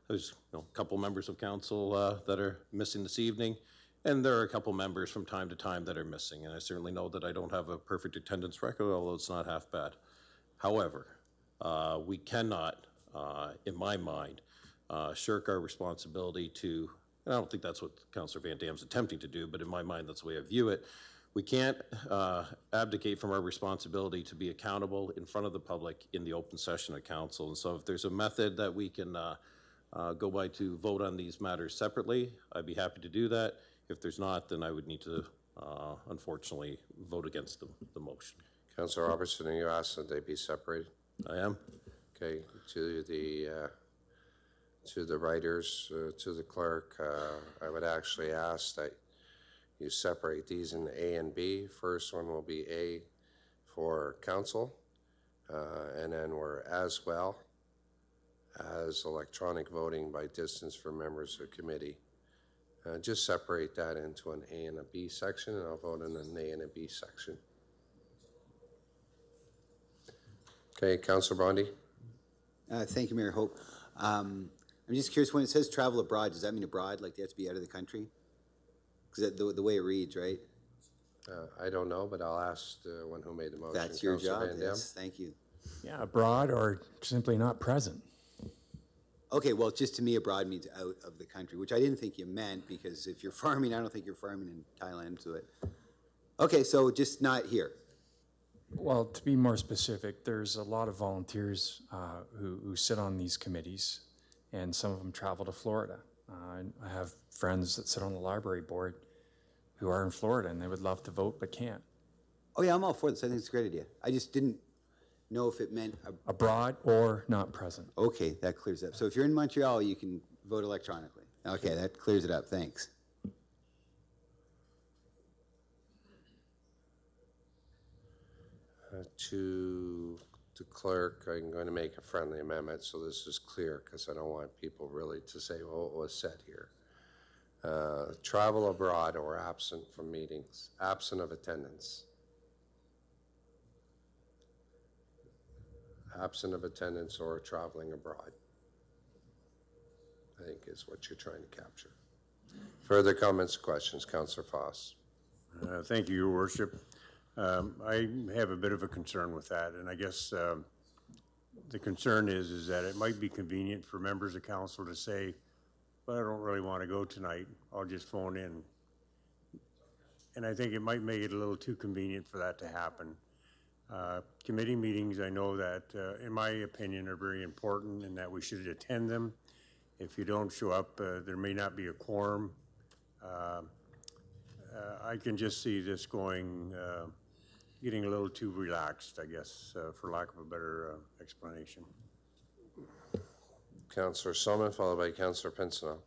There's a couple members of council that are missing this evening, and there are a couple members from time to time that are missing. And I certainly know that I don't have a perfect attendance record, although it's not half bad. However, we cannot, in my mind, shirk our responsibility to, and I don't think that's what Councillor Van Dam's attempting to do, but in my mind, that's the way I view it. We can't abdicate from our responsibility to be accountable in front of the public in the open session of council. And so if there's a method that we can go by to vote on these matters separately, I'd be happy to do that. If there's not, then I would need to, unfortunately, vote against the motion. Councillor Robertson, are you asked that they be separated? I am. Okay, to the writers, to the clerk, I would actually ask that you separate these in A and B. First one will be A for council, and then we're as well as electronic voting by distance for members of committee. Just separate that into an A and a B section, and I'll vote in an A and a B section. Okay, Councillor Bondi. Thank you, Mayor Hope. I'm just curious, when it says travel abroad, does that mean abroad, like they have to be out of the country? Because the way it reads, right? I don't know, but I'll ask the one who made the motion. That's your Councillor job, Van Dam. yes, thank you. Yeah, abroad or simply not present. Okay, well, just to me, abroad means out of the country, which I didn't think you meant, because if you're farming, I don't think you're farming in Thailand, so okay, so just not here. Well, to be more specific, there's a lot of volunteers who sit on these committees, and some of them travel to Florida. I have friends that sit on the library board who are in Florida, and they would love to vote but can't. Oh yeah, I'm all for this. I think it's a great idea. I just didn't know if it meant abroad or not present. Okay, that clears it up. So if you're in Montreal, you can vote electronically. Okay, that clears it up. Thanks. To the clerk, I'm going to make a friendly amendment so this is clear, because I don't want people really to say, well, what was said here. Travel abroad or absent from meetings, absent of attendance. Absent of attendance or traveling abroad, I think is what you're trying to capture. Further comments or questions? Councillor Foss. Thank you, Your Worship. I have a bit of a concern with that, and I guess the concern is that it might be convenient for members of council to say, well, I don't really want to go tonight, I'll just phone in. And I think it might make it a little too convenient for that to happen. Committee meetings, I know that, in my opinion, are very important and that we should attend them. If you don't show up, there may not be a quorum. I can just see this going getting a little too relaxed, I guess, for lack of a better explanation. Councillor Solomon, followed by Councillor Pincinel.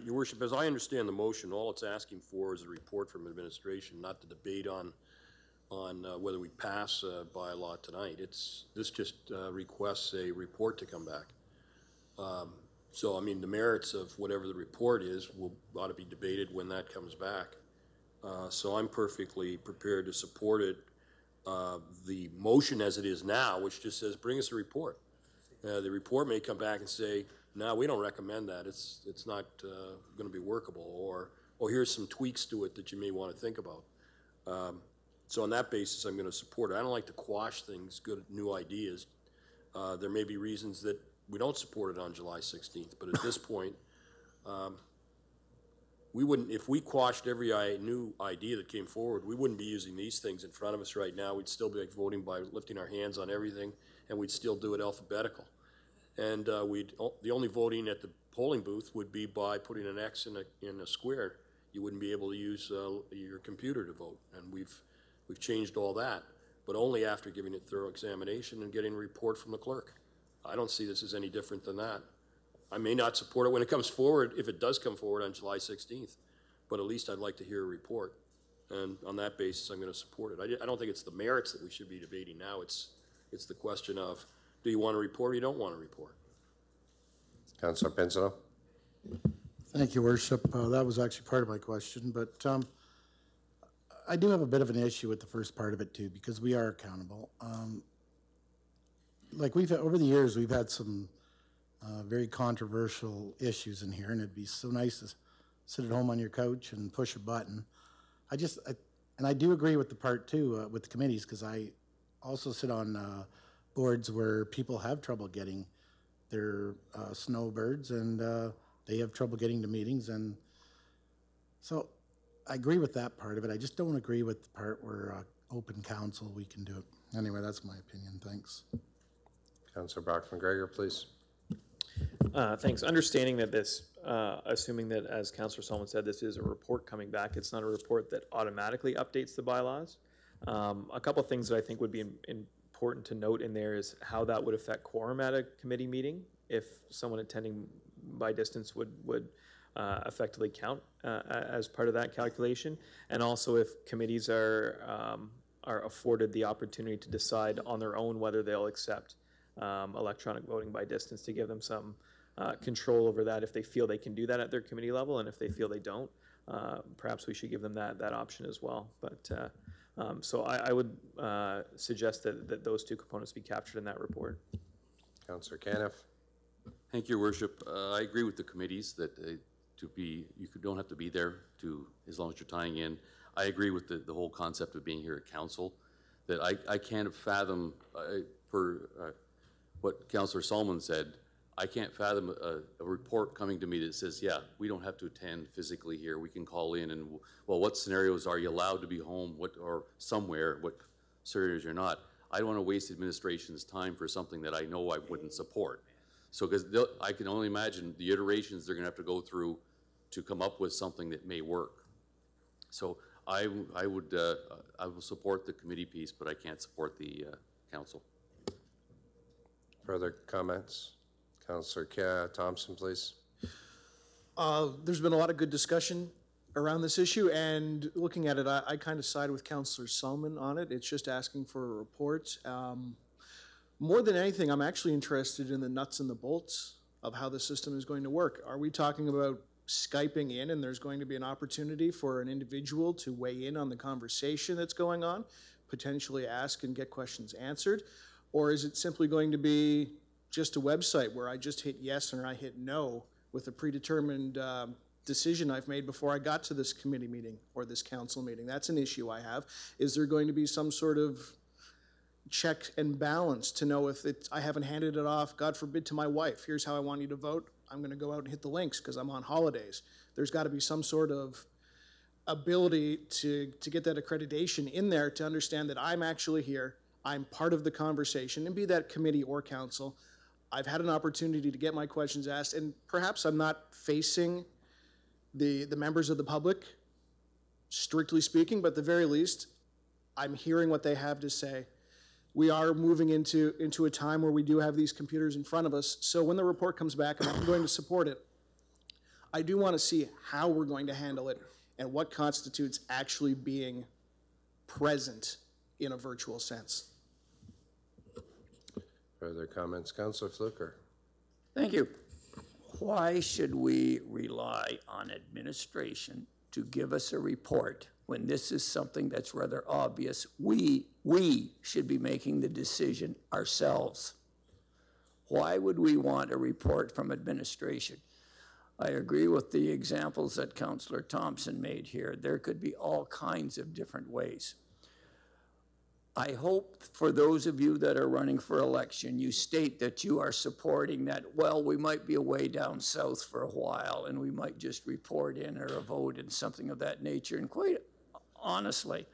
Your Worship, as I understand the motion, all it's asking for is a report from administration, not the debate on whether we pass bylaw tonight. This just requests a report to come back. So, I mean, the merits of whatever the report is ought to be debated when that comes back. So I'm perfectly prepared to support it. The motion as it is now, which just says, bring us a report. The report may come back and say, no, we don't recommend that. It's not going to be workable, or here's some tweaks to it that you may want to think about. So on that basis, I'm going to support it. I don't like to quash things, good new ideas. There may be reasons that we don't support it on July 16th, but at this point, we wouldn't, if we quashed every new idea that came forward, we wouldn't be using these things in front of us right now. We'd still be like voting by lifting our hands on everything, and we'd still do it alphabetical. And the only voting at the polling booth would be by putting an X in a square. You wouldn't be able to use your computer to vote, and we've changed all that, but only after giving it thorough examination and getting a report from the clerk. I don't see this as any different than that. I may not support it when it comes forward, if it does come forward on July 16th, but at least I'd like to hear a report. And on that basis, I'm going to support it. I don't think it's the merits that we should be debating now. It's the question of, do you want a report or you don't want a report? Councillor Pincinel. Thank you, Worship. That was actually part of my question, but I do have a bit of an issue with the first part of it too, because we are accountable. Like over the years, we've had some very controversial issues in here, and it'd be so nice to sit at home on your couch and push a button. And I do agree with the part too, with the committees, because I also sit on boards where people have trouble getting their snowbirds, and they have trouble getting to meetings, and so I agree with that part of it. I just don't agree with the part where open council, we can do it. Anyway, that's my opinion. Thanks. Councillor Brock-McGregor, please. Thanks. Understanding that this, assuming that, as Councillor Solomon said, this is a report coming back, it's not a report that automatically updates the bylaws. A couple of things that I think would be important to note in there is how that would affect quorum at a committee meeting, if someone attending by distance would effectively count as part of that calculation, and also if committees are afforded the opportunity to decide on their own whether they'll accept electronic voting by distance, to give them some control over that if they feel they can do that at their committee level, and if they feel they don't, perhaps we should give them that option as well. But so I would suggest that those two components be captured in that report. Councillor Caniff. Thank you, Your Worship. I agree with the committees that you don't have to be there as long as you're tying in. I agree with the whole concept of being here at council, that I can't fathom, per what Councillor Solomon said, I can't fathom a report coming to me that says, yeah, we don't have to attend physically here. We can call in and, well, what scenarios are you allowed to be home, or somewhere, what scenarios you're not. I don't want to waste administration's time for something that I know I wouldn't support. So, because I can only imagine the iterations they're going to have to go through to come up with something that may work. So I will support the committee piece, but I can't support the council. Further comments? Councillor Thompson, please. There's been a lot of good discussion around this issue, and looking at it, I kind of side with Councillor Solomon on it. It's just asking for a report. More than anything, I'm actually interested in the nuts and the bolts of how the system is going to work. Are we talking about Skyping in, and there's going to be an opportunity for an individual to weigh in on the conversation that's going on, potentially ask and get questions answered? Or is it simply going to be just a website where I just hit yes or I hit no with a predetermined decision I've made before I got to this committee meeting or this council meeting? That's an issue I have. Is there going to be some sort of check and balance to know if I haven't handed it off, God forbid, to my wife? Here's how I want you to vote. I'm going to go out and hit the links because I'm on holidays. There's got to be some sort of ability to get that accreditation in there to understand that I'm actually here, I'm part of the conversation, and be that committee or council. I've had an opportunity to get my questions asked, and perhaps I'm not facing the members of the public, strictly speaking, but at the very least, I'm hearing what they have to say. We are moving into a time where we do have these computers in front of us. So when the report comes back, and I'm going to support it, I do want to see how we're going to handle it and what constitutes actually being present in a virtual sense. Further comments, Councillor Fluker? Thank you. Why should we rely on administration to give us a report when this is something that's rather obvious? We should be making the decision ourselves. Why would we want a report from administration? I agree with the examples that Councillor Thompson made here. There could be all kinds of different ways. I hope for those of you that are running for election, you state that you are supporting that, well, we might be away down south for a while and we might just report in or a vote and something of that nature. And quite honestly,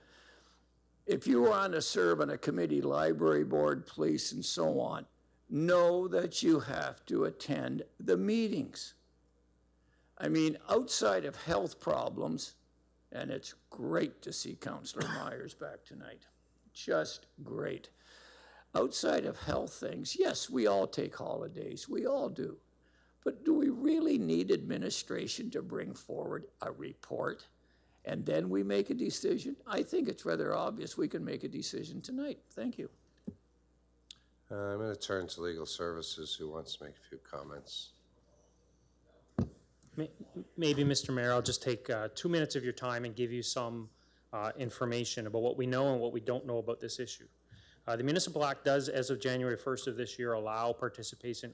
if you want to serve on a committee, library board, police, and so on, know that you have to attend the meetings. I mean, outside of health problems, and it's great to see Councillor Myers back tonight. Just great. Outside of health things, yes, we all take holidays. We all do. But do we really need administration to bring forward a report and then we make a decision? I think it's rather obvious we can make a decision tonight. Thank you. I'm going to turn to Legal Services, who wants to make a few comments. Maybe, Mr. Mayor, I'll just take 2 minutes of your time and give you some information about what we know and what we don't know about this issue. The Municipal Act does, as of January 1st of this year, allow participation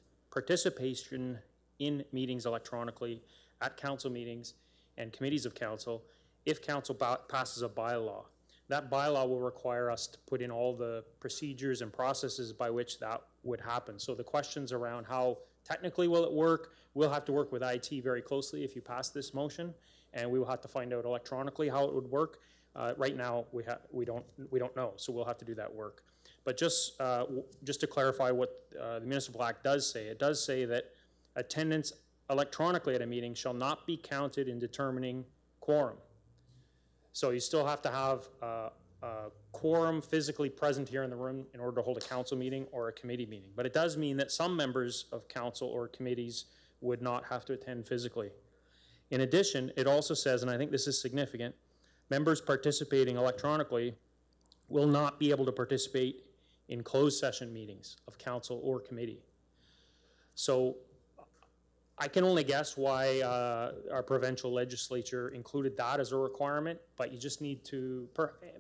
in meetings electronically at council meetings and committees of council if council passes a bylaw. That bylaw will require us to put in all the procedures and processes by which that would happen. So the questions around how technically will it work, we'll have to work with IT very closely if you pass this motion, and we will have to find out electronically how it would work. Right now, we don't know, so we'll have to do that work. But just to clarify what the Municipal Act does say, it does say that attendance electronically at a meeting shall not be counted in determining quorum. So you still have to have a quorum physically present here in the room in order to hold a council meeting or a committee meeting. But it does mean that some members of council or committees would not have to attend physically. In addition, it also says, and I think this is significant, members participating electronically will not be able to participate in closed session meetings of council or committee. So I can only guess why our provincial legislature included that as a requirement, but you just need to,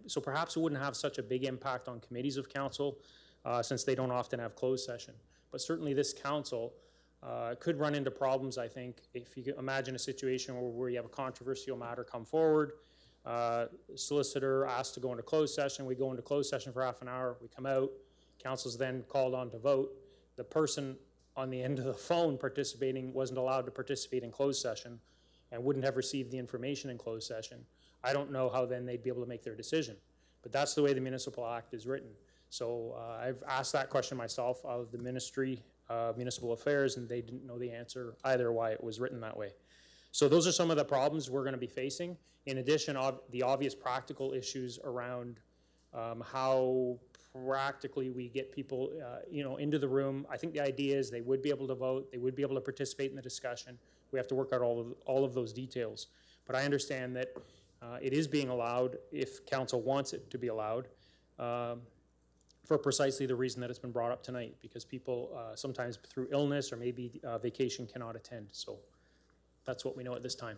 so perhaps it wouldn't have such a big impact on committees of council since they don't often have closed session. But certainly this council could run into problems, I think, if you imagine a situation where you have a controversial matter come forward, solicitor asked to go into closed session, we go into closed session for half an hour, we come out, council's then called on to vote. The person on the end of the phone participating wasn't allowed to participate in closed session and wouldn't have received the information in closed session. I don't know how then they'd be able to make their decision. But that's the way the Municipal Act is written. So I've asked that question myself of the Ministry of Municipal Affairs, and they didn't know the answer either why it was written that way. So those are some of the problems we're going to be facing. In addition, the obvious practical issues around how practically we get people into the room. I think the idea is they would be able to vote, they would be able to participate in the discussion. We have to work out all of those details. But I understand that it is being allowed if council wants it to be allowed for precisely the reason that it's been brought up tonight, because people sometimes through illness or maybe vacation cannot attend. So that's what we know at this time.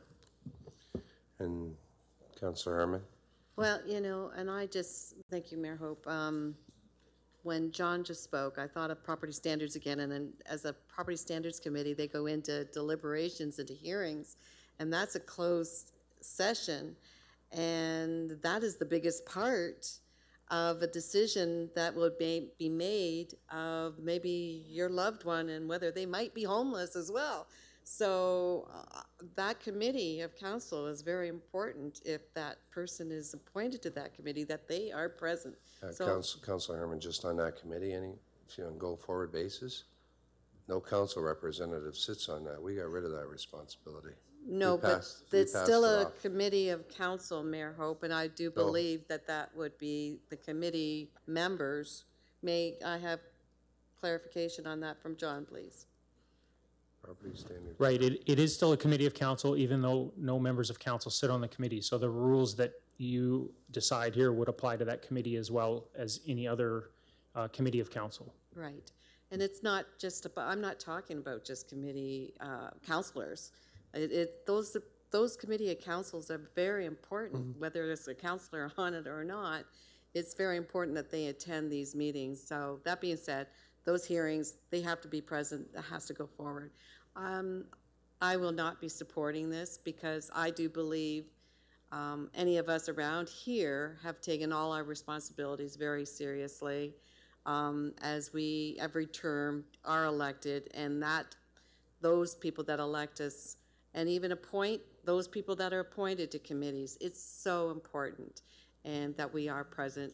And Councillor Herman? Well, and I just, thank you, Mayor Hope. When John just spoke, I thought of property standards again, and then as a property standards committee, they go into deliberations, into hearings, and that's a closed session, and that is the biggest part of a decision that would be made of maybe your loved one and whether they might be homeless as well. So that committee of council is very important if that person is appointed to that committee, that they are present. Councillor Herman, just on that committee, on a go-forward basis? no council representative sits on that. We got rid of that responsibility. No, We but passed- we it's passed still it a off. committee of council, Mayor Hope, and I do believe that that would be the committee members. May I have clarification on that from John, please? Property standards. Right, it is still a committee of council, even though no members of council sit on the committee. So the rules that you decide here would apply to that committee as well as any other committee of council. Right. And it's not just about, I'm not talking about just committee councilors. Those committee of councils are very important, whether there's a councilor on it or not. It's very important that they attend these meetings. So that being said, those hearings, they have to be present. That has to go forward. I will not be supporting this because I do believe any of us around here have taken all our responsibilities very seriously as we every term are elected, and that those people that elect us and even appoint those people that are appointed to committees, it's so important and that we are present.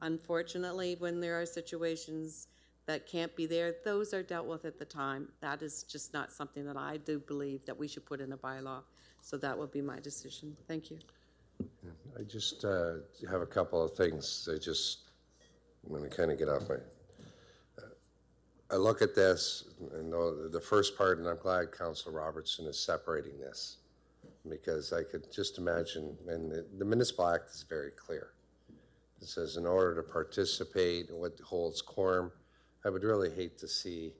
Unfortunately, when there are situations that can't be there, those are dealt with at the time. That is just not something that I do believe that we should put in a bylaw. So that will be my decision. Thank you. I just have a couple of things. I'm going to kind of get off my. I look at this and know the first part, and I'm glad Councilor Robertson is separating this because I could just imagine, and the Municipal Act is very clear. It says in order to participate in what holds quorum, I would really hate to see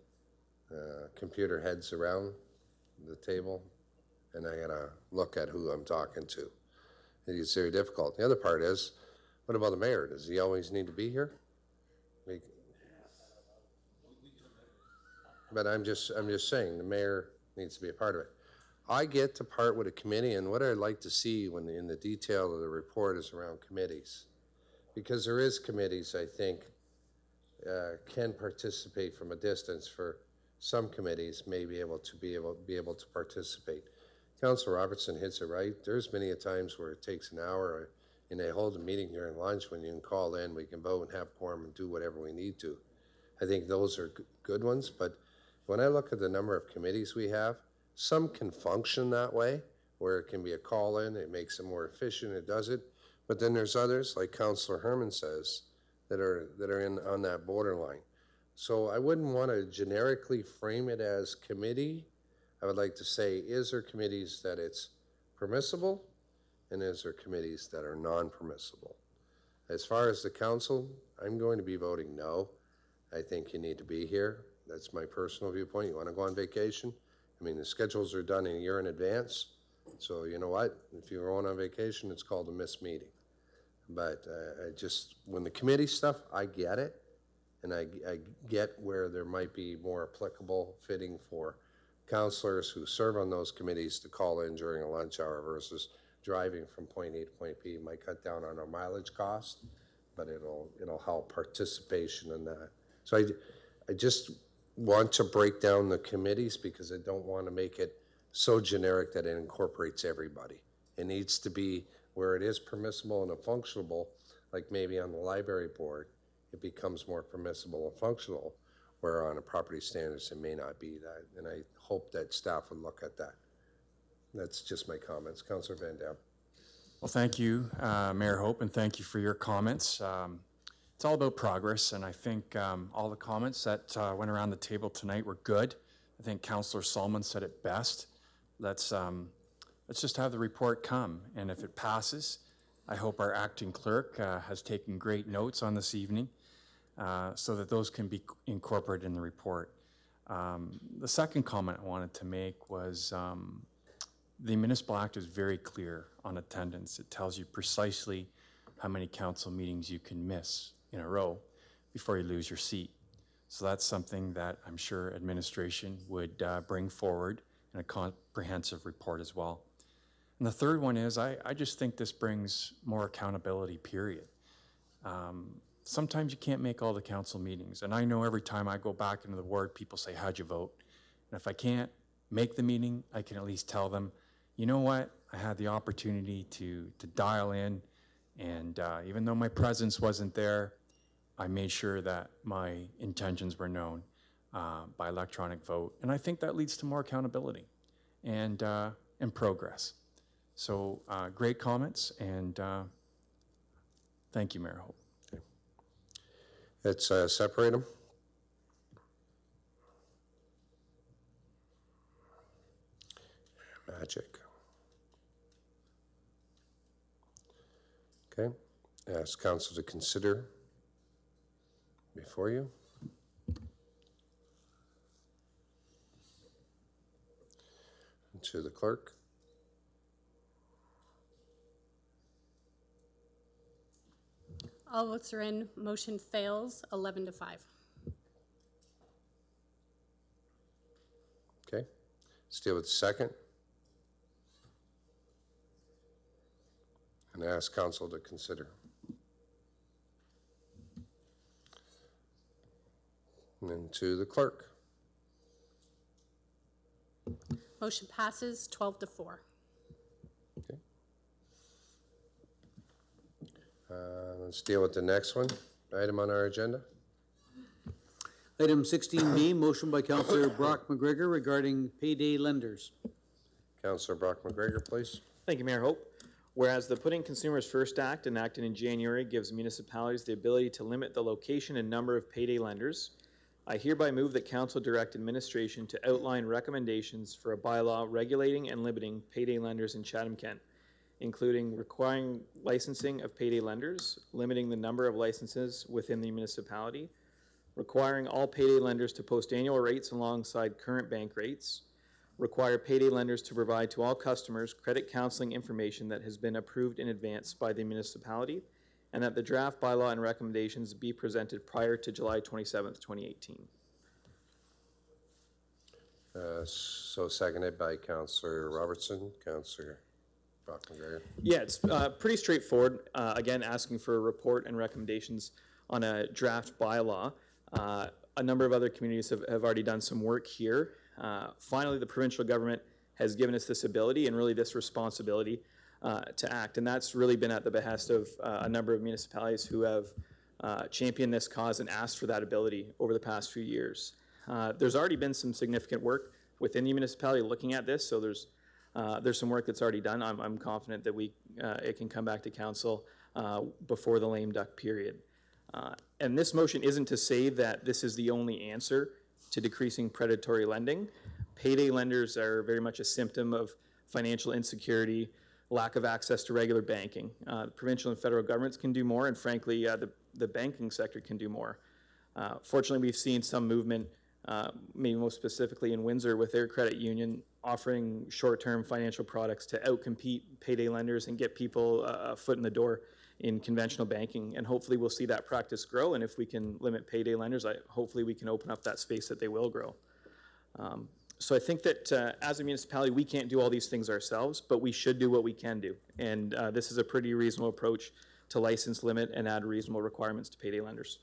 computer heads around the table, and I gotta look at who I'm talking to. It's very difficult. The other part is, what about the mayor? Does he always need to be here? But I'm just saying the mayor needs to be a part of it. I get to part with a committee, and what I'd like to see when in the detail of the report is around committees, because there is committees I think can participate from a distance. For some committees may be able to participate. Councilor Robertson hits it right. There's many a times where it takes an hour and they hold a meeting during lunch when you can call in, we can vote and have quorum and do whatever we need to. I think those are good ones, but when I look at the number of committees we have, some can function that way, where it can be a call-in, it makes it more efficient, it does it, but then there's others, like Councilor Herman says, that are on that borderline. So I wouldn't want to generically frame it as committee. I would like to say, is there committees that it's permissible, and is there committees that are non-permissible? As far as the council, I'm going to be voting no. I think you need to be here. That's my personal viewpoint. You want to go on vacation? I mean, the schedules are done a year in advance. So you know what? If you're going on vacation, it's called a missed meeting. But when the committee stuff, I get it. And I get where there might be more applicable fitting for counselors who serve on those committees to call in during a lunch hour versus driving from point A to point B. It might cut down on our mileage cost, but it'll help participation in that. So I just want to break down the committees because I don't want to make it so generic that it incorporates everybody. It needs to be where it is permissible and functional, like maybe on the library board, it becomes more permissible and functional, where on a property standards it may not be that. And I hope that staff would look at that. That's just my comments. Councillor Van Dam. Well, thank you, Mayor Hope, and thank you for your comments. It's all about progress, and I think all the comments that went around the table tonight were good. I think Councillor Solomon said it best. Let's just have the report come, and if it passes, I hope our acting clerk has taken great notes on this evening so that those can be incorporated in the report. The second comment I wanted to make was the Municipal Act is very clear on attendance. It tells you precisely how many council meetings you can miss in a row before you lose your seat. So that's something that I'm sure administration would bring forward in a comprehensive report as well. And the third one is I just think this brings more accountability, period. Sometimes you can't make all the council meetings, and I know every time I go back into the ward, people say, how'd you vote? And if I can't make the meeting, I can at least tell them, you know what, I had the opportunity to dial in, and even though my presence wasn't there, I made sure that my intentions were known. by electronic vote. And I think that leads to more accountability and progress. So great comments, and thank you, Mayor Hope. Okay. Let's separate them. Magic. Okay. Ask council to consider before you. And to the clerk. All votes are in. Motion fails, 11 to 5. Okay. Let's deal with the second. And ask council to consider. And then to the clerk. Motion passes 12 to 4. Okay. Let's deal with the next one, item on our agenda. Item 16B, motion by Councillor Brock McGregor regarding payday lenders. Councillor Brock McGregor, please. Thank you, Mayor Hope. Whereas the Putting Consumers First Act, enacted in January, gives municipalities the ability to limit the location and number of payday lenders, I hereby move that Council direct administration to outline recommendations for a bylaw regulating and limiting payday lenders in Chatham-Kent, including requiring licensing of payday lenders, limiting the number of licenses within the municipality, requiring all payday lenders to post annual rates alongside current bank rates, require payday lenders to provide to all customers credit counseling information that has been approved in advance by the municipality, and that the draft bylaw and recommendations be presented prior to July 27th, 2018. So seconded by Councillor Robertson. Councillor Brock McGregor. Yeah, it's pretty straightforward. Again, asking for a report and recommendations on a draft bylaw. A number of other communities have already done some work here. Finally, the provincial government has given us this ability and really this responsibility to act. And that's really been at the behest of a number of municipalities who have championed this cause and asked for that ability over the past few years. There's already been some significant work within the municipality looking at this, so there's some work that's already done. I'm confident that it can come back to council before the lame duck period. And this motion isn't to say that this is the only answer to decreasing predatory lending. Payday lenders are very much a symptom of financial insecurity, lack of access to regular banking. The provincial and federal governments can do more, and frankly, the banking sector can do more. Fortunately, we've seen some movement, maybe most specifically in Windsor with their credit union, offering short-term financial products to outcompete payday lenders and get people a foot in the door in conventional banking. And hopefully we'll see that practice grow, and if we can limit payday lenders, hopefully we can open up that space that they will grow. So I think that as a municipality, we can't do all these things ourselves, but we should do what we can do. And this is a pretty reasonable approach to license, limit, and add reasonable requirements to payday lenders.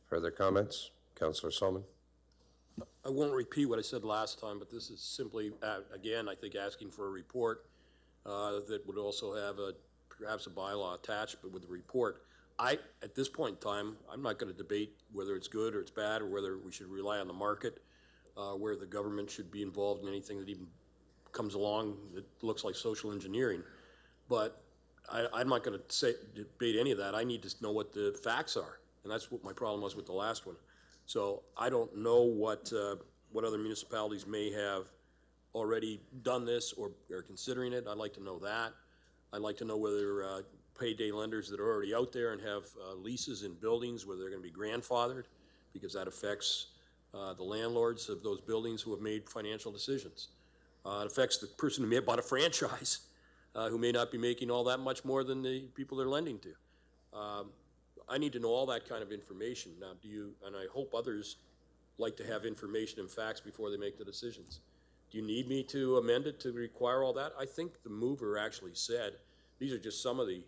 Further comments? Councillor Solomon. I won't repeat what I said last time, but this is simply, again, I think asking for a report that would also have perhaps a bylaw attached, but with the report. At this point in time, I'm not going to debate whether it's good or it's bad or whether we should rely on the market, where the government should be involved in anything that even comes along that looks like social engineering. But I'm not going to debate any of that. I need to know what the facts are, and that's what my problem was with the last one. So I don't know what other municipalities may have already done this or are considering it. I'd like to know that. I'd like to know whether payday lenders that are already out there and have leases in buildings, whether they're going to be grandfathered, because that affects the landlords of those buildings who have made financial decisions. It affects the person who may have bought a franchise, who may not be making all that much more than the people they're lending to. I need to know all that kind of information. Now, and I hope others like to have information and facts before they make the decisions. Do you need me to amend it to require all that? I think the mover actually said these are just some of the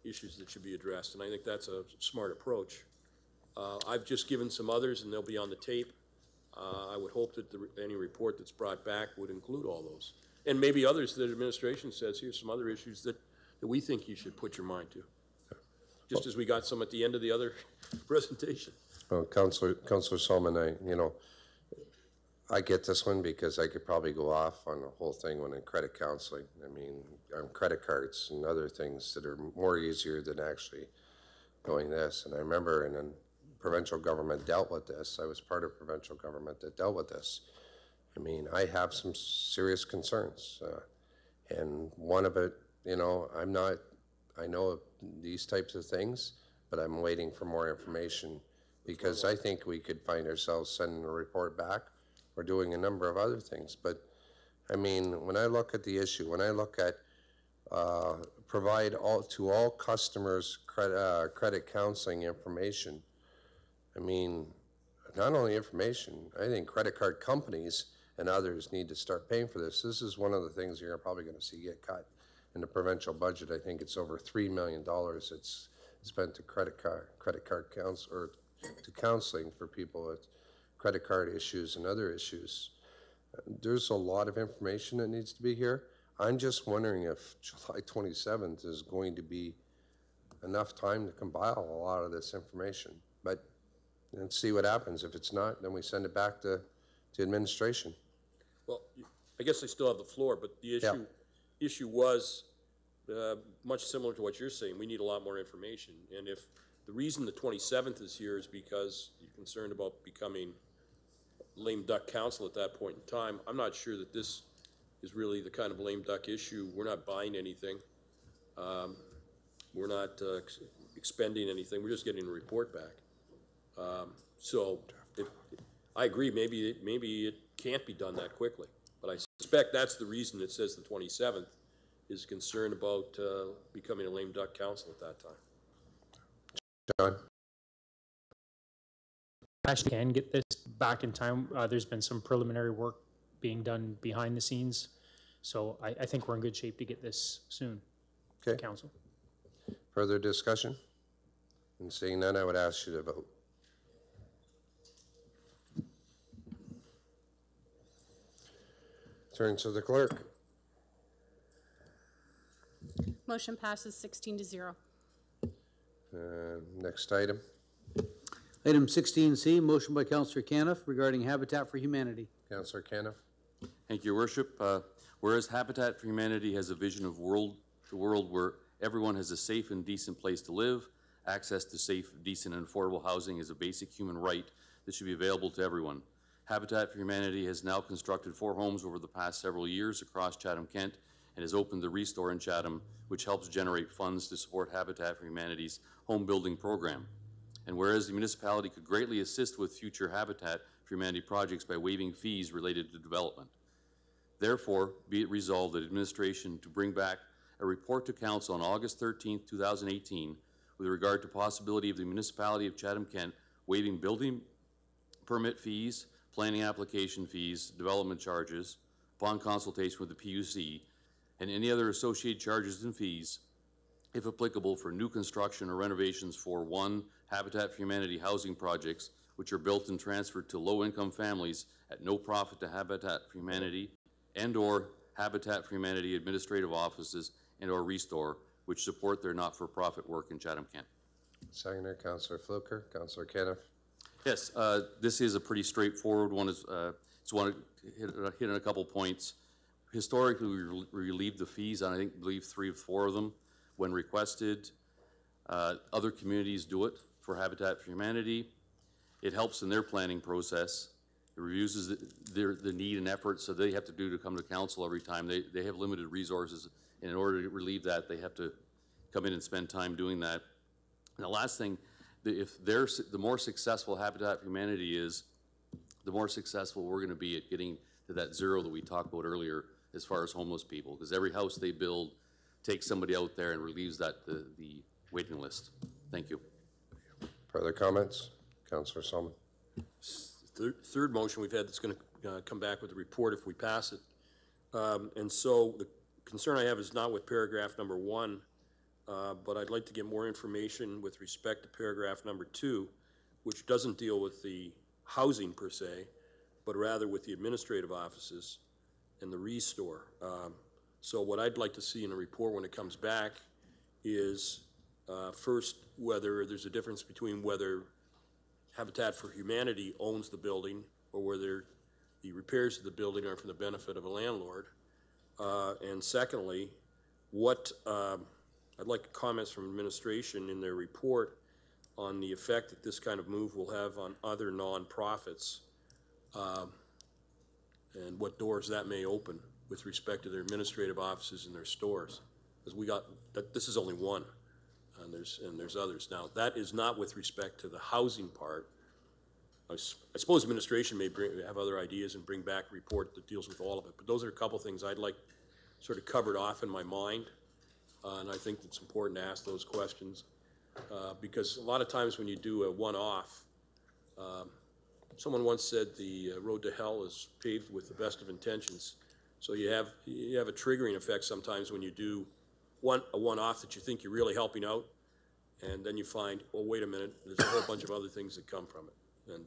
issues that should be addressed, and I think that's a smart approach. I've just given some others, and they'll be on the tape. I would hope that any report that's brought back would include all those. And maybe others that administration says, here's some other issues that we think you should put your mind to. Just as we got some at the end of the other presentation. Well, Councillor Solomon, I get this one because I could probably go off on the whole thing when in credit counseling. I mean, on credit cards and other things that are more easier than actually going this. And I remember in a provincial government dealt with this. I was part of provincial government that dealt with this. I mean, I have some serious concerns. And one of it, I know of these types of things, but I'm waiting for more information because I think we could find ourselves sending a report back or doing a number of other things. But I mean, when I look at the issue, when I look at provide to all customers credit counseling information, I mean, not only information, I think credit card companies and others need to start paying for this. This is one of the things you're probably going to see get cut in the provincial budget. I think it's over $3 million it's spent to credit card counsel or to counseling for people with credit card issues and other issues. There's a lot of information that needs to be here. I'm just wondering if July 27th is going to be enough time to compile a lot of this information. But let's see what happens. If it's not, then we send it back to administration. Well, I guess I still have the floor, but the issue was much similar to what you're saying. We need a lot more information. And if the reason the 27th is here is because you're concerned about becoming lame duck counsel at that point in time, I'm not sure that this is really the kind of lame duck issue. We're not buying anything. We're not expending anything. We're just getting a report back. I agree, maybe it can't be done that quickly, but I suspect that's the reason it says the 27th, is concern about becoming a lame duck counsel at that time. John? Actually, can get this back in time. There's been some preliminary work being done behind the scenes, so I think we're in good shape to get this soon. Okay. Council. Further discussion? And seeing none, I would ask you to vote. Turn to the clerk. Motion passes 16-0. Next item. Item 16C, motion by Councillor Caniff regarding Habitat for Humanity. Councillor Caniff. Thank you, Your Worship. Whereas Habitat for Humanity has a vision of the world where everyone has a safe and decent place to live, access to safe, decent, and affordable housing is a basic human right that should be available to everyone. Habitat for Humanity has now constructed 4 homes over the past several years across Chatham-Kent and has opened the Restore in Chatham, which helps generate funds to support Habitat for Humanity's home building program. And whereas the municipality could greatly assist with future Habitat for Humanity projects by waiving fees related to development. Therefore, be it resolved that administration to bring back a report to Council on August 13th, 2018 with regard to possibility of the municipality of Chatham-Kent waiving building permit fees, planning application fees, development charges, upon consultation with the PUC, and any other associated charges and fees, if applicable, for new construction or renovations for 1, Habitat for Humanity housing projects, which are built and transferred to low-income families at no profit to Habitat for Humanity, and/or Habitat for Humanity administrative offices and/or Restore, which support their not-for-profit work in Chatham-Kent. Seconder, Councillor Fluker. Councillor Caniff. Yes, this is a pretty straightforward one. Just want to hit on a couple points. Historically, we relieved the fees on, I believe 3 or 4 of them when requested. Other communities do it for Habitat for Humanity. It helps in their planning process. It reviews the need and effort so they have to do to come to council every time. They have limited resources, and in order to relieve that, they have to come in and spend time doing that. And the last thing, the more successful Habitat for Humanity is, the more successful we're going to be at getting to that 0 that we talked about earlier as far as homeless people, because every house they build takes somebody out there and relieves the waiting list. Thank you. Further comments? Councillor Solomon. Third motion we've had that's going to come back with a report if we pass it. And so the concern I have is not with paragraph number 1, but I'd like to get more information with respect to paragraph number 2, which doesn't deal with the housing per se, but rather with the administrative offices and the Restore. So what I'd like to see in a report when it comes back is first, whether there's a difference between whether Habitat for Humanity owns the building, or whether the repairs to the building are for the benefit of a landlord. And secondly, I'd like comments from administration in their report on the effect that this kind of move will have on other nonprofits, and what doors that may open with respect to their administrative offices and their stores. Because this is only one, and there's others. Now, that is not with respect to the housing part. I suppose administration may have other ideas and bring back a report that deals with all of it, but those are a couple things I'd like sort of covered off in my mind, and I think it's important to ask those questions, because a lot of times when you do a one-off, someone once said the road to hell is paved with the best of intentions. So you have a triggering effect sometimes when you do a one-off that you think you're really helping out, and then you find, oh, wait a minute, there's a whole bunch of other things that come from it. And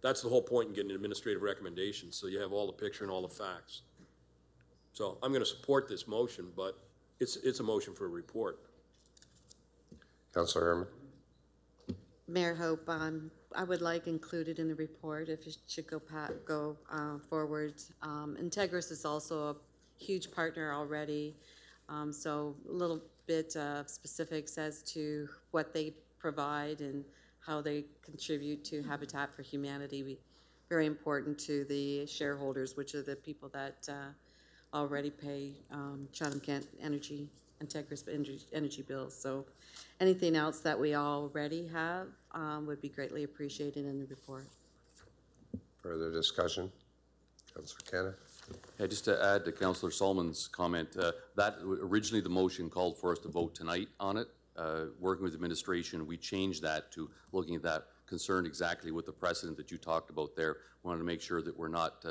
that's the whole point in getting an administrative recommendation, so you have all the picture and all the facts. So I'm going to support this motion, but it's a motion for a report. Councilor Herman. Mayor Hope, I would like included in the report, if it should go forward. Integris is also a huge partner already, so a little bit of specifics as to what they provide and how they contribute to Habitat for Humanity. Very important to the shareholders, which are the people that already pay Chatham-Kent Energy, Integris energy bills. So anything else that we already have would be greatly appreciated in the report. Further discussion? Councilor Canada. Yeah, just to add to Councillor Solomon's comment, that originally the motion called for us to vote tonight on it. Working with administration, we changed that to looking at that concerned exactly with the precedent that you talked about there. We wanted to make sure that we're not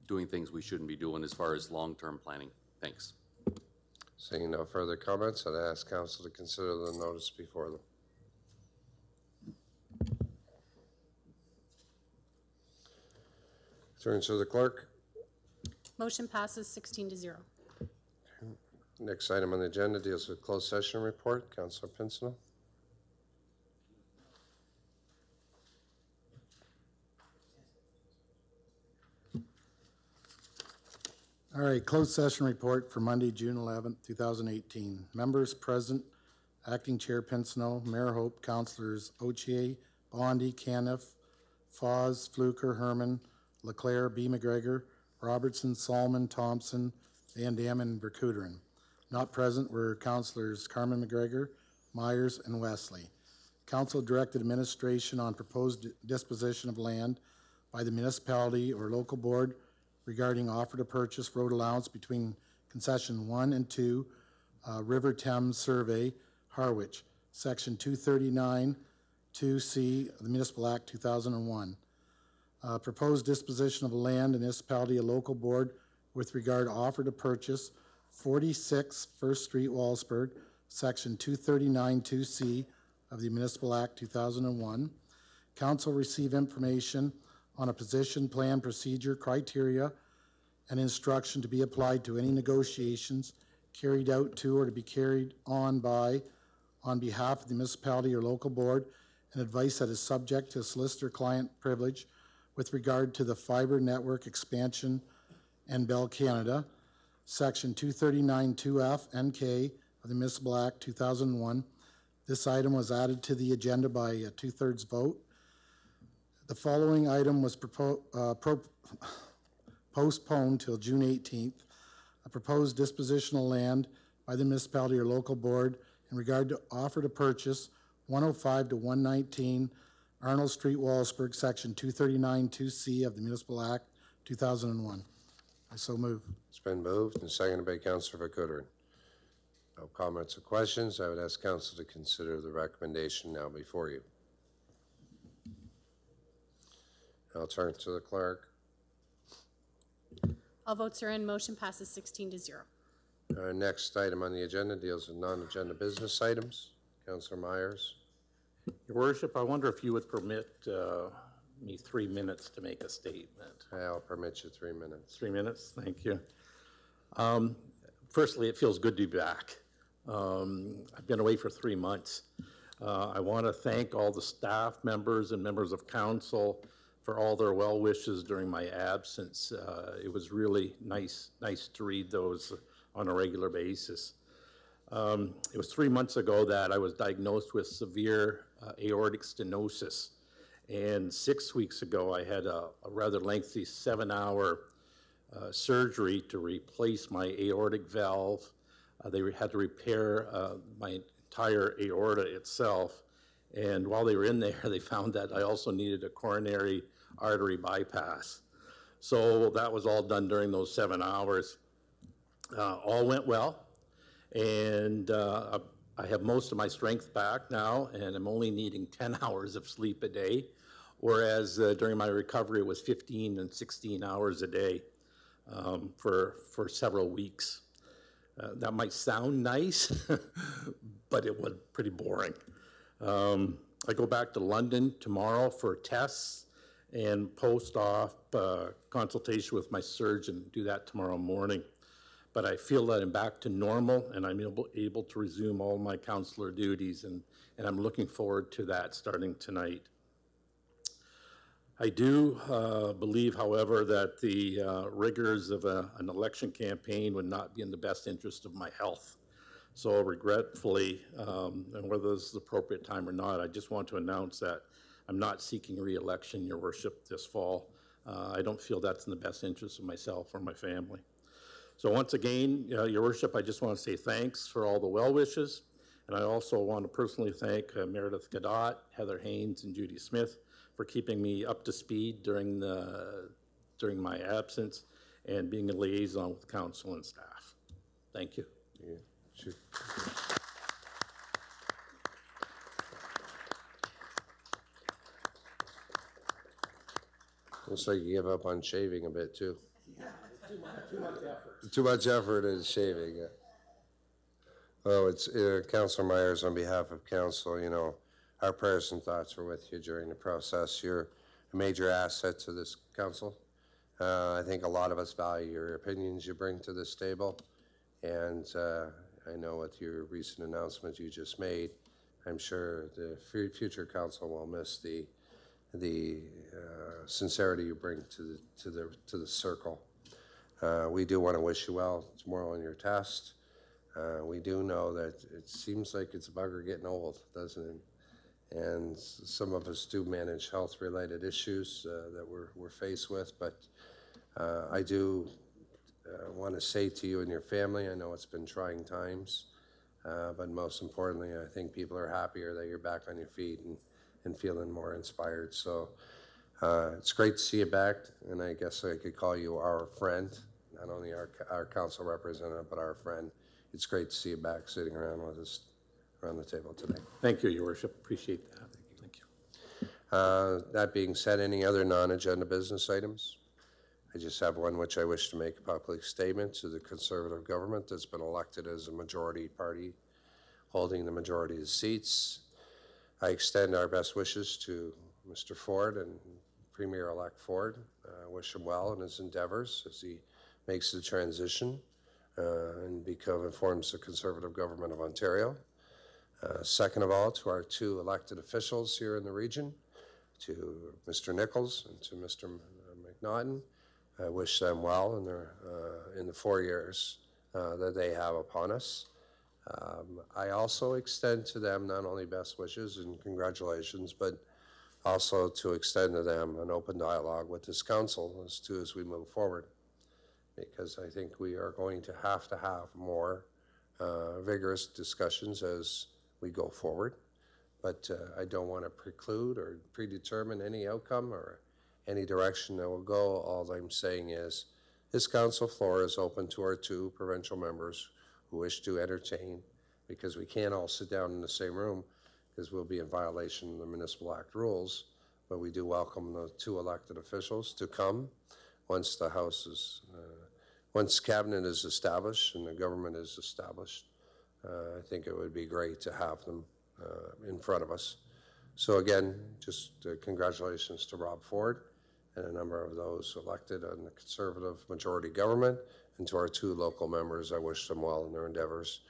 doing things we shouldn't be doing as far as long-term planning. Thanks. Seeing no further comments, I'd ask council to consider the notice before them. Turn to the clerk. Motion passes 16-0. Next item on the agenda deals with closed session report. Councilor Pincinel. All right, closed session report for Monday, June 11th, 2018. Members present, Acting Chair Pincinel, Mayor Hope, Councilors Ochier, Bondi, Caniff, Foz, Fluker, Herman, Leclerc, B. McGregor, Robertson, Solomon, Thompson, Van Dam, and Vercouteren. Not present were Councilors Carmen McGregor, Myers, and Wesley. Council directed administration on proposed disposition of land by the municipality or local board regarding offer to purchase road allowance between concession 1 and 2, River Thames Survey, Harwich, section 239, 2C of the Municipal Act 2001. Proposed disposition of land in municipality or local board with regard to offer to purchase 46 First Street, Wallsburg, section 239, 2C of the Municipal Act 2001. Council receive information on a position, plan, procedure, criteria, and instruction to be applied to any negotiations carried out to or to be carried on by, on behalf of the municipality or local board, and advice that is subject to solicitor-client privilege with regard to the fiber network expansion and Bell Canada, section 239 2F and K of the Municipal Act 2001. This item was added to the agenda by a 2/3 vote. The following item was postponed till June 18th. A proposed disposition of land by the municipality or local board in regard to offer to purchase 105 to 119 Arnold Street, Wallsburg, section 239 2C of the Municipal Act 2001. I so move. It's been moved and seconded by Councilor Vercouteren. No comments or questions. I would ask council to consider the recommendation now before you. I'll turn to the clerk. All votes are in. Motion passes 16-0. Our next item on the agenda deals with non-agenda business items. Councilor Myers. Your Worship, I wonder if you would permit me 3 minutes to make a statement. I'll permit you 3 minutes. 3 minutes, thank you. Firstly, it feels good to be back. I've been away for 3 months. I want to thank all the staff members and members of council for all their well wishes during my absence. It was really nice to read those on a regular basis. It was 3 months ago that I was diagnosed with severe aortic stenosis. And 6 weeks ago, I had a rather lengthy 7-hour surgery to replace my aortic valve. They had to repair my entire aorta itself. And while they were in there, they found that I also needed a coronary artery bypass. So that was all done during those 7 hours. All went well. And I have most of my strength back now, and I'm only needing 10 hours of sleep a day, whereas during my recovery it was 15 and 16 hours a day for several weeks. That might sound nice, but it was pretty boring. I go back to London tomorrow for tests and post-op consultation with my surgeon, do that tomorrow morning. But I feel that I'm back to normal and I'm able to resume all my counselor duties, and I'm looking forward to that starting tonight. I do believe, however, that the rigors of an election campaign would not be in the best interest of my health. So regretfully, and whether this is the appropriate time or not, I just want to announce that I'm not seeking re-election, Your Worship, this fall. I don't feel that's in the best interest of myself or my family. So once again, Your Worship, I just want to say thanks for all the well wishes. And I also want to personally thank Meredith Gadot, Heather Haynes, and Judy Smith for keeping me up to speed during my absence and being a liaison with council and staff. Thank you. Yeah, sure. Looks like you give up on shaving a bit too. Too much effort. Too much effort in shaving. Yeah. Oh, it's Councilor Myers, on behalf of council, you know, our prayers and thoughts are with you during the process. You're a major asset to this council. I think a lot of us value your opinions you bring to this table. And I know with your recent announcement you just made, I'm sure the future council will miss the sincerity you bring to the circle. We do want to wish you well tomorrow on your test. We do know that it seems like it's a bugger getting old, doesn't it? And some of us do manage health-related issues that we're faced with, but I do want to say to you and your family, I know it's been trying times, but most importantly, I think people are happier that you're back on your feet and feeling more inspired. So it's great to see you back, and I guess I could call you our friend, not only our council representative, but our friend. It's great to see you back sitting around with us around the table today. Thank you, Your Worship. Appreciate that. Thank you. That being said, any other non-agenda business items? I just have one which I wish to make a public statement to the Conservative government that's been elected as a majority party, holding the majority of the seats. I extend our best wishes to Mr. Ford and Premier-elect Ford. Wish him well in his endeavors as he makes the transition and forms the Conservative government of Ontario. Second of all, to our two elected officials here in the region, to Mr. Nichols and to Mr. McNaughton. I wish them well in the 4 years that they have upon us. I also extend to them not only best wishes and congratulations, but also to extend to them an open dialogue with this council as we move forward, because I think we are going to have more vigorous discussions as we go forward. But I don't want to preclude or predetermine any outcome or any direction that will go. All I'm saying is this council floor is open to our two provincial members who wish to entertain, because we can't all sit down in the same room because we'll be in violation of the Municipal Act rules. But we do welcome the two elected officials to come once the House is, once cabinet is established and the government is established. I think it would be great to have them in front of us. So again, just congratulations to Rob Ford and a number of those elected on the Conservative majority government, and to our two local members, I wish them well in their endeavors,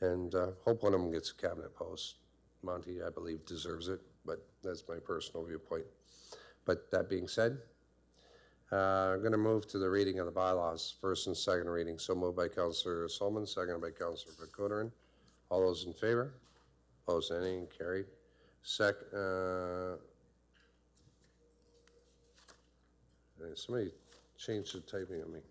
and hope one of them gets a cabinet post Monty, I believe, deserves it, but that's my personal viewpoint. But that being said, I'm going to move to the reading of the bylaws, first and second reading. So moved by Councillor Solomon, seconded by Councillor Vacoterin. All those in favor? Opposed, any? Carried. Somebody changed the typing on me.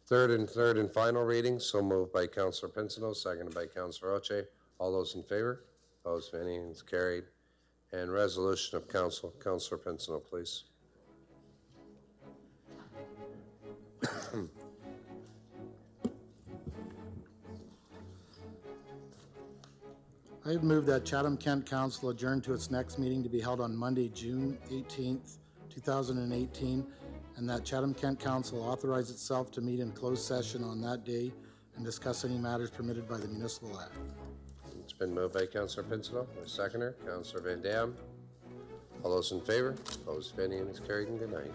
Third and final reading. So moved by Councillor Pinsino, seconded by Councillor Oche. All those in favor? Opposed, any? It's carried. And resolution of council. Councillor Pinsino, please. I would move that Chatham-Kent Council adjourn to its next meeting to be held on Monday, June 18th, 2018, and that Chatham-Kent Council authorize itself to meet in closed session on that day and discuss any matters permitted by the Municipal Act. It's been moved by Councillor Pinsino, the seconder, Councillor Van Dam. All those in favor? Opposed, if any, and it's carried, and good night.